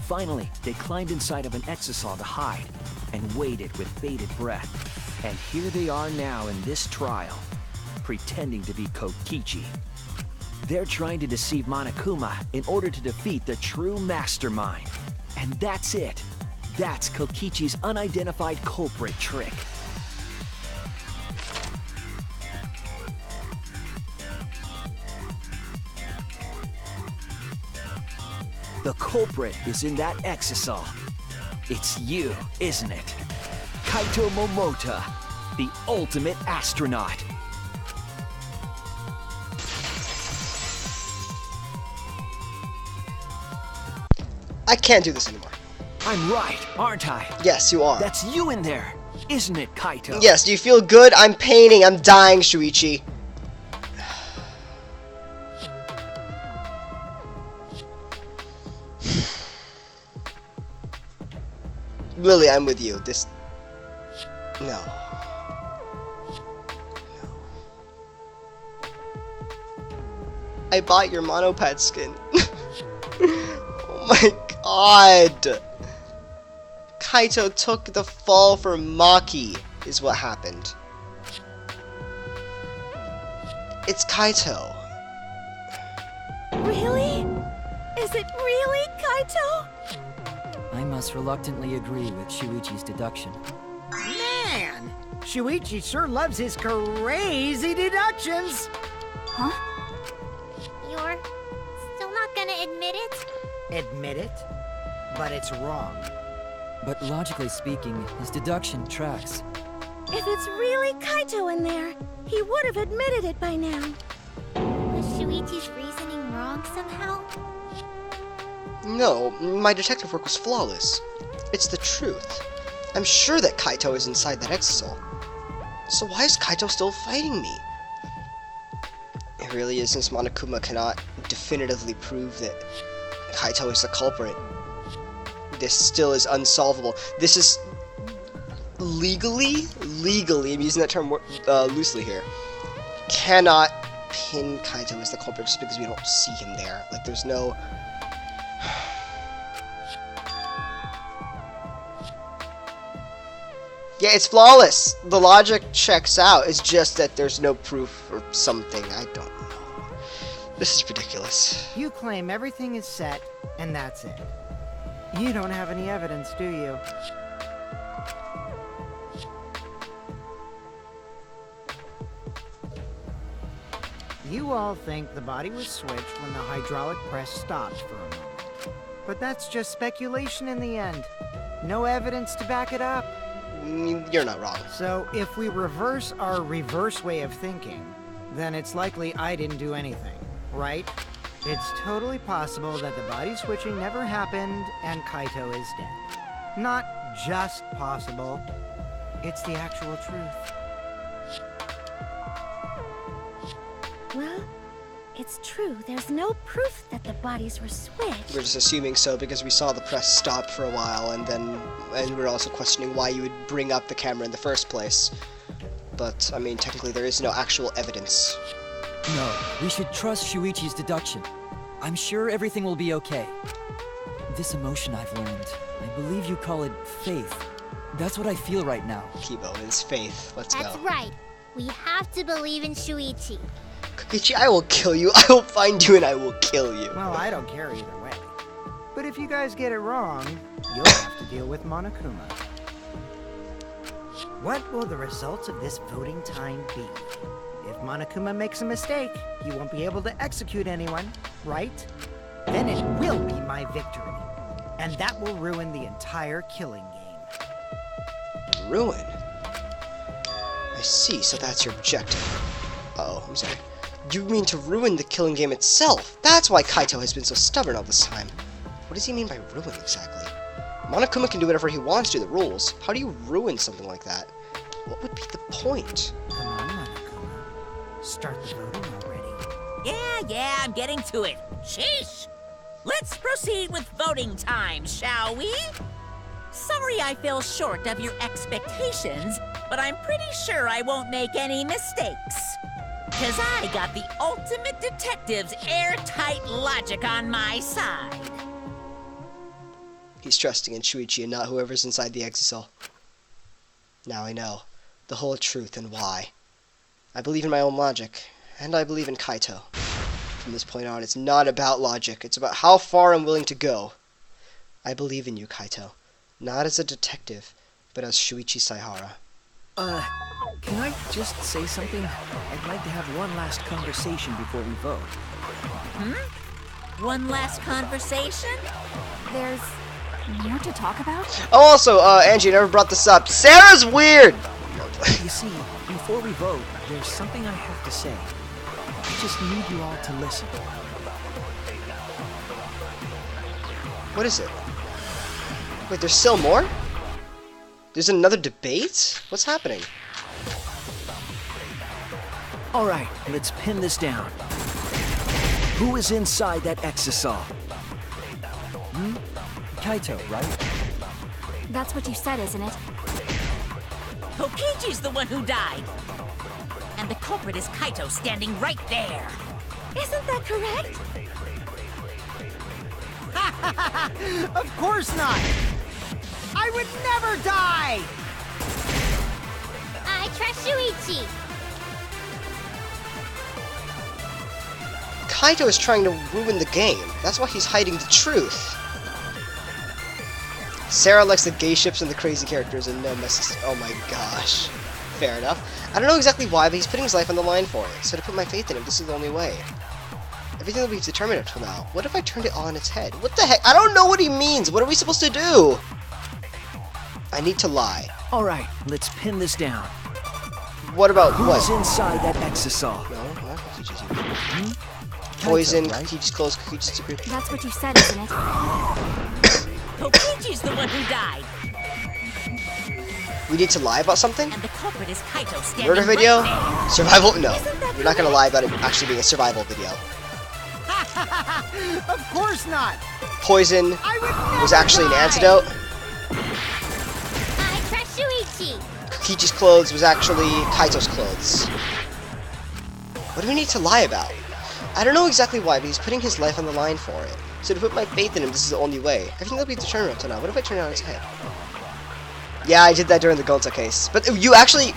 Finally, they climbed inside of an exisal to hide and waited with bated breath. And here they are now in this trial, pretending to be Kokichi. They're trying to deceive Monokuma in order to defeat the true mastermind. And that's it. That's Kokichi's unidentified culprit trick. The culprit is in that exisal. It's you, isn't it? Kaito Momota, the ultimate astronaut. I can't do this anymore. I'm right, aren't I? Yes, you are. That's you in there, isn't it, Kaito? Yes, do you feel good? I'm painting, I'm dying, Shuichi. Lily, I'm with you. This... No. No. I bought your monopad skin. Oh my god. Kaito took the fall for Maki, is what happened. It's Kaito. Really? Is it really Kaito? I must reluctantly agree with Shuichi's deduction. Man! Shuichi sure loves his crazy deductions! Huh? You're still not gonna admit it? Admit it? But it's wrong. But logically speaking, his deduction tracks. If it's really Kaito in there, he would have admitted it by now. Was Shuichi's reasoning wrong somehow? No, my detective work was flawless. It's the truth. I'm sure that Kaito is inside that exisal. So why is Kaito still fighting me? It really is, since Monokuma cannot definitively prove that Kaito is the culprit. This still is unsolvable. This is legally, I'm using that term loosely here, cannot pin Kaito as the culprit just because we don't see him there. Like, there's no... Yeah, it's flawless. The logic checks out. It's just that there's no proof or something. I don't know. This is ridiculous. You claim everything is set, and that's it. You don't have any evidence, do you? You all think the body was switched when the hydraulic press stopped for a moment. But that's just speculation in the end. No evidence to back it up. You're not wrong. So, if we reverse our reverse way of thinking, then it's likely I didn't do anything, right? It's totally possible that the body switching never happened and Kaito is dead. Not just possible, it's the actual truth. Well, it's true. There's no proof that the bodies were switched. We're just assuming so because we saw the press stop for a while, and we're also questioning why you would bring up the camera in the first place. But, I mean, technically there is no actual evidence. No, we should trust Shuichi's deduction. I'm sure everything will be okay. This emotion I've learned, I believe you call it faith. That's what I feel right now. Kibo is faith. Let's go. That's right. We have to believe in Shuichi. Kokichi, I will kill you. I will find you and I will kill you. Well, I don't care either way. But if you guys get it wrong, you'll have to deal with Monokuma. What will the results of this voting time be? If Monokuma makes a mistake, he won't be able to execute anyone, right? Then it will be my victory. And that will ruin the entire killing game. Ruin? I see, so that's your objective. Uh-oh, I'm sorry. You mean to ruin the killing game itself? That's why Kaito has been so stubborn all this time. What does he mean by ruin exactly? Monokuma can do whatever he wants to the rules. How do you ruin something like that? What would be the point? Come on, Monokuma. Start the voting already. Yeah, I'm getting to it. Sheesh! Let's proceed with voting time, shall we? Sorry I fell short of your expectations, but I'm pretty sure I won't make any mistakes. 'Cause I got the ultimate detective's airtight logic on my side. He's trusting in Shuichi and not whoever's inside the exisal. Now I know the whole truth and why. I believe in my own logic, and I believe in Kaito. From this point on, it's not about logic, it's about how far I'm willing to go. I believe in you, Kaito. Not as a detective, but as Shuichi Saihara. Can I just say something? I'd like to have one last conversation before we vote. One last conversation? There's more to talk about? Oh, also, Angie, you never brought this up. Sarah's weird! You see, before we vote, there's something I have to say. I just need you all to listen. What is it? Wait, there's still more? There's another debate? What's happening? Alright, let's pin this down. Who is inside that exisal? Kaito, right? That's what you said, isn't it? Kokichi's the one who died. And the culprit is Kaito standing right there. Isn't that correct? Of course not! I would never die! I trust Shuichi. Kaito is trying to ruin the game. That's why he's hiding the truth. Sarah likes the gay ships and the crazy characters and no messes. Oh my gosh. Fair enough. I don't know exactly why, but he's putting his life on the line for it. So to put my faith in him, this is the only way. Everything will be determined up till now. What if I turned it all on its head? What the heck? I don't know what he means. What are we supposed to do? I need to lie. Alright, let's pin this down. What about Who what? is inside that exisal? No, not Kokichi's. Poison, right? Kokichi's clothes, Kokichi's secret. That's what you said, isn't it? Kokichi's the one who died. We need to lie about something? And the culprit is Kaito standing Murder video? right there. Survival? No. We're not gonna lie about it actually being a survival video. Of course not! Poison I would never was actually an die! antidote. I trust Shuichi. Kokichi's clothes was actually Kaito's clothes. What do we need to lie about? I don't know exactly why, but he's putting his life on the line for it. So to put my faith in him, this is the only way. Everything will be determined up to now. What if I turn it on its head? Yeah, I did that during the Gonza case. But you actually...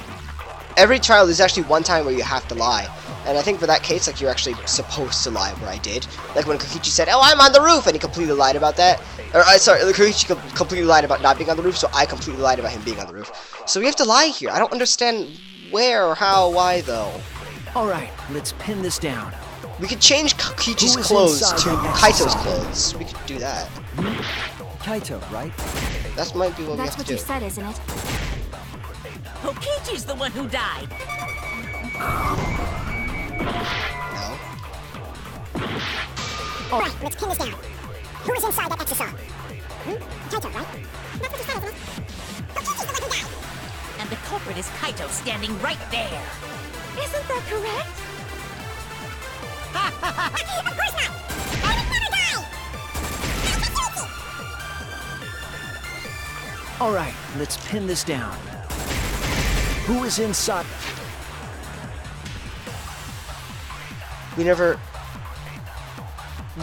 Every trial, there's actually one time where you have to lie. And I think for that case, like, you're actually supposed to lie, where I did. Like when Kokichi said, oh, I'm on the roof! And he completely lied about that. Or, sorry, Kokichi completely lied about not being on the roof, so I completely lied about him being on the roof. So we have to lie here. I don't understand where, or how, why, though. Alright, let's pin this down. We could change Kokichi's Who is clothes inside to that Kaito's exisal? clothes. We could do that. Kaito, right? That might be what we That's have what to you do. said, isn't it? Kokichi's the one who died. No. Alright, let's pin this down. Who is inside that exisal? Kaito, right? That's what you said, isn't it? Kokichi's the one who died. And the culprit is Kaito standing right there. Isn't that correct? Of course not! I would never die! Alright, let's pin this down. Who is inside? We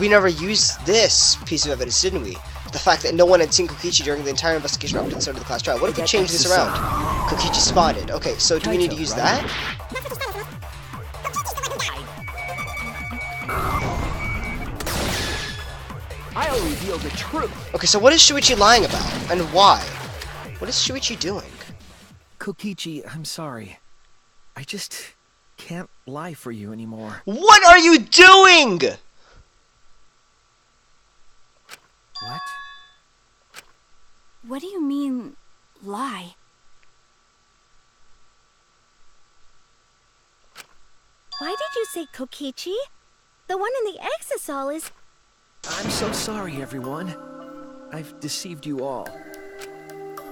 never used this piece of evidence, didn't we? The fact that no one had seen Kokichi during the entire investigation up to the start of the class trial. What if we change this around? Kokichi spotted. Okay, so do we need to use that? I'll reveal the truth. Okay, so what is Shuichi lying about? And why? What is Shuichi doing? Kokichi, I'm sorry. I just can't lie for you anymore. What are you doing? What? What do you mean, lie? Why did you say Kokichi? The one in the exisol is... I'm so sorry, everyone. I've deceived you all.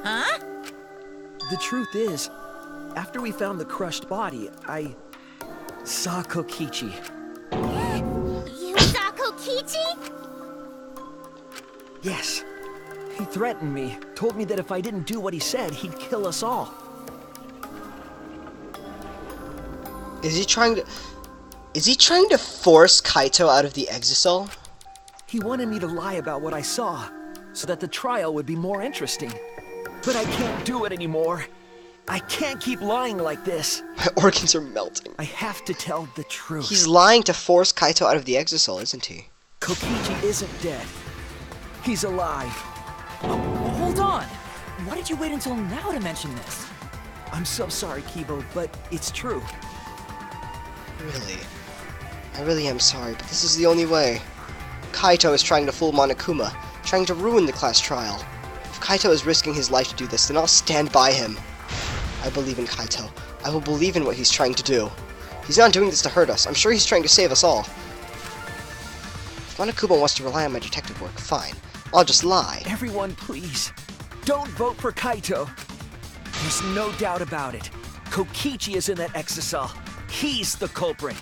Huh? The truth is, after we found the crushed body, I saw Kokichi. You saw Kokichi? Yes. He threatened me, told me that if I didn't do what he said, he'd kill us all. Is he trying to force Kaito out of the exisol? He wanted me to lie about what I saw, so that the trial would be more interesting. But I can't do it anymore. I can't keep lying like this. My organs are melting. I have to tell the truth. He's lying to force Kaito out of the exisol, isn't he? Kokichi isn't dead. He's alive. Hold on! Why did you wait until now to mention this? I'm so sorry, Kibo, but it's true. Really? I really am sorry, but this is the only way. Kaito is trying to fool Monokuma, trying to ruin the class trial. If Kaito is risking his life to do this, then I'll stand by him. I believe in Kaito. I will believe in what he's trying to do. He's not doing this to hurt us. I'm sure he's trying to save us all. If Monokuma wants to rely on my detective work, fine. I'll just lie. Everyone, please, don't vote for Kaito. There's no doubt about it. Kokichi is in that exisol. He's the culprit.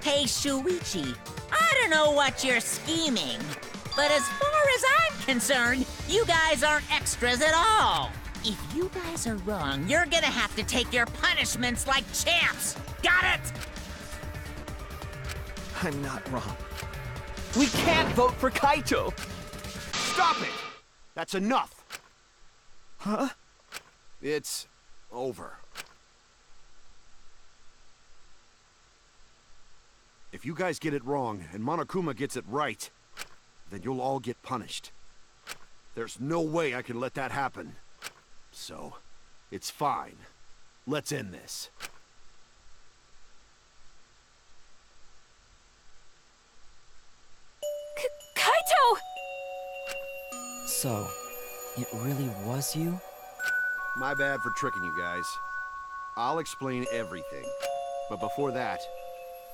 Hey, Shuichi, I don't know what you're scheming, but as far as I'm concerned, you guys aren't extras at all. If you guys are wrong, you're gonna have to take your punishments like champs. Got it? I'm not wrong. We can't vote for Kaito! Stop it! That's enough! Huh? It's over. If you guys get it wrong, and Monokuma gets it right, then you'll all get punished. There's no way I can let that happen. So, it's fine. Let's end this. Kaito! So, it really was you? My bad for tricking you guys. I'll explain everything. But before that,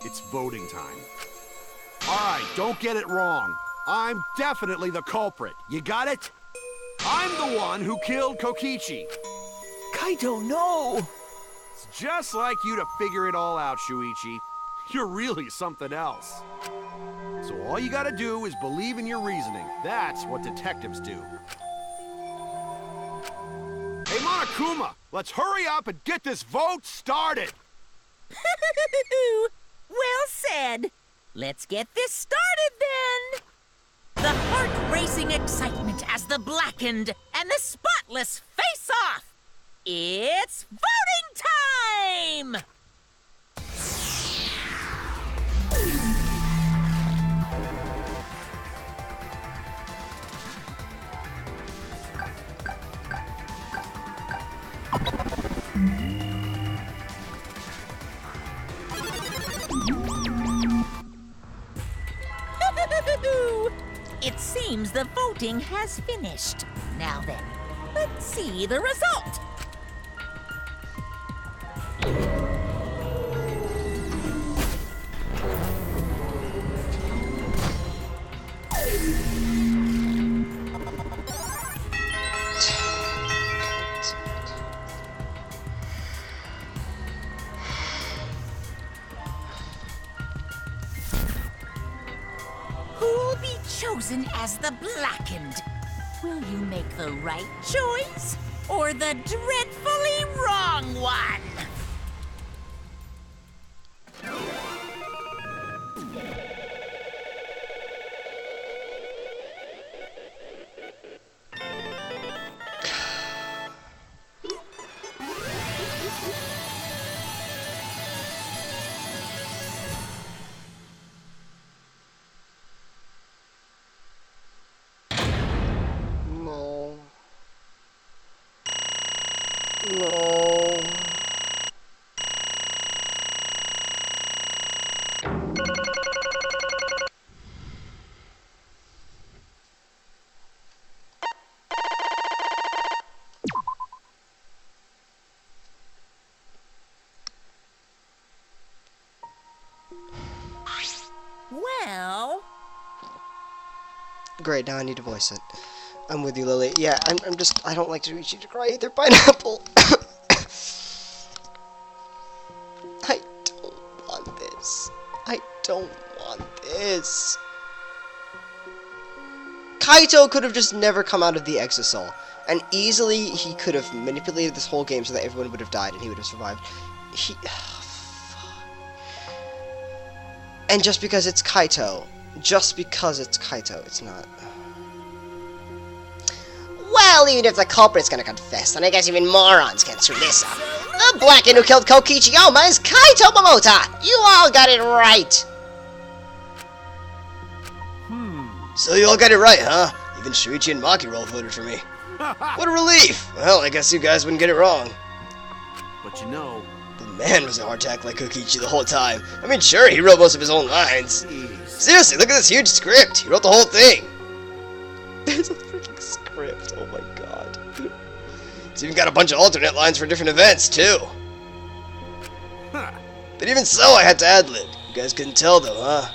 it's voting time. Alright, don't get it wrong. I'm definitely the culprit. You got it? I'm the one who killed Kokichi. Kaito, no! It's just like you to figure it all out, Shuichi. You're really something else. So all you gotta do is believe in your reasoning. That's what detectives do. Hey, Monokuma, let's hurry up and get this vote started! Well said. Let's get this started then. The heart-racing excitement as the blackened and the spotless face off. It's voting time! It seems the voting has finished. Now then, let's see the result. Who'll be chosen as the blackened? Will you make the right choice or the dreadfully wrong one? No. No. Well, Great, now I need to voice it. I'm with you, Lily. Yeah, I'm just, I don't like Shuichi to cry either. Pineapple! I don't want this. I don't want this. Kaito could have just never come out of the Exisal. And easily, he could have manipulated this whole game so that everyone would have died and he would have survived. And just because it's Kaito, it's not. Well, even if the culprit's gonna confess, then I guess even morons can screw this up. The Blacken who killed Kokichi Oma is Kaito Momota! You all got it right! So you all got it right, huh? Even Shuichi and Maki roll voted for me. What a relief! Well, I guess you guys wouldn't get it wrong. But you know, The man was a hard to act like Kokichi the whole time. I mean, sure, he wrote most of his own lines. jeez. Seriously, look at this huge script. He wrote the whole thing. There's a freaking script. Oh my god. It's even got a bunch of alternate lines for different events, too. Huh. But even so, I had to ad-lib. You guys couldn't tell, though, huh?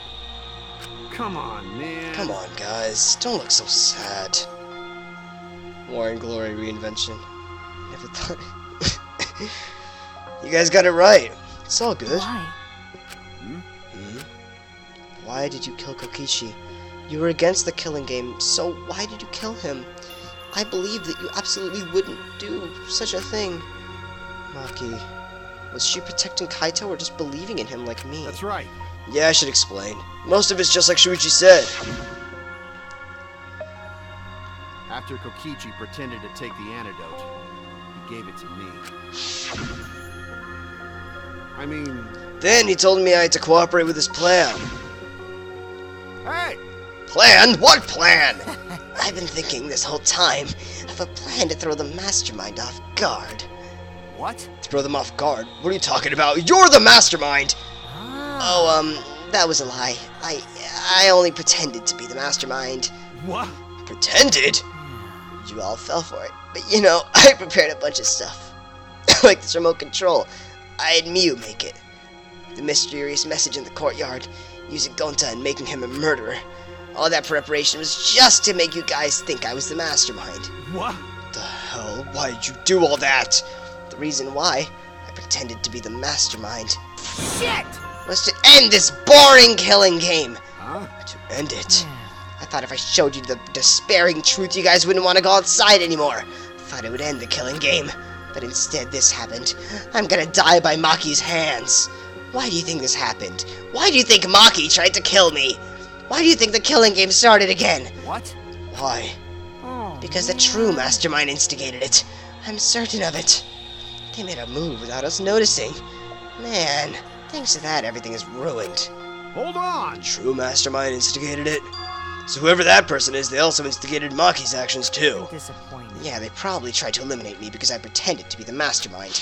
Come on, man. Come on, guys. Don't look so sad. War and Glory reinvention. Never thought it. You guys got it right. It's all good. Why? Why did you kill Kokichi? You were against the killing game, so why did you kill him? I believe that you absolutely wouldn't do such a thing. Maki, was she protecting Kaito or just believing in him like me? That's right. Yeah, I should explain. Most of it's just like Shuichi said. After Kokichi pretended to take the antidote, he gave it to me. I mean... Then he told me I had to cooperate with his plan. Hey! Plan? What plan? I've been thinking this whole time of a plan to throw the mastermind off guard. What? Throw them off guard? What are you talking about? You're the mastermind! Oh, that was a lie. I only pretended to be the mastermind. What? Pretended? You all fell for it. But you know, I prepared a bunch of stuff. Like this remote control. I had Miu make it. The mysterious message in the courtyard, using Gonta and making him a murderer. All that preparation was just to make you guys think I was the mastermind. What? The hell? Why did you do all that? The reason why I pretended to be the mastermind Shit! was to end this boring killing game. Huh? To end it. I thought if I showed you the despairing truth, you guys wouldn't want to go outside anymore. I thought it would end the killing game. But instead this happened. I'm gonna die by Maki's hands. Why do you think this happened? Why do you think Maki tried to kill me? Why do you think the killing game started again? What? Why? Oh. Because the true mastermind instigated it. I'm certain of it. They made a move without us noticing. Man, thanks to that, everything is ruined. Hold on! True mastermind instigated it. So whoever that person is, they also instigated Maki's actions too. Disappointing. Yeah, they probably tried to eliminate me because I pretended to be the mastermind.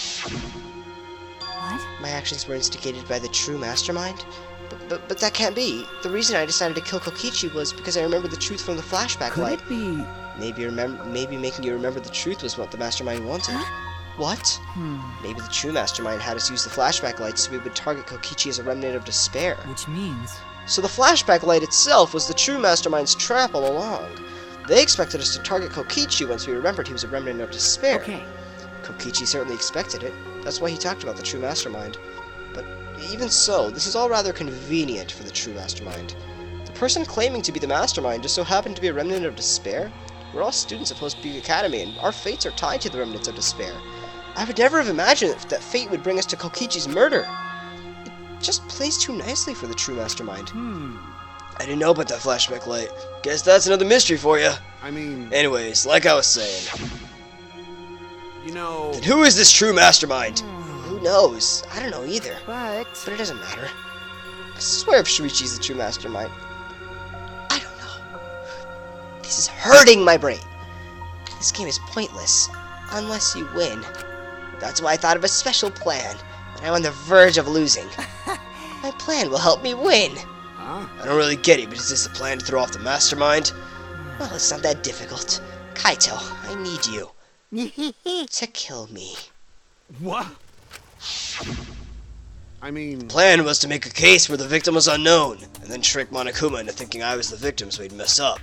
What? My actions were instigated by the true mastermind? But that can't be. The reason I decided to kill Kokichi was because I remembered the truth from the flashback Could light. it be... Maybe making you remember the truth was what the mastermind wanted. What? Maybe the true mastermind had us use the flashback light so we would target Kokichi as a remnant of despair. Which means... So the flashback light itself was the true mastermind's trap all along. They expected us to target Kokichi once we remembered he was a remnant of despair. Okay. Kokichi certainly expected it. That's why he talked about the true mastermind. But even so, this is all rather convenient for the true mastermind. The person claiming to be the mastermind just so happened to be a remnant of despair? We're all students of Post Peak Academy, and our fates are tied to the remnants of despair. I would never have imagined that fate would bring us to Kokichi's murder. It just plays too nicely for the true mastermind. I didn't know about that flashback light. Guess that's another mystery for you. I mean... Anyways, like I was saying. You know... Then who is this true mastermind? Who knows? I don't know either. But But it doesn't matter. I swear if Shuichi's the true mastermind. I don't know. This is hurting my brain. This game is pointless. Unless you win. That's why I thought of a special plan. When I'm on the verge of losing. My plan will help me win. Huh? I don't really get it, but is this a plan to throw off the mastermind? Well, it's not that difficult. Kaito, I need you. To kill me. What? I mean... Plan was to make a case where the victim was unknown, and then trick Monokuma into thinking I was the victim so he'd mess up.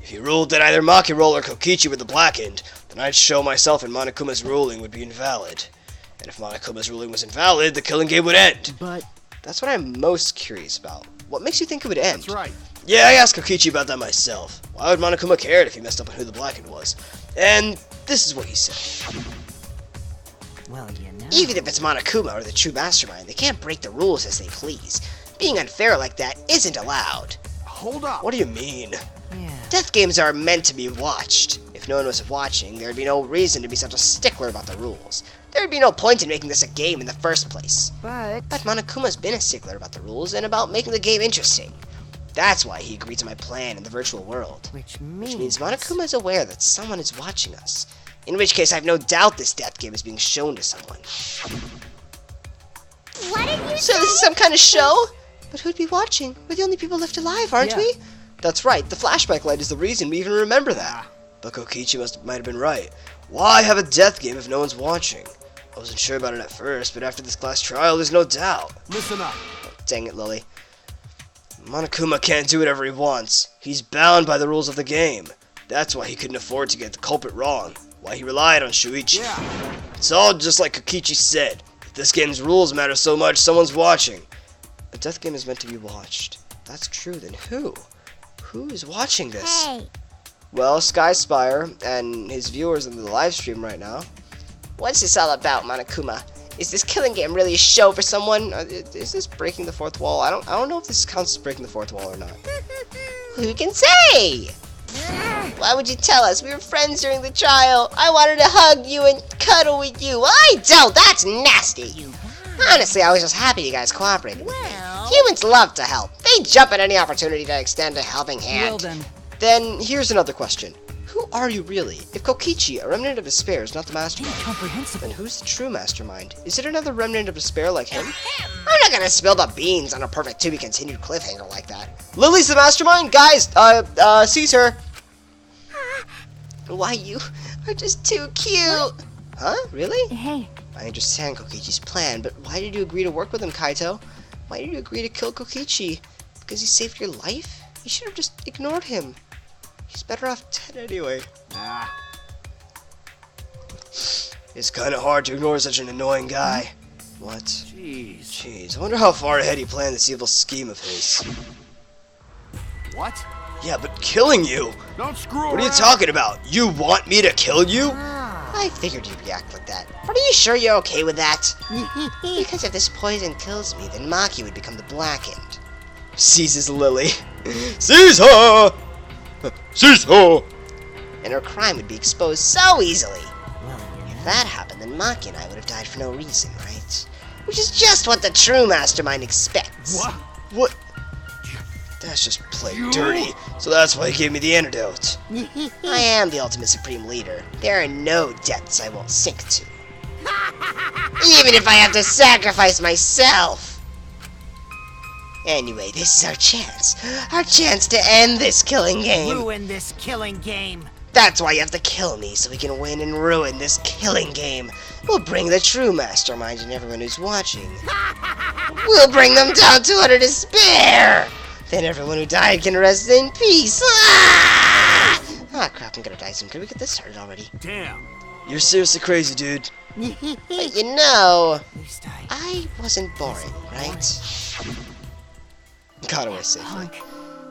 If he ruled that either Maki Roll or Kokichi were the blackened, then I'd show myself and Monokuma's ruling would be invalid. And if Monokuma's ruling was invalid, the killing game would end. But... That's what I'm most curious about. What makes you think it would end? That's right. Yeah, I asked Kokichi about that myself. Why would Monokuma care if he messed up on who the blackened was? And this is what he said. well, you know... Even if it's Monokuma or the true mastermind, they can't break the rules as they please. Being unfair like that isn't allowed. Hold up. What do you mean? Yeah. Death games are meant to be watched. If no one was watching, there'd be no reason to be such a stickler about the rules. There'd be no point in making this a game in the first place. But... But Monokuma's been a stickler about the rules and about making the game interesting. That's why he agreed to my plan in the virtual world. Which Which means... means Monokuma is aware that someone is watching us. In which case, I have no doubt this death game is being shown to someone. What did you So say? this is some kind of show? But who'd be watching? We're the only people left alive, aren't Yeah. we? That's right, the flashback light is the reason we even remember that. But Kokichi might have been right. Why have a death game if no one's watching? I wasn't sure about it at first, but after this class trial, there's no doubt. Listen up. Dang it, Lily. Monokuma can't do whatever he wants. He's bound by the rules of the game. That's why he couldn't afford to get the culprit wrong. Why he relied on Shuichi. Yeah. It's all just like Kokichi said. If this game's rules matter so much, someone's watching. A death game is meant to be watched. That's true, then who? Who is watching this? Hey, Well, SkySpyer and his viewers in the live stream right now. What's this all about, Monokuma? Is this killing game really a show for someone? Is this breaking the fourth wall? I don't know if this counts as breaking the fourth wall or not. Who can say? Why would you tell us? We were friends during the trial. I wanted to hug you and cuddle with you. I don't. That's nasty. Honestly, I was just happy you guys cooperated with me. Well, Humans love to help. They jump at any opportunity to extend a helping hand. Well then, Then here's another question. Who are you really? If Kokichi, a remnant of despair, is not the mastermind, incomprehensible. then who's the true mastermind? Is it another remnant of despair like him? I'm not gonna spill the beans on a perfect to be continued cliffhanger like that. Lily's the mastermind? Guys, seize her. Why, you are just too cute. Huh? Really? Hey, I understand Kokichi's plan, but why did you agree to work with him, Kaito? Why did you agree to kill Kokichi? Because he saved your life? You should have just ignored him. He's better off dead anyway. Ah. It's kinda hard to ignore such an annoying guy. What? Jeez. I wonder how far ahead he planned this evil scheme of his. What? Yeah, but killing you? Don't screw What are you around. talking about? You want me to kill you? I figured you'd react like that. But are you sure you're okay with that? Because if this poison kills me, then Maki would become the blackened. Seizes Lily. Seize her! Seize her! And her crime would be exposed so easily. If that happened, then Maki and I would have died for no reason, right? Which is just what the true mastermind expects. What? What? That's just plain dirty. So that's why he gave me the antidote. I am the ultimate supreme leader. There are no depths I won't sink to. Even if I have to sacrifice myself. Anyway, this is our chance. Our chance to end this killing game. Ruin this killing game. That's why you have to kill me, so we can win and ruin this killing game. We'll bring the true mastermind and everyone who's watching. We'll bring them down to utter despair. Then everyone who died can rest in peace. Ah! Ah, crap, I'm gonna die soon. Can we get this started already? Damn. You're seriously crazy, dude. But you know, At least I wasn't boring, right? Got away safely.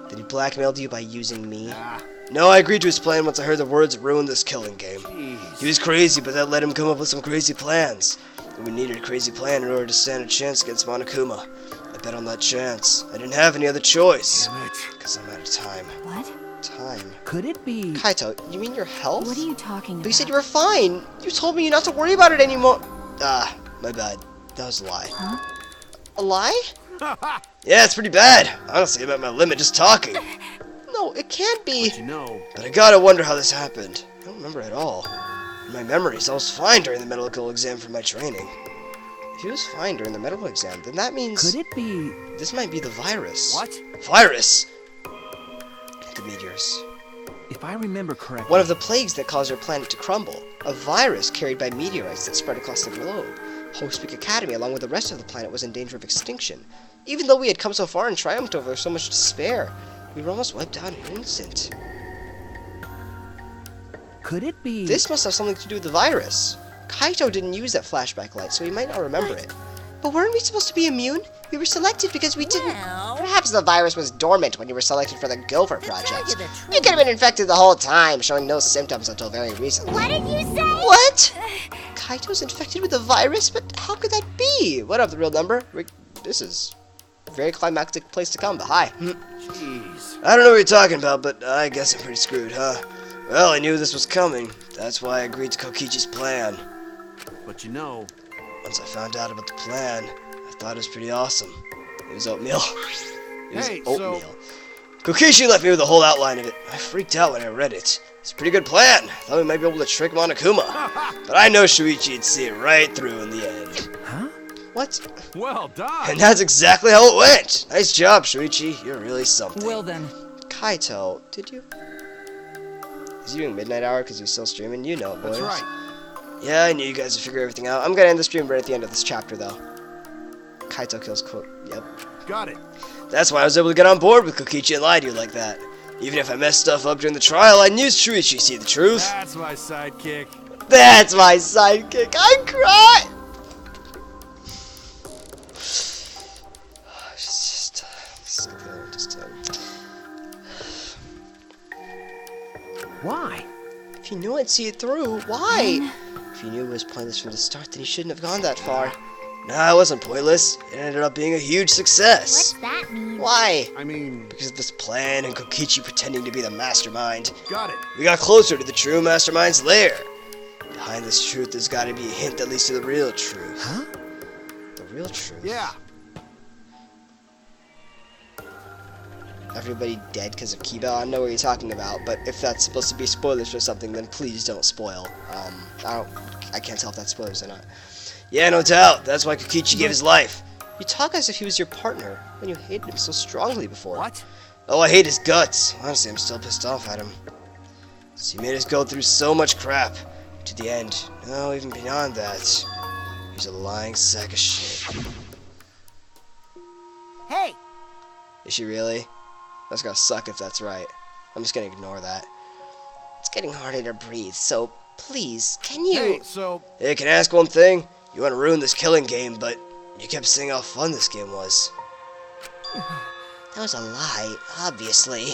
Did he blackmail you by using me? Ah. No, I agreed to his plan once I heard the words ruin this killing game. Jeez. He was crazy, but that let him come up with some crazy plans. And we needed a crazy plan in order to stand a chance against Monokuma. I bet on that chance. I didn't have any other choice. Damn it. Because I'm out of time. What? Time. Could it be... Kaito, you mean your health? What are you talking But about? you said you were fine. You told me not to worry about it anymore. Ah, my bad. That was a lie. Huh? A lie? Yeah, it's pretty bad. Honestly, I'm at my limit just talking. No, it can't be. You know. But I gotta wonder how this happened. I don't remember at all. In my memories, I was fine during the medical exam for my training. If he was fine during the medical exam, then that means... Could it be... This might be the virus. What? Virus! The meteors. If I remember correctly... One of the plagues that caused our planet to crumble. A virus carried by meteorites that spread across the globe. Hope's Peak Academy, along with the rest of the planet, was in danger of extinction. Even though we had come so far and triumphed over so much despair, we were almost wiped out in an instant. Could it be... This must have something to do with the virus. Kaito didn't use that flashback light, so he might not remember it. But weren't we supposed to be immune? We were selected because we didn't... Well, Perhaps the virus was dormant when you were selected for the Gopher to tell project. you the You could have been infected the whole time, showing no symptoms until very recently. What did you say? What? Kaito's infected with the virus? But how could that be? What up, the real number? This is a very climactic place to come, but hi. Jeez. I don't know what you're talking about, but I guess I'm pretty screwed, huh? Well, I knew this was coming. That's why I agreed to Kokichi's plan. But you know. Once I found out about the plan, I thought it was pretty awesome. It was oatmeal. It was Hey, oatmeal. so- Kokichi left me with the whole outline of it. I freaked out when I read it. It's a pretty good plan. Thought we might be able to trick Monokuma. But I know Shuichi'd see it right through in the end. Huh? What? Well done. And that's exactly how it went. Nice job, Shuichi. You're really something. Well then, Kaito, did you? Is he doing midnight hour because he's still streaming? You know it, boys. That's right. Yeah, I knew you guys would figure everything out. I'm gonna end the stream right at the end of this chapter, though. Kaito kills quote. Yep. Got it. That's why I was able to get on board with Kokichi and lie to you like that. Even if I messed stuff up during the trial, I knew Shuichi see the truth. That's my sidekick. That's my sidekick. I cry. Why? If he knew I'd see it through, why? If he knew it was pointless from the start, then he shouldn't have gone that far. Nah, it wasn't pointless. It ended up being a huge success. What's that mean? Why? I mean, Because of this plan and Kokichi pretending to be the mastermind. got it. We got closer to the true mastermind's lair. Behind this truth, there's got to be a hint that leads to the real truth. Huh? The real truth. Yeah. Everybody dead because of Kiba? I know what you're talking about, but if that's supposed to be spoilers for something, then please don't spoil. I can't tell if that's spoilers or not. Yeah, no doubt. That's why Kokichi gave his life. You talk as if he was your partner, when you hated him so strongly before. What? Oh, I hate his guts. Honestly, I'm still pissed off at him. So he made us go through so much crap. To the end. No, even beyond that. He's a lying sack of shit. Hey, Is she really? That's gonna suck if that's right. I'm just gonna ignore that. It's getting harder to breathe, so please, can you... Hey, so Hey, can I ask one thing? You want to ruin this killing game, but you kept saying how fun this game was. That was a lie, obviously.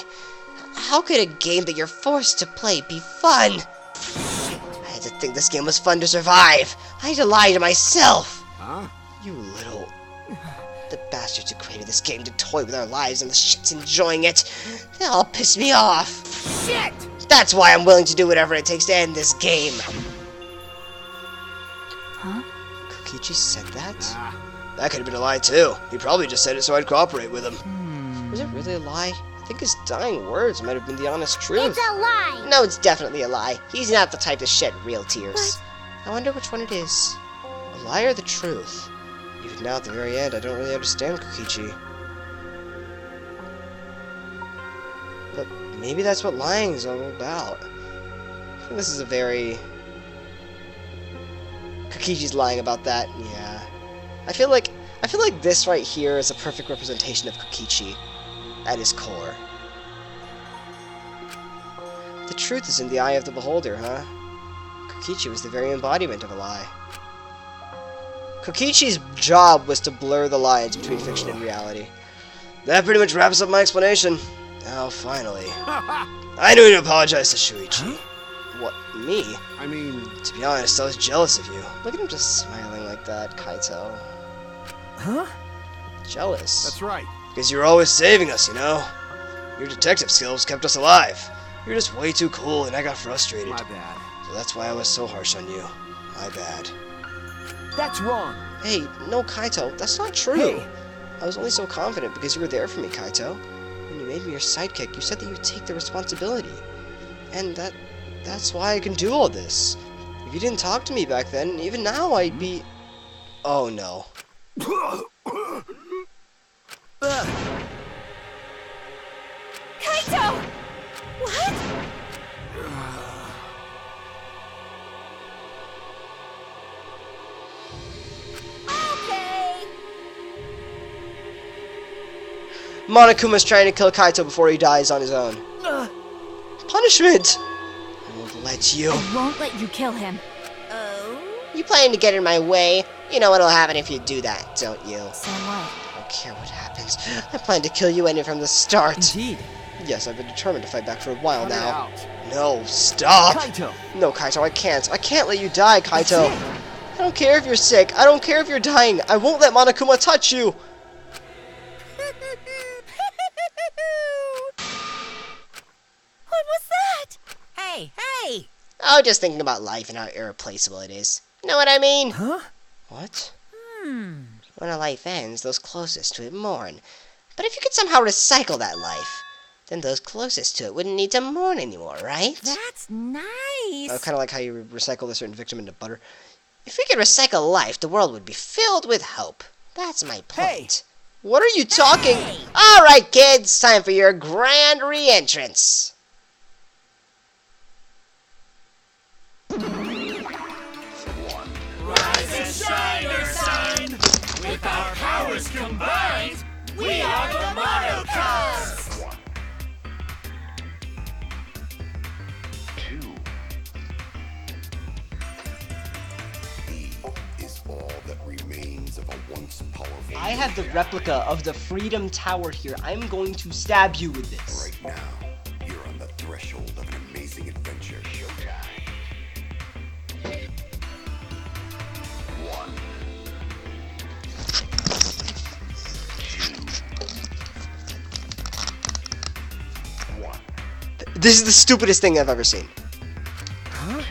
How could a game that you're forced to play be fun? I had to think this game was fun to survive. I had to lie to myself. huh? You little... The bastards who created this game to toy with our lives and the shit's enjoying it. They all piss me off. shit! That's why I'm willing to do whatever it takes to end this game. Huh? Kokichi said that? Ah, That could have been a lie too. He probably just said it so I'd cooperate with him. Was it really a lie? I think his dying words might have been the honest truth. It's a lie! No, it's definitely a lie. He's not the type to shed real tears. I wonder which one it is. A lie or the truth? Even now at the very end, I don't really understand Kokichi. But maybe that's what lying is all about. I think this is a very... Kokichi's lying about that, yeah. I feel like this right here is a perfect representation of Kokichi at his core. The truth is in the eye of the beholder, huh? Kokichi was the very embodiment of a lie. Kokichi's job was to blur the lines between fiction and reality. That pretty much wraps up my explanation. Now, finally, I knew to apologize to Shuichi. What, me? I mean, To be honest, I was jealous of you. Look at him just smiling like that, Kaito. Huh? Jealous. that's right. Because you were always saving us, you know? Your detective skills kept us alive. You're just way too cool, and I got frustrated. My bad. So that's why I was so harsh on you. My bad. That's wrong. Hey, no, Kaito, that's not true. Hey. I was only so confident because you were there for me, Kaito. When you made me your sidekick, you said that you'd take the responsibility. And that's why I can do all this. If you didn't talk to me back then, even now I'd be... Oh, no. Kaito! What? Okay. Monokuma's trying to kill Kaito before he dies on his own. Punishment! I won't let you. I won't let you kill him. You planning to get in my way? You know what'll happen if you do that, don't you? So what? I don't care what happens. I plan to kill you from the start. Indeed. Yes, I've been determined to fight back for a while Cut it now. out. No, stop! Kaito! No, Kaito, I can't. I can't let you die, Kaito. I don't care if you're sick. I don't care if you're dying. I won't let Monokuma touch you. What was that? Hey, hey! Oh, just thinking about life and how irreplaceable it is. Know what I mean? Huh? What? When a life ends, those closest to it mourn. But if you could somehow recycle that life, then those closest to it wouldn't need to mourn anymore, right? That's nice. Kind of like how you recycle a certain victim into butter. If we could recycle life, the world would be filled with hope. That's my point. Hey! What are you talking? Hey! All right, kids, time for your grand re-entrance. Rise and shine, your sign! With our powers combined, we are the Monokuma! Is all that remains of a once powerful. I have the replica of the Freedom Tower here. I'm going to stab you with this. Right now, you're on the threshold of an amazing adventure. Showtime. 1. 2. 1. This is the stupidest thing I've ever seen. 2.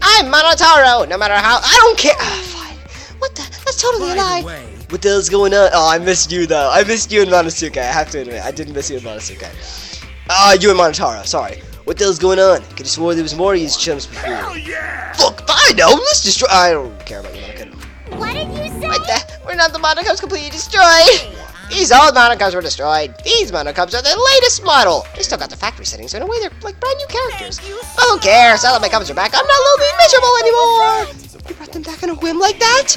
I'm Monotaro, no matter how. I don't care. Fine. What the? That's totally a lie. What the hell's going on? Oh, I missed you though. I missed you and Monosuke. I have to admit, I didn't miss you and Monosuke. You and Monotaro. Sorry. What the hell's going on? Could have swore there was more of these chumps before. Hell yeah! Look, I know. Let's destroy. I don't care about you, Monokuma. What did you say? What the? We're not the Monokumas completely destroyed. These old Monokumas were destroyed. These Monokumas are the latest model. They still got the factory settings, so in a way they're like brand new characters. But who cares? All of my Kumas are back. I'm not lonely and miserable anymore. You brought them back on a whim like that?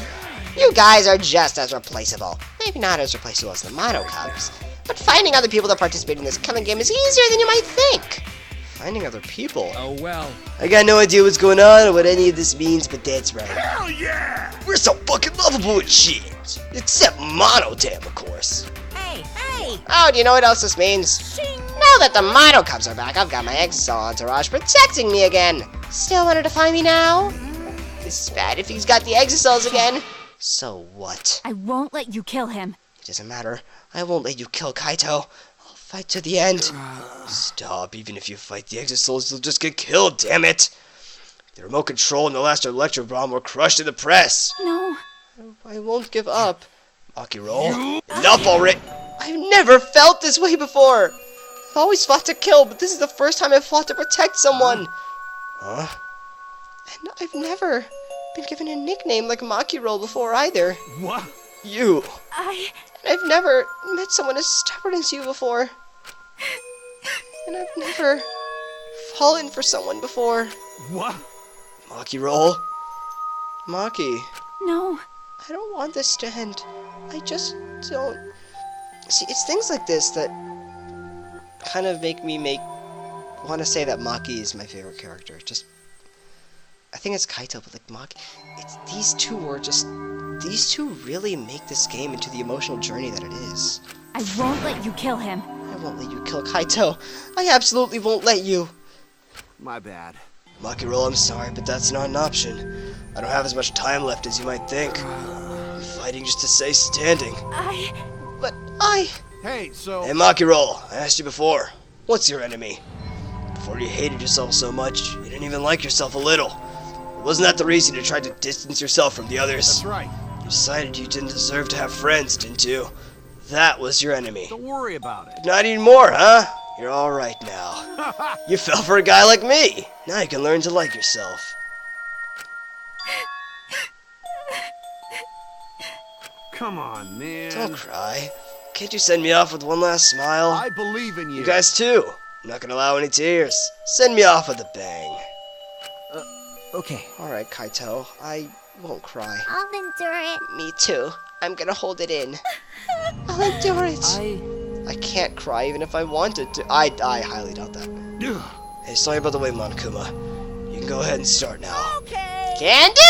You guys are just as replaceable. Maybe not as replaceable as the Monokumas, but finding other people to participate in this killing game is easier than you might think. Finding other people? Oh well. I got no idea what's going on or what any of this means, but that's right. Hell yeah! We're so fucking lovable and shit. Except Monodam, of course. Hey, hey! Oh, do you know what else this means? Now that the Monokums are back, I've got my Exo entourage protecting me again. Still wanted to find me now? This is bad if he's got the Exocells again. So what? I won't let you kill him. It doesn't matter. I won't let you kill Kaito. I'll fight to the end. Stop. Even if you fight the Exocells, you'll just get killed, damn it. The remote control and the last electro bomb were crushed in the press. No. I won't give up. Maki roll. Enough already. I've never felt this way before. I've always fought to kill, but this is the first time I've fought to protect someone. Huh? And I've never been given a nickname like Maki roll before either. What? You. I... And I've never met someone as stubborn as you before. And I've never fallen for someone before. What? Maki roll. Maki. No. I don't want this to end. I just don't... See, it's things like this that kind of make me want to say that Maki is my favorite character. Just... I think it's Kaito, but like Maki, it's these two really make this game into the emotional journey that it is. I won't let you kill him. I won't let you kill Kaito. I absolutely won't let you. My bad. Maki-roll, I'm sorry, but that's not an option. I don't have as much time left as you might think. I'm fighting just to stay standing. Hey, so... Hey, Maki-roll, I asked you before. What's your enemy? Before you hated yourself so much, you didn't even like yourself a little. Wasn't that the reason you tried to distance yourself from the others? That's right. You decided you didn't deserve to have friends, didn't you? That was your enemy. Don't worry about it. But not anymore, huh? You're alright now. You fell for a guy like me. Now you can learn to like yourself. Come on, man. Don't cry. Can't you send me off with one last smile? I believe in you. You guys too. I'm not gonna allow any tears. Send me off with a bang. Okay. Alright, Kaito. I won't cry. I'll endure it. Me too. I'm gonna hold it in. I'll endure it. I can't cry even if I wanted to. I highly doubt that. Hey, sorry about the way, Monokuma. You can go ahead and start now. Okay. Can do!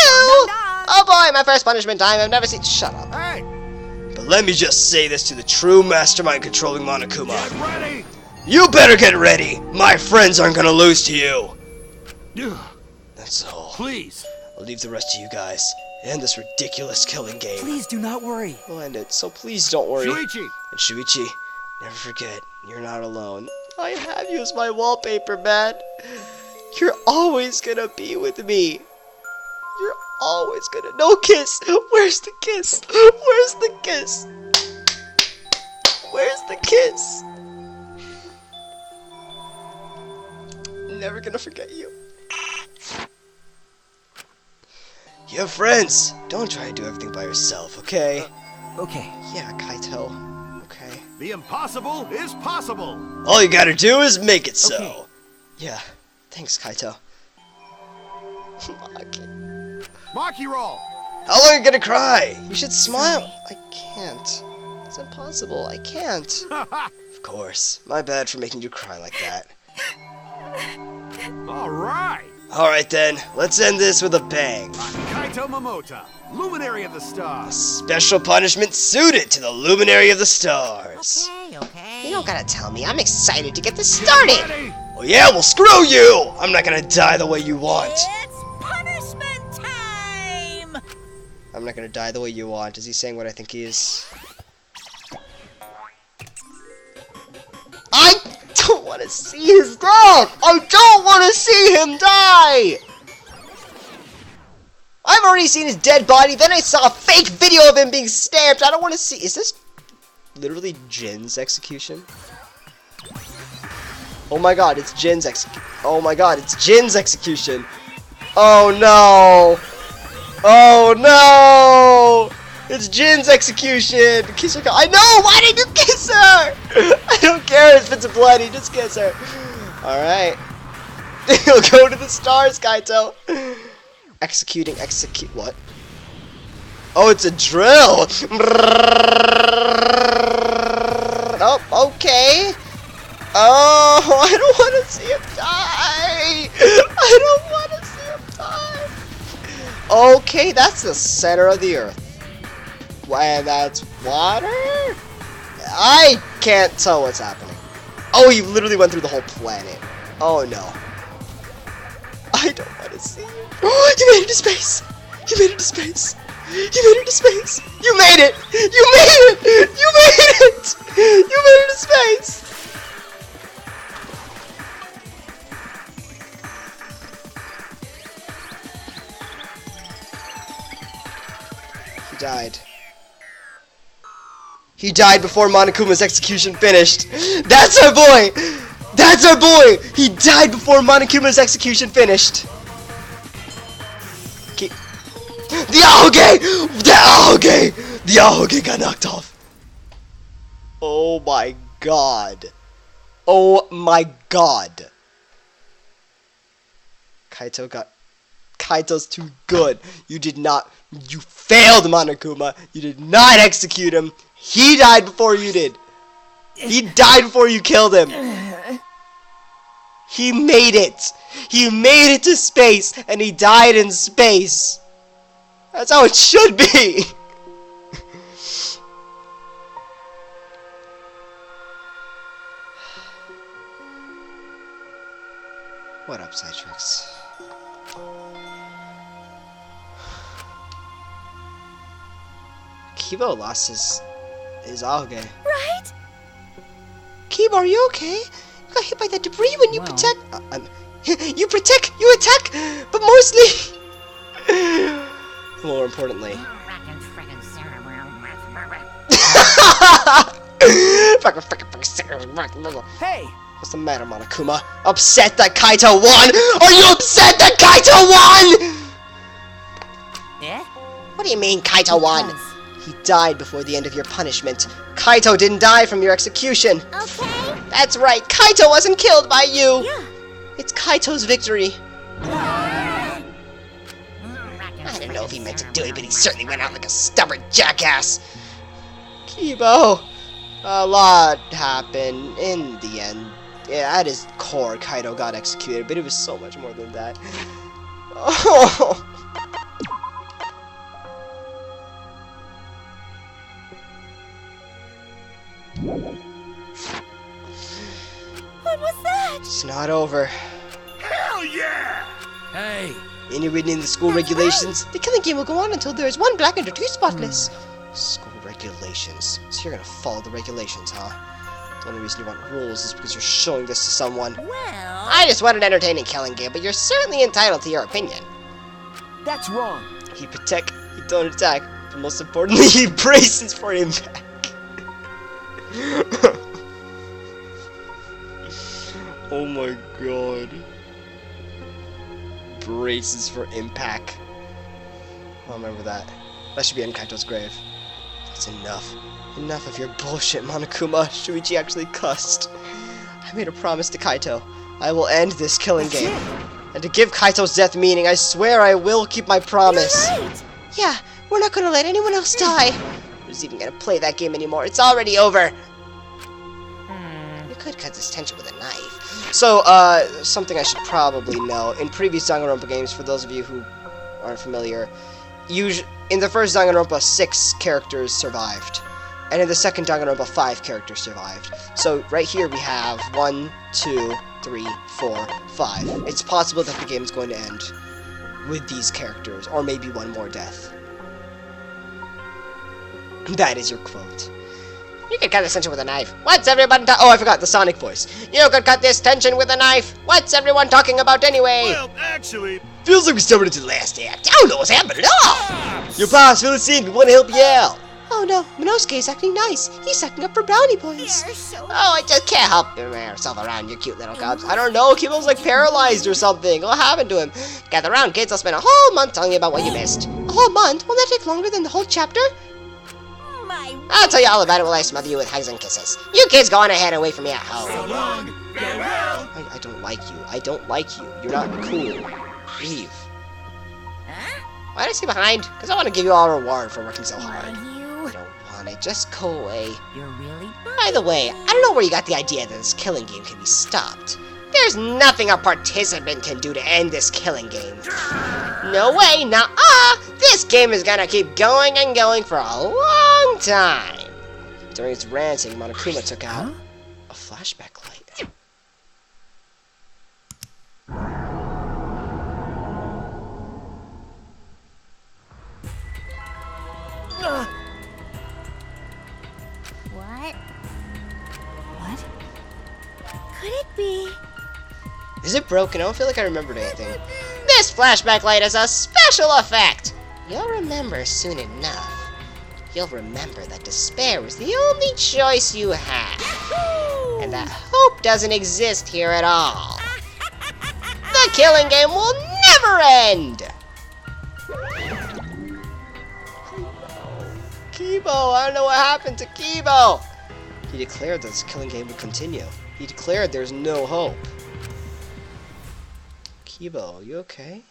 Oh boy, my first punishment time. I've never seen. Shut up. Hey! But let me just say this to the true mastermind controlling Monokuma. Get ready! You better get ready! My friends aren't gonna lose to you! That's all. Please. I'll leave the rest to you guys. End this ridiculous killing game. Please do not worry. We'll end it, so please don't worry. Shuichi! And Shuichi, never forget, you're not alone. I have you as my wallpaper, man. You're always gonna be with me. You're always gonna... No kiss! Where's the kiss? Where's the kiss? Where's the kiss? Never gonna forget you. You have friends. Don't try to do everything by yourself, okay? Okay. Yeah, Kaito. Okay. The impossible is possible! All you gotta do is make it so. Okay. Yeah. Thanks, Kaito. Maki. Maki roll! How long are you gonna cry? You should smile. I can't. It's impossible. I can't. Of course. My bad for making you cry like that. Alright! Alright then, let's end this with a bang. Kaito Momota, Luminary of the A Stars. special punishment suited to the Luminary of the Stars. Okay. You don't gotta tell me. I'm excited to get this started. Ready? Oh yeah, well screw you! I'm not gonna die the way you want. It's punishment time! I'm not gonna die the way you want. Is he saying what I think he is? I don't want to see his death! I don't want to see him die! I've already seen his dead body, then I saw a fake video of him being stabbed. I don't want to see... Is this literally Jin's execution? Oh my god, it's Jin's execution. Oh my god, it's Jin's execution. Oh no! Oh no! It's Jin's execution! Kiss her. I know! Why did you kiss her? I don't care if it's bloody, just kiss her. Alright. He'll go to the stars, Kaito. Execute. What? Oh, it's a drill! Oh, okay. Oh, I don't want to see him die! I don't want to see him die! Okay, that's the center of the earth. And that's water? I can't tell what's happening. Oh, he literally went through the whole planet. Oh no. I don't want to see you. Oh, you made it to space! You made it to space! You made it to space! You made it! You made it! You made it! You made it to space! He died. He died before Monokuma's execution finished. That's our boy! That's our boy! He died before Monokuma's execution finished. Okay. The Aoge! The Aoge! The Aoge got knocked off. Oh my god. Oh my god. Kaito's too good. You failed, Monokuma. You did not execute him. He died before you did. He died before you killed him. He made it! He made it to space, and he died in space! That's how it should be! What up, Psytrix? Kibo lost his Auge. Right? Kibo, are you okay? You got hit by that debris when you protect. You protect, you attack, but mostly. More importantly. Hey! What's the matter, Monokuma? Upset that Kaito won? Are you upset that Kaito won? Yeah? What do you mean Kaito won? He died before the end of your punishment. Kaito didn't die from your execution. Okay. That's right, Kaito wasn't killed by you. Yeah. It's Kaito's victory. I don't know if he meant to do it, but he certainly went out like a stubborn jackass. Kibo, a lot happened in the end. Yeah, at his core, Kaito got executed, but it was so much more than that. Oh. What was that? It's not over. Hell yeah! Hey! Any reading in the school regulations? The killing game will go on until there is one black and two spotless. School regulations. So you're gonna follow the regulations, huh? The only reason you want rules is because you're showing this to someone. Well... I just want an entertaining killing game, but you're certainly entitled to your opinion. That's wrong. He protect, he don't attack, but most importantly, he braces for impact. Oh my god. Braces for impact. I'll remember that. That should be in Kaito's grave. That's enough. Enough of your bullshit, Monokuma. Shuichi actually cussed. I made a promise to Kaito. I will end this killing game. And to give Kaito's death meaning, I swear I will keep my promise. You're right. Yeah, we're not gonna let anyone else die. Who's even gonna play that game anymore? It's already over. You could cut this tension with a knife. So, something I should probably know. In previous Danganronpa games, for those of you who aren't familiar, in the first Danganronpa, 6 characters survived. And in the second Danganronpa, 5 characters survived. So, right here we have 1, 2, 3, 4, 5. It's possible that the game is going to end with these characters, or maybe one more death. That is your quote. You can cut this tension with a knife. What's everyone oh, I forgot the Sonic voice. You could cut this tension with a knife. What's everyone talking about anyway? Well, actually... Feels like we stumbled into the last act. I don't know what's happening at all. Your boss, fill the scene. We want to help you out. Oh no, Minosuke is acting nice. He's stacking up for brownie points. Oh, I just can't help yourself around, you cute little cubs. I don't know, Kibo's like paralyzed or something. What happened to him? Gather around, kids. I'll spend a whole month telling you about what you missed. A whole month? Won't that take longer than the whole chapter? I'll tell you all about it while I smother you with hugs and kisses. You kids go on ahead and wait for me at home. So long, farewell! I don't like you. I don't like you. You're not cool. Leave. Huh? Why did I stay behind? Because I want to give you all a reward for working so hard. You? I don't want it. Just go away. You're really... By the way, I don't know where you got the idea that this killing game can be stopped. There's nothing a participant can do to end this killing game. No way, nuh-uh! This game is gonna keep going and going for a long time. During its ranting, Monokuma took out a flashback light. What? What? Could it be? Is it broken? I don't feel like I remembered anything. This flashback light is a special effect! You'll remember soon enough. You'll remember that despair was the only choice you had. And that hope doesn't exist here at all. The killing game will never end! Kibo, I don't know what happened to Kibo! He declared that this killing game would continue. He declared there's no hope. Kibo, you okay?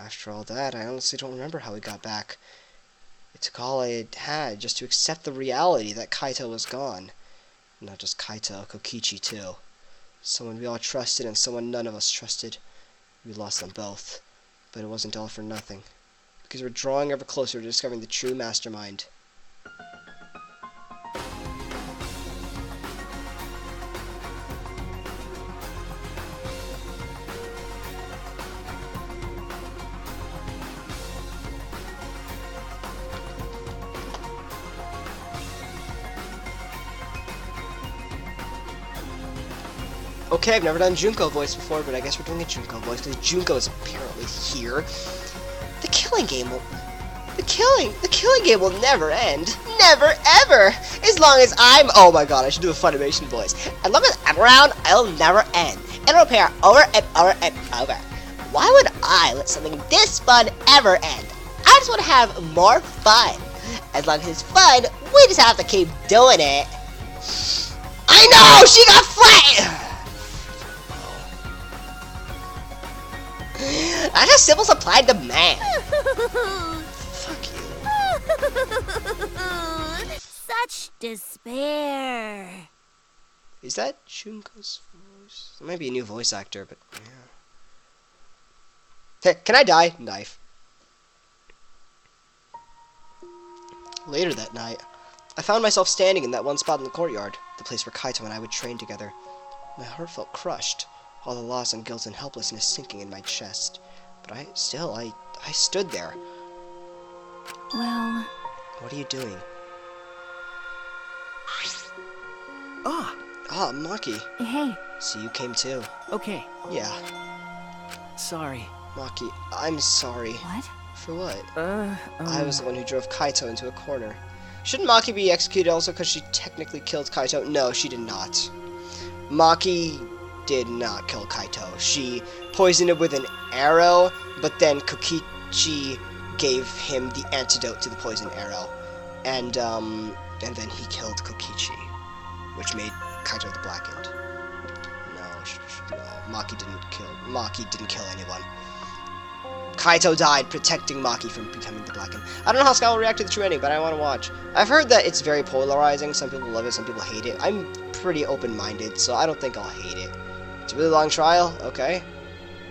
After all that, I honestly don't remember how we got back. It took all I had just to accept the reality that Kaito was gone. Not just Kaito, Kokichi too. Someone we all trusted and someone none of us trusted. We lost them both. But it wasn't all for nothing. Because we're drawing ever closer to discovering the true mastermind. Okay, I've never done Junko voice before, but I guess we're doing a Junko voice because Junko is apparently here. The killing game will never end. Never ever. As long as I'm oh my god, I should do a Funimation voice. As long as I'm around, I'll never end. It'll appear over and over and over. Why would I let something this fun ever end? I just want to have more fun. As long as it's fun, we just have to keep doing it. I know! She got flat! That's a simple supply and demand. Fuck you. Such despair. Is that Junko's voice? It might be a new voice actor, but yeah. Hey, can I die? Knife. Later that night, I found myself standing in that one spot in the courtyard, the place where Kaito and I would train together. My heart felt crushed, all the loss and guilt and helplessness sinking in my chest. But I stood there. Well... What are you doing? Ah! Ah, Maki. Hey. So you came too. Okay. Yeah. Sorry. Maki, I'm sorry. What? For what? I was the one who drove Kaito into a corner. Shouldn't Maki be executed also because she technically killed Kaito? No, she did not. Maki did not kill Kaito. She poisoned him with an arrow, but then Kokichi gave him the antidote to the poison arrow. And then he killed Kokichi, which made Kaito the Blackened. No, Maki didn't kill anyone. Kaito died protecting Maki from becoming the Blackened. I don't know how Sky will react to the true ending, but I want to watch. I've heard that it's very polarizing. Some people love it, some people hate it. I'm pretty open-minded, so I don't think I'll hate it. It's a really long trial, okay.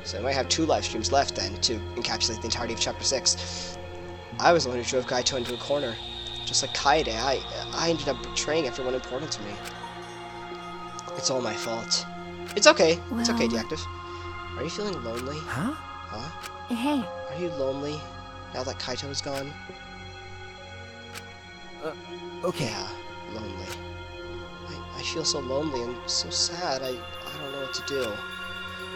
So I might have 2 live streams left then to encapsulate the entirety of Chapter 6. I was the one who drove Kaito into a corner. Just like Kaede, I ended up betraying everyone important to me. It's all my fault. It's okay. Well... It's okay, Deactive. Are you feeling lonely? Huh? Huh? Hey. Are you lonely now that Kaito is gone? Okay. Yeah, lonely. I feel so lonely and so sad. I don't know what to do.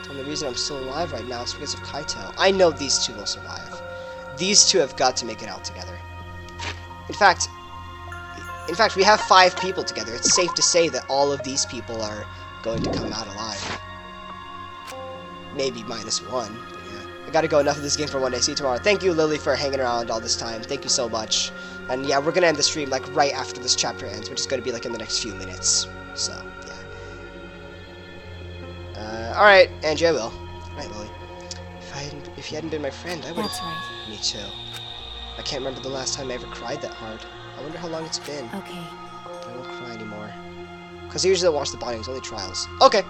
The only reason I'm still alive right now is because of Kaito. I know these two will survive. These two have got to make it out together. In fact, we have 5 people together. It's safe to say that all of these people are going to come out alive. Maybe minus 1. Yeah. I gotta go. Enough of this game for one day. See you tomorrow. Thank you, Lily, for hanging around all this time. Thank you so much. And yeah, we're gonna end the stream like right after this chapter ends, which is gonna be like in the next few minutes. So, yeah. Alright, Angie, I will. Alright, Lily. If you hadn't been my friend, I would've... That's right. Me too. I can't remember the last time I ever cried that hard. I wonder how long it's been. Okay. But I won't cry anymore. Because I usually don't watch the bindings, only trials. Okay,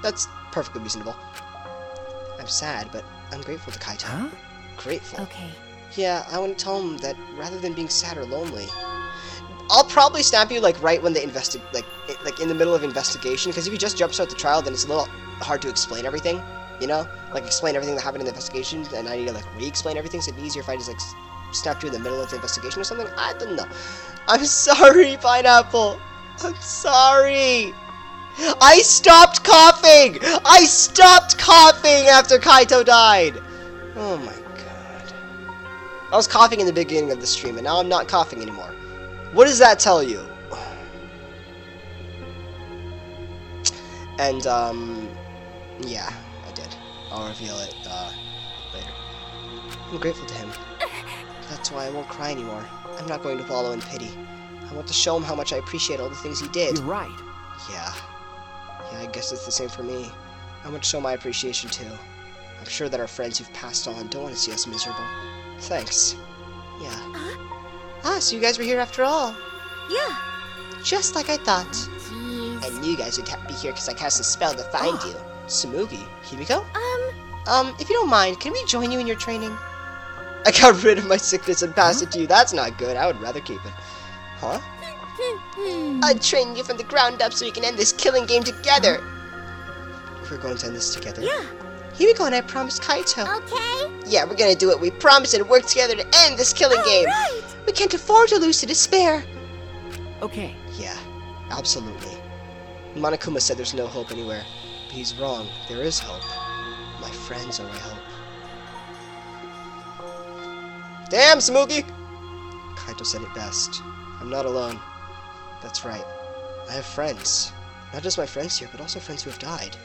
that's perfectly reasonable. I'm sad, but I'm grateful to Kaito. Huh? Grateful. Okay. Yeah, I want to tell him that rather than being sad or lonely, I'll probably snap you like right when they like in the middle of investigation. Because if you just jumpstart the trial, then it's a little hard to explain everything. You know, like explain everything that happened in the investigation, and I need to like re-explain everything. So it'd be easier if I just like snapped you in the middle of the investigation or something. I don't know. I'm sorry, Pineapple. I'm sorry. I stopped coughing! I stopped coughing after Kaito died! Oh my god. I was coughing in the beginning of the stream, and now I'm not coughing anymore. What does that tell you? And, yeah, I did. I'll reveal it, later. I'm grateful to him. That's why I won't cry anymore. I'm not going to wallow in pity. I want to show him how much I appreciate all the things he did. You're right. Yeah. Yeah, I guess it's the same for me. I want to show my appreciation too. I'm sure that our friends who've passed on don't want to see us miserable. Thanks. Yeah. Ah, so you guys were here after all. Yeah. Just like I thought. Jeez. knew you guys would be here because I cast a spell to find you. Tsumugi? Himiko? If you don't mind, can we join you in your training? I got rid of my sickness and passed it to you. That's not good. I would rather keep it. Huh? I'd train you from the ground up so we can end this killing game together. We're going to end this together? Yeah. Himiko and I promised Kaito. Okay. Yeah, we're gonna do it. We promised and work together to end this killing game. Right. We can't afford to lose to despair. Okay. Yeah, absolutely. Monokuma said there's no hope anywhere. But he's wrong. There is hope. My friends are my hope. Damn, Tsumugi! Kaito said it best. I'm not alone. That's right. I have friends. Not just my friends here, but also friends who have died.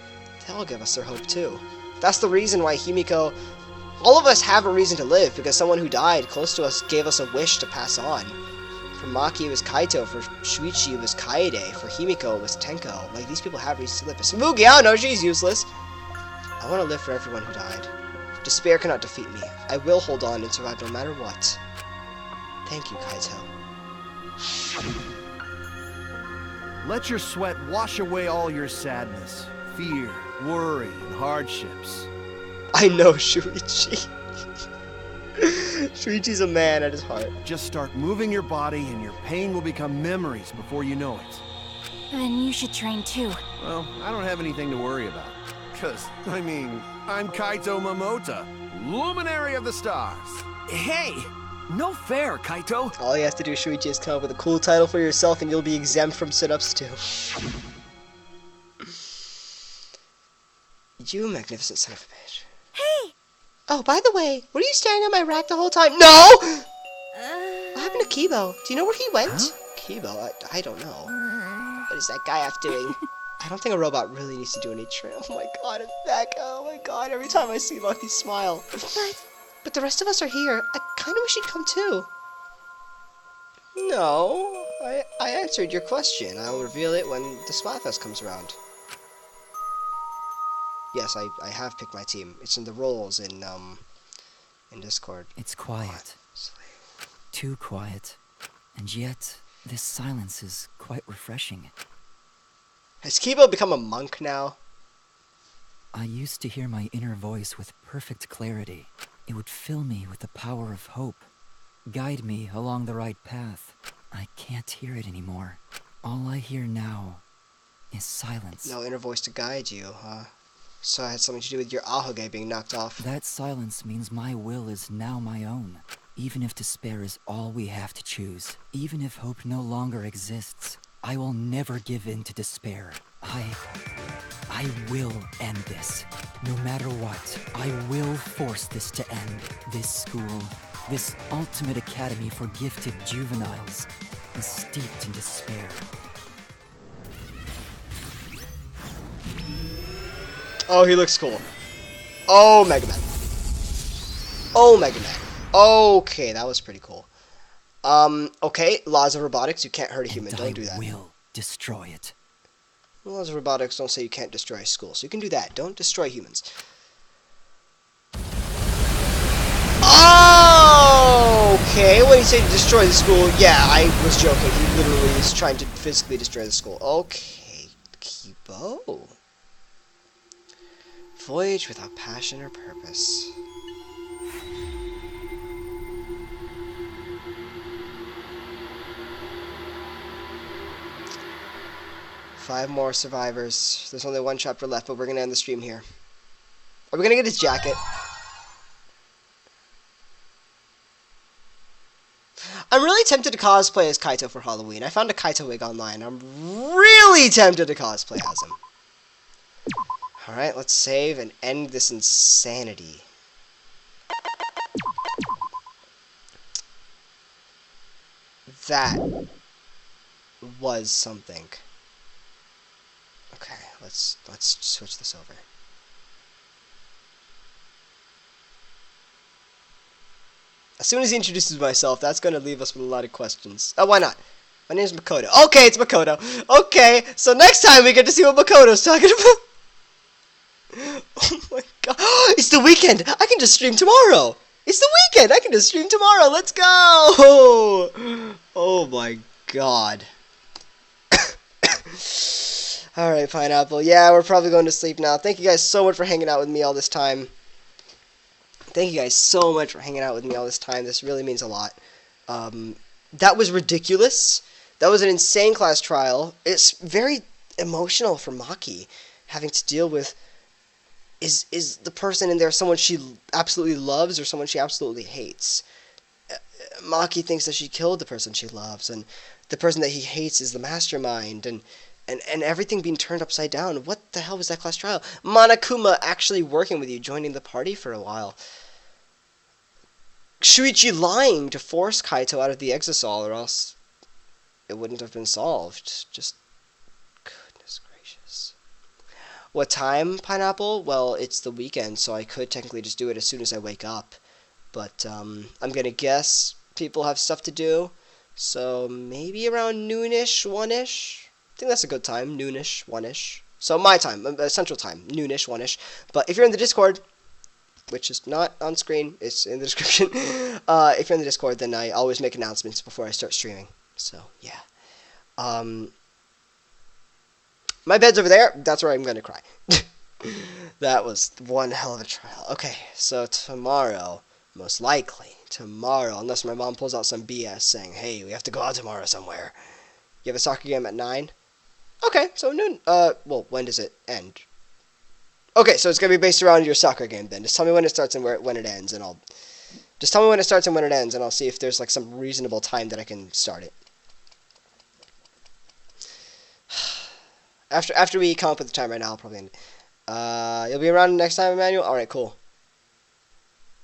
They'll give us their hope too. That's the reason why Himiko... All of us have a reason to live, because someone who died close to us gave us a wish to pass on. For Maki, it was Kaito. For Shuichi, it was Kaede. For Himiko, it was Tenko. Like, these people have reasons to live. But Tsumugi, I don't know, she's useless. I want to live for everyone who died. Despair cannot defeat me. I will hold on and survive no matter what. Thank you, Kaito. Let your sweat wash away all your sadness, fear, worry, and hardships. I know Shuichi. Shuichi's a man at his heart. Just start moving your body and your pain will become memories before you know it. Then you should train too. Well, I don't have anything to worry about. Cause, I mean, I'm Kaito Momota, Luminary of the Stars. Hey! No fair, Kaito! All he has to do, Shuichi, is come up with a cool title for yourself and you'll be exempt from sit-ups too. You magnificent son of a bitch. Hey! Oh, by the way, were you staring at my rack the whole time? No! What happened to Kibo? Do you know where he went? Huh? Kibo? I don't know. What is that guy off doing? I don't think a robot really needs to do any training. Oh my god, it's that guy. Oh my god, every time I see Maki smile. But the rest of us are here. I kinda wish he'd come too. No, I answered your question. I'll reveal it when the Splatfest comes around. Yes, I have picked my team. It's in the roles in Discord. It's quiet. Too quiet. And yet, this silence is quite refreshing. Has Kibo become a monk now? I used to hear my inner voice with perfect clarity. It would fill me with the power of hope, guide me along the right path. I can't hear it anymore. All I hear now is silence. No inner voice to guide you, huh? So it had something to do with your ahoge being knocked off. That silence means my will is now my own. Even if despair is all we have to choose, even if hope no longer exists, I will never give in to despair. I will end this. No matter what, I will force this to end. This school, this ultimate academy for gifted juveniles, is steeped in despair. Oh, he looks cool. Oh, Mega Man. Oh, Mega Man. Okay, that was pretty cool. Okay, laws of robotics, you can't hurt a human. Don't do that. I will destroy it. Laws of robotics don't say you can't destroy a school, so you can do that. Don't destroy humans. Oh, okay, when you say destroy the school, yeah, I was joking. He literally is trying to physically destroy the school. Okay, Kibo. Voyage without passion or purpose. Five more survivors. There's only one chapter left, but we're gonna end the stream here. Are we gonna get his jacket? I'm really tempted to cosplay as Kaito for Halloween. I found a Kaito wig online. I'm really tempted to cosplay as him. Alright, let's save and end this insanity. That was something. Okay, let's switch this over. As soon as he introduces myself, that's going to leave us with a lot of questions. Oh, why not? My name's Makoto. Okay, it's Makoto. Okay, so next time we get to see what Makoto's talking about. Oh my god. It's the weekend! I can just stream tomorrow! It's the weekend! I can just stream tomorrow! Let's go! Oh my god. Alright, Pineapple. Yeah, we're probably going to sleep now. Thank you guys so much for hanging out with me all this time. Thank you guys so much for hanging out with me all this time. This really means a lot. That was ridiculous. That was an insane class trial. It's very emotional for Maki, having to deal with is the person in there someone she absolutely loves or someone she absolutely hates. Maki thinks that she killed the person she loves, and the person that he hates is the mastermind, and everything being turned upside down. What the hell was that class trial? Monokuma actually working with you, joining the party for a while. Shuichi lying to force Kaito out of the Exisal, or else it wouldn't have been solved. Just, goodness gracious. What time, Pineapple? Well, it's the weekend, so I could technically just do it as soon as I wake up. But, I'm gonna guess people have stuff to do, so maybe around noonish, one-ish? I think that's a good time, noonish, one-ish. So my time, Central Time, noonish, one-ish. But if you're in the Discord, which is not on screen, it's in the description. If you're in the Discord, then I always make announcements before I start streaming. So, yeah. My bed's over there. That's where I'm going to cry. That was one hell of a trial. Okay, so tomorrow, most likely, tomorrow, unless my mom pulls out some BS saying, hey, we have to go out tomorrow somewhere. You have a soccer game at 9? Okay, so noon. Well, when does it end? Okay, so it's going to be based around your soccer game then. Just tell me when it starts and when it ends, and I'll... Just tell me when it starts and when it ends, and I'll see if there's, like, some reasonable time that I can start it. After we come up with the time right now, I'll probably end it. You'll be around next time, Emmanuel? Alright, cool.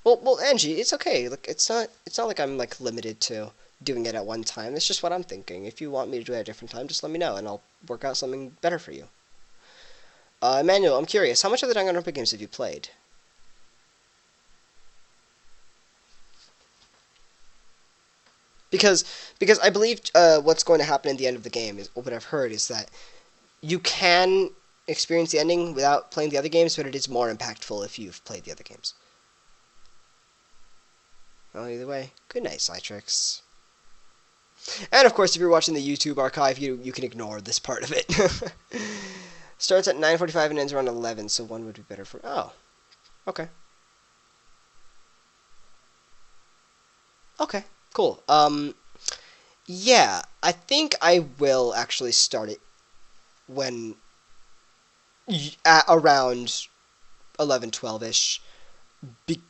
Well, Angie, it's okay. Look, it's not like I'm, like, limited to doing it at one time. It's just what I'm thinking. If you want me to do it at a different time, just let me know, and I'll work out something better for you. Emmanuel, I'm curious, how much of the Danganronpa games have you played? Because I believe what's going to happen in the end of the game is what I've heard is that you can experience the ending without playing the other games, but it is more impactful if you've played the other games. Well, either way, good night, Citrix. And of course, if you're watching the YouTube archive, you can ignore this part of it. Starts at 9:45 and ends around 11, so one would be better for... Oh. Okay. Okay, cool. Yeah, I think I will actually start it when... at around 11, 12-ish.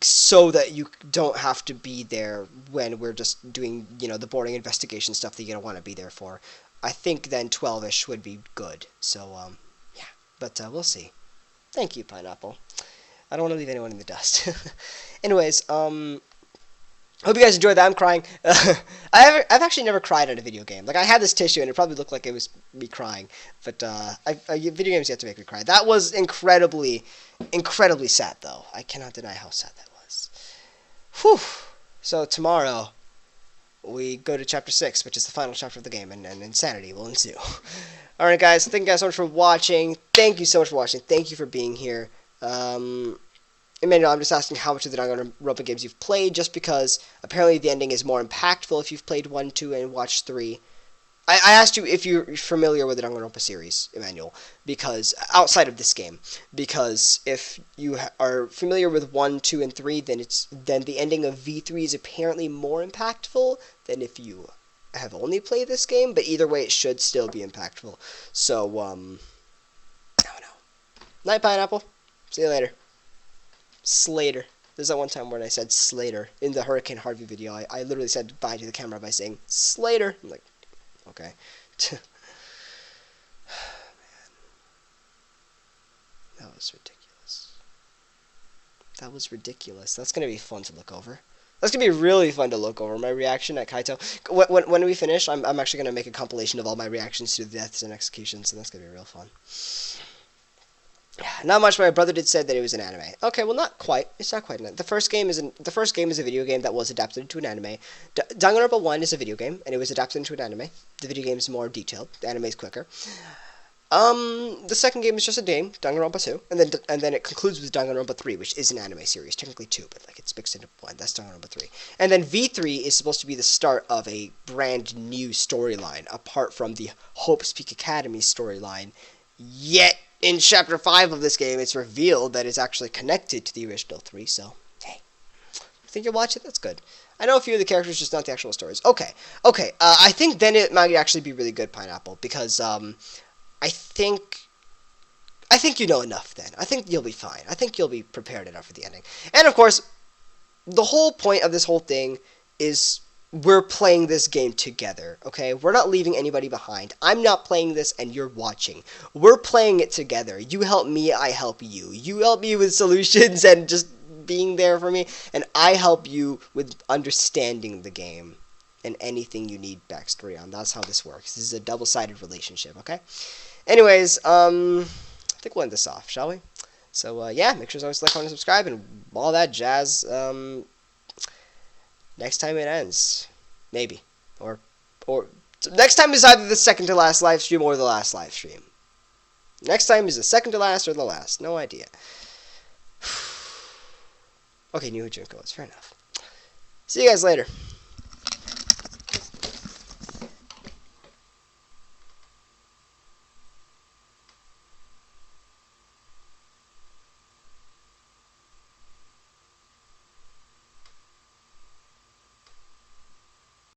So that you don't have to be there when we're just doing, you know, the boring investigation stuff that you don't want to be there for. I think then 12-ish would be good, so, yeah. But, we'll see. Thank you, Pineapple. I don't want to leave anyone in the dust. Anyways, hope you guys enjoyed that. I'm crying. I've actually never cried at a video game. Like, I had this tissue, and it probably looked like it was me crying. But, video games yet to make me cry. That was incredibly sad, though. I cannot deny how sad that was. Whew. So, tomorrow, we go to Chapter 6, which is the final chapter of the game, and insanity will ensue. Alright, guys. Thank you guys so much for watching. Thank you so much for watching. Thank you for being here. Emmanuel, I'm just asking how much of the Danganronpa games you've played, just because apparently the ending is more impactful if you've played 1, 2, and watched 3. I asked you if you're familiar with the Danganronpa series, Emmanuel, because outside of this game, because if you are familiar with 1, 2, and 3, then the ending of V3 is apparently more impactful than if you have only played this game, but either way, it should still be impactful. So, I don't know. Night, Pineapple. See you later. Slater. There's that one time when I said Slater in the Hurricane Harvey video. I literally said bye to the camera by saying Slater. I'm like, okay. Man. That was ridiculous. That was ridiculous. That's gonna be fun to look over. That's gonna be really fun to look over. My reaction at Kaito. When we finish, I'm actually gonna make a compilation of all my reactions to the deaths and executions, and that's gonna be real fun. Not much. My brother did say that it was an anime. Okay, well, not quite. It's not quite. The first game is a video game that was adapted into an anime. Danganronpa 1 is a video game, and it was adapted into an anime. The video game is more detailed. The anime is quicker. The second game is just a game, Danganronpa 2, and then it concludes with Danganronpa 3, which is an anime series, technically 2, but like it's mixed into one. That's Danganronpa 3. And then V3 is supposed to be the start of a brand new storyline, apart from the Hope's Peak Academy storyline Yet, in Chapter 5 of this game, it's revealed that it's actually connected to the original 3, so, hey. I think you'll watch it? That's good. I know a few of the characters, just not the actual stories. Okay. I think then it might actually be really good, Pineapple, because, I think you know enough then. I think you'll be fine. I think you'll be prepared enough for the ending. And, of course, the whole point of this whole thing is we're playing this game together, okay? We're not leaving anybody behind. I'm not playing this and you're watching. We're playing it together. You help me, I help you. You help me with solutions and just being there for me, and I help you with understanding the game and anything you need backstory on. That's how this works. This is a double-sided relationship, okay? Anyways, I think we'll end this off, shall we? So, yeah, make sure to always like, comment, and subscribe, and all that jazz. Next time it ends. Maybe. Or next time is either the second to last live stream or the last live stream. Next time is the second to last or the last. No idea. Okay, New Junko. It's fair enough. See you guys later.